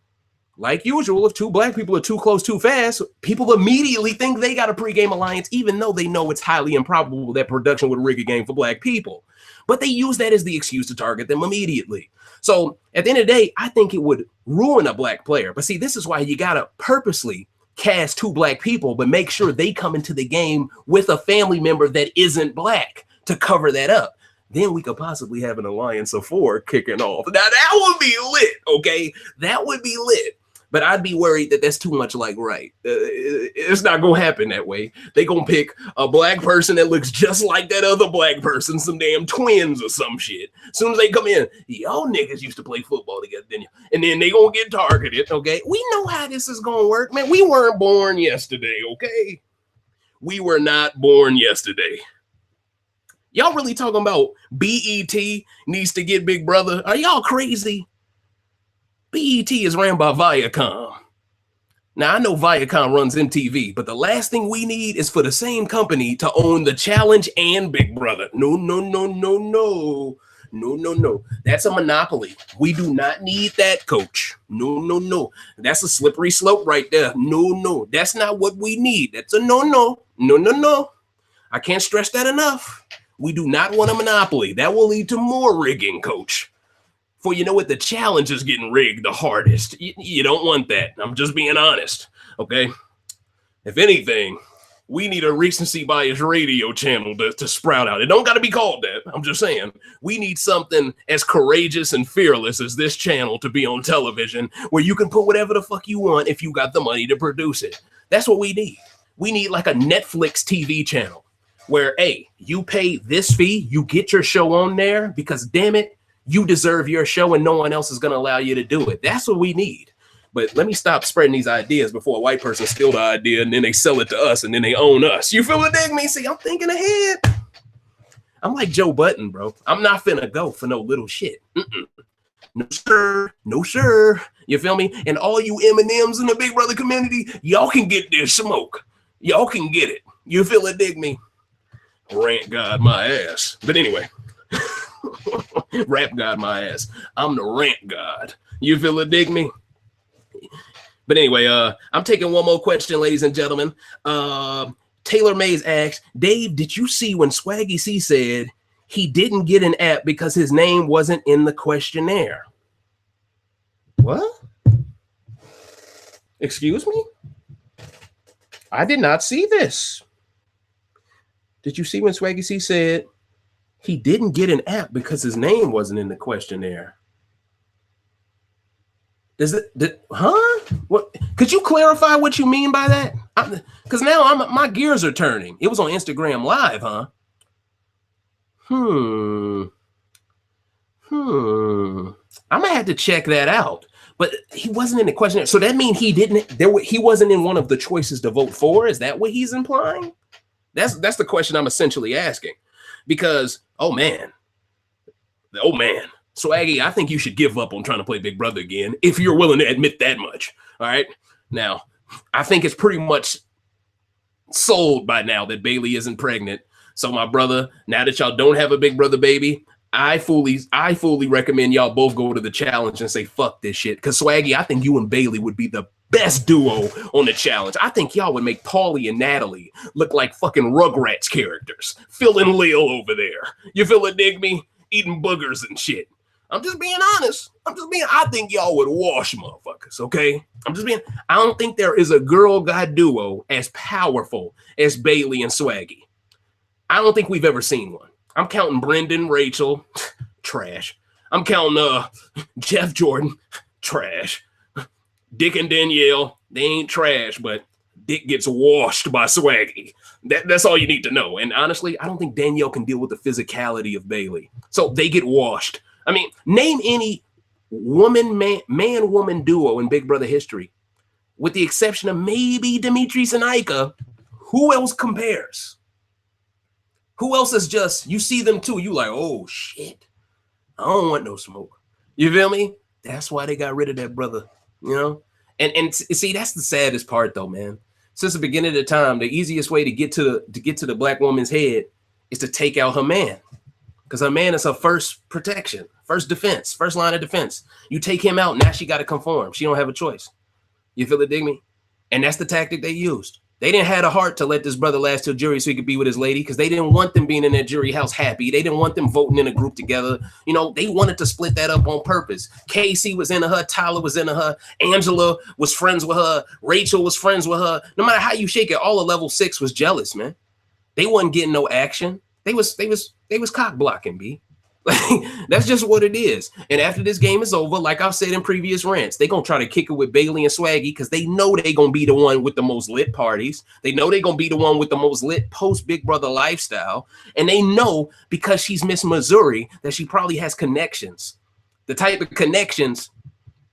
S1: like usual, if 2 black people are too close too fast, people immediately think they got a pregame alliance, even though they know it's highly improbable that production would rig a game for black people. But they use that as the excuse to target them immediately. So at the end of the day, I think it would ruin a black player. But see, this is why you got to purposely cast 2 black people, but make sure they come into the game with a family member that isn't black to cover that up. Then we could possibly have an alliance of 4 kicking off. Now that would be lit, okay? That would be lit. But I'd be worried that that's too much like right. It's not going to happen that way. They going to pick a black person that looks just like that other black person, some damn twins or some shit. As soon as they come in, y'all niggas used to play football together, didn't you? And then they going to get targeted, okay? We know how this is going to work, man. We weren't born yesterday, okay? We were not born yesterday. Y'all really talking about BET needs to get Big Brother? Are y'all crazy? BET is ran by Viacom. Now, I know Viacom runs MTV, but the last thing we need is for the same company to own The Challenge and Big Brother. No, no, no, no, no. No, no, no. That's a monopoly. We do not need that, coach. No, no, no. That's a slippery slope right there. No, no. That's not what we need. That's a no, no. No, no, no. I can't stress that enough. We do not want a monopoly. That will lead to more rigging, coach. For you know what, the challenge is getting rigged the hardest. You don't want that. I'm just being honest, okay? If anything, we need a recency bias radio channel to sprout out. It don't got to be called that. I'm just saying. We need something as courageous and fearless as this channel to be on television where you can put whatever the fuck you want if you got the money to produce it. That's what we need. We need like a Netflix TV channel where, hey, you pay this fee, you get your show on there because, damn it, you deserve your show and no one else is going to allow you to do it. That's what we need. But let me stop spreading these ideas before a white person steals the idea and then they sell it to us and then they own us. You feel what dig me? See, I'm thinking ahead. I'm like Joe Button, bro. I'm not finna go for no little shit. No, sir. No, sir. You feel me? And all you M&Ms in the Big Brother community, y'all can get this smoke. Y'all can get it. You feel it, dig me? Rant God my ass. But anyway. Rap God my ass. I'm the rant God. You feel it, dig me? But anyway, I'm taking one more question, ladies and gentlemen. Taylor Mays asks, Dave, did you see when Swaggy C said he didn't get an app because his name wasn't in the questionnaire? What? Excuse me? I did not see this. Did you see when Swaggy C said he didn't get an app because his name wasn't in the questionnaire? What? Could you clarify what you mean by that? Because now my gears are turning. It was on Instagram Live, huh? I'm gonna have to check that out. But he wasn't in the questionnaire, so that means he wasn't in one of the choices to vote for. Is that what he's implying? That's the question I'm essentially asking. because, oh man, Swaggy, I think you should give up on trying to play Big Brother again if you're willing to admit that much. All right. Now, I think it's pretty much sold by now that Bailey isn't pregnant. So my brother, now that y'all don't have a Big Brother baby, I fully recommend y'all both go to the challenge and say fuck this shit. Because Swaggy, I think you and Bailey would be the best duo on the challenge. I think y'all would make Paulie and Natalie look like fucking Rugrats characters. Phil and Lil over there. You feel it, dig me? Eating boogers and shit. I'm just being honest. I think y'all would wash motherfuckers, okay? I don't think there is a girl guy duo as powerful as Bailey and Swaggy. I don't think we've ever seen one. I'm counting Brendan, Rachel, trash. I'm counting Jeff Jordan, trash. Dick and Danielle, they ain't trash, but Dick gets washed by Swaggy. That's all you need to know. And honestly, I don't think Danielle can deal with the physicality of Bailey. So they get washed. I mean, name any man-woman duo in Big Brother history, with the exception of maybe Demetrius and Ika. Who else compares? Who else is just, you see them too, you like, oh shit, I don't want no smoke. You feel me? That's why they got rid of that brother, you know? And see, that's the saddest part though, man. Since the beginning of the time, the easiest way to get to the black woman's head is to take out her man. Because her man is her first protection, first defense, first line of defense. You take him out, now she got to conform. She don't have a choice. You feel it, dig me? And that's the tactic they used. They didn't have a heart to let this brother last till jury so he could be with his lady, because they didn't want them being in that jury house happy. They didn't want them voting in a group together. You know, they wanted to split that up on purpose. Casey was into her. Tyler was into her. Angela was friends with her. Rachel was friends with her. No matter how you shake it, all of level 6 was jealous, man. They wasn't getting no action. They was cock blocking, B. That's just what it is. And after this game is over, like I've said in previous rants, they're going to try to kick it with Bailey and Swaggy because they know they're going to be the one with the most lit parties. They know they're going to be the one with the most lit post-Big Brother lifestyle. And they know because she's Miss Missouri that she probably has connections. The type of connections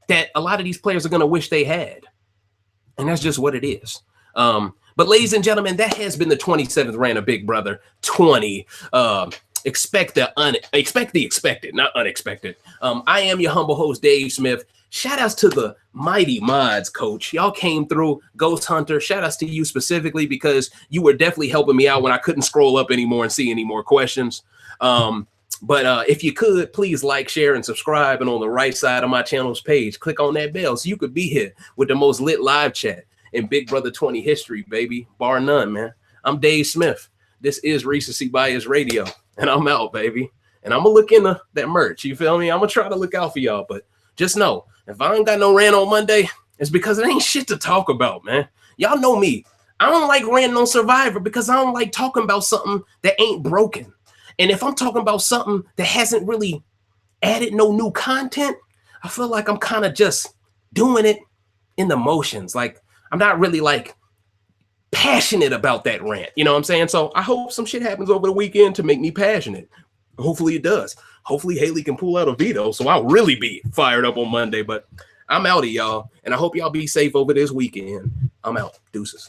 S1: that a lot of these players are going to wish they had. And that's just what it is. But ladies and gentlemen, that has been the 27th rant of Big Brother 20. Expect the expected, not unexpected. I am your humble host, Dave Smith. Shout outs to the mighty mods, coach. Y'all came through. Ghost Hunter, shout outs to you specifically because you were definitely helping me out when I couldn't scroll up anymore and see any more questions. But if you could, please like, share, and subscribe. And on the right side of my channel's page, click on that bell so you could be here with the most lit live chat in Big Brother 20 history, baby. Bar none, man. I'm Dave Smith. This is Recency Bias Radio. And I'm out, baby. And I'm going to look into that merch. You feel me? I'm going to try to look out for y'all. But just know, if I ain't got no rant on Monday, it's because it ain't shit to talk about, man. Y'all know me. I don't like ranting on Survivor because I don't like talking about something that ain't broken. And if I'm talking about something that hasn't really added no new content, I feel like I'm kind of just doing it in the motions. Like, I'm not really like passionate about that rant. You know what I'm saying? So I hope some shit happens over the weekend to make me passionate. Hopefully it does. Hopefully Haley can pull out a veto so I'll really be fired up on Monday. But I'm out of y'all. And I hope y'all be safe over this weekend. I'm out. Deuces.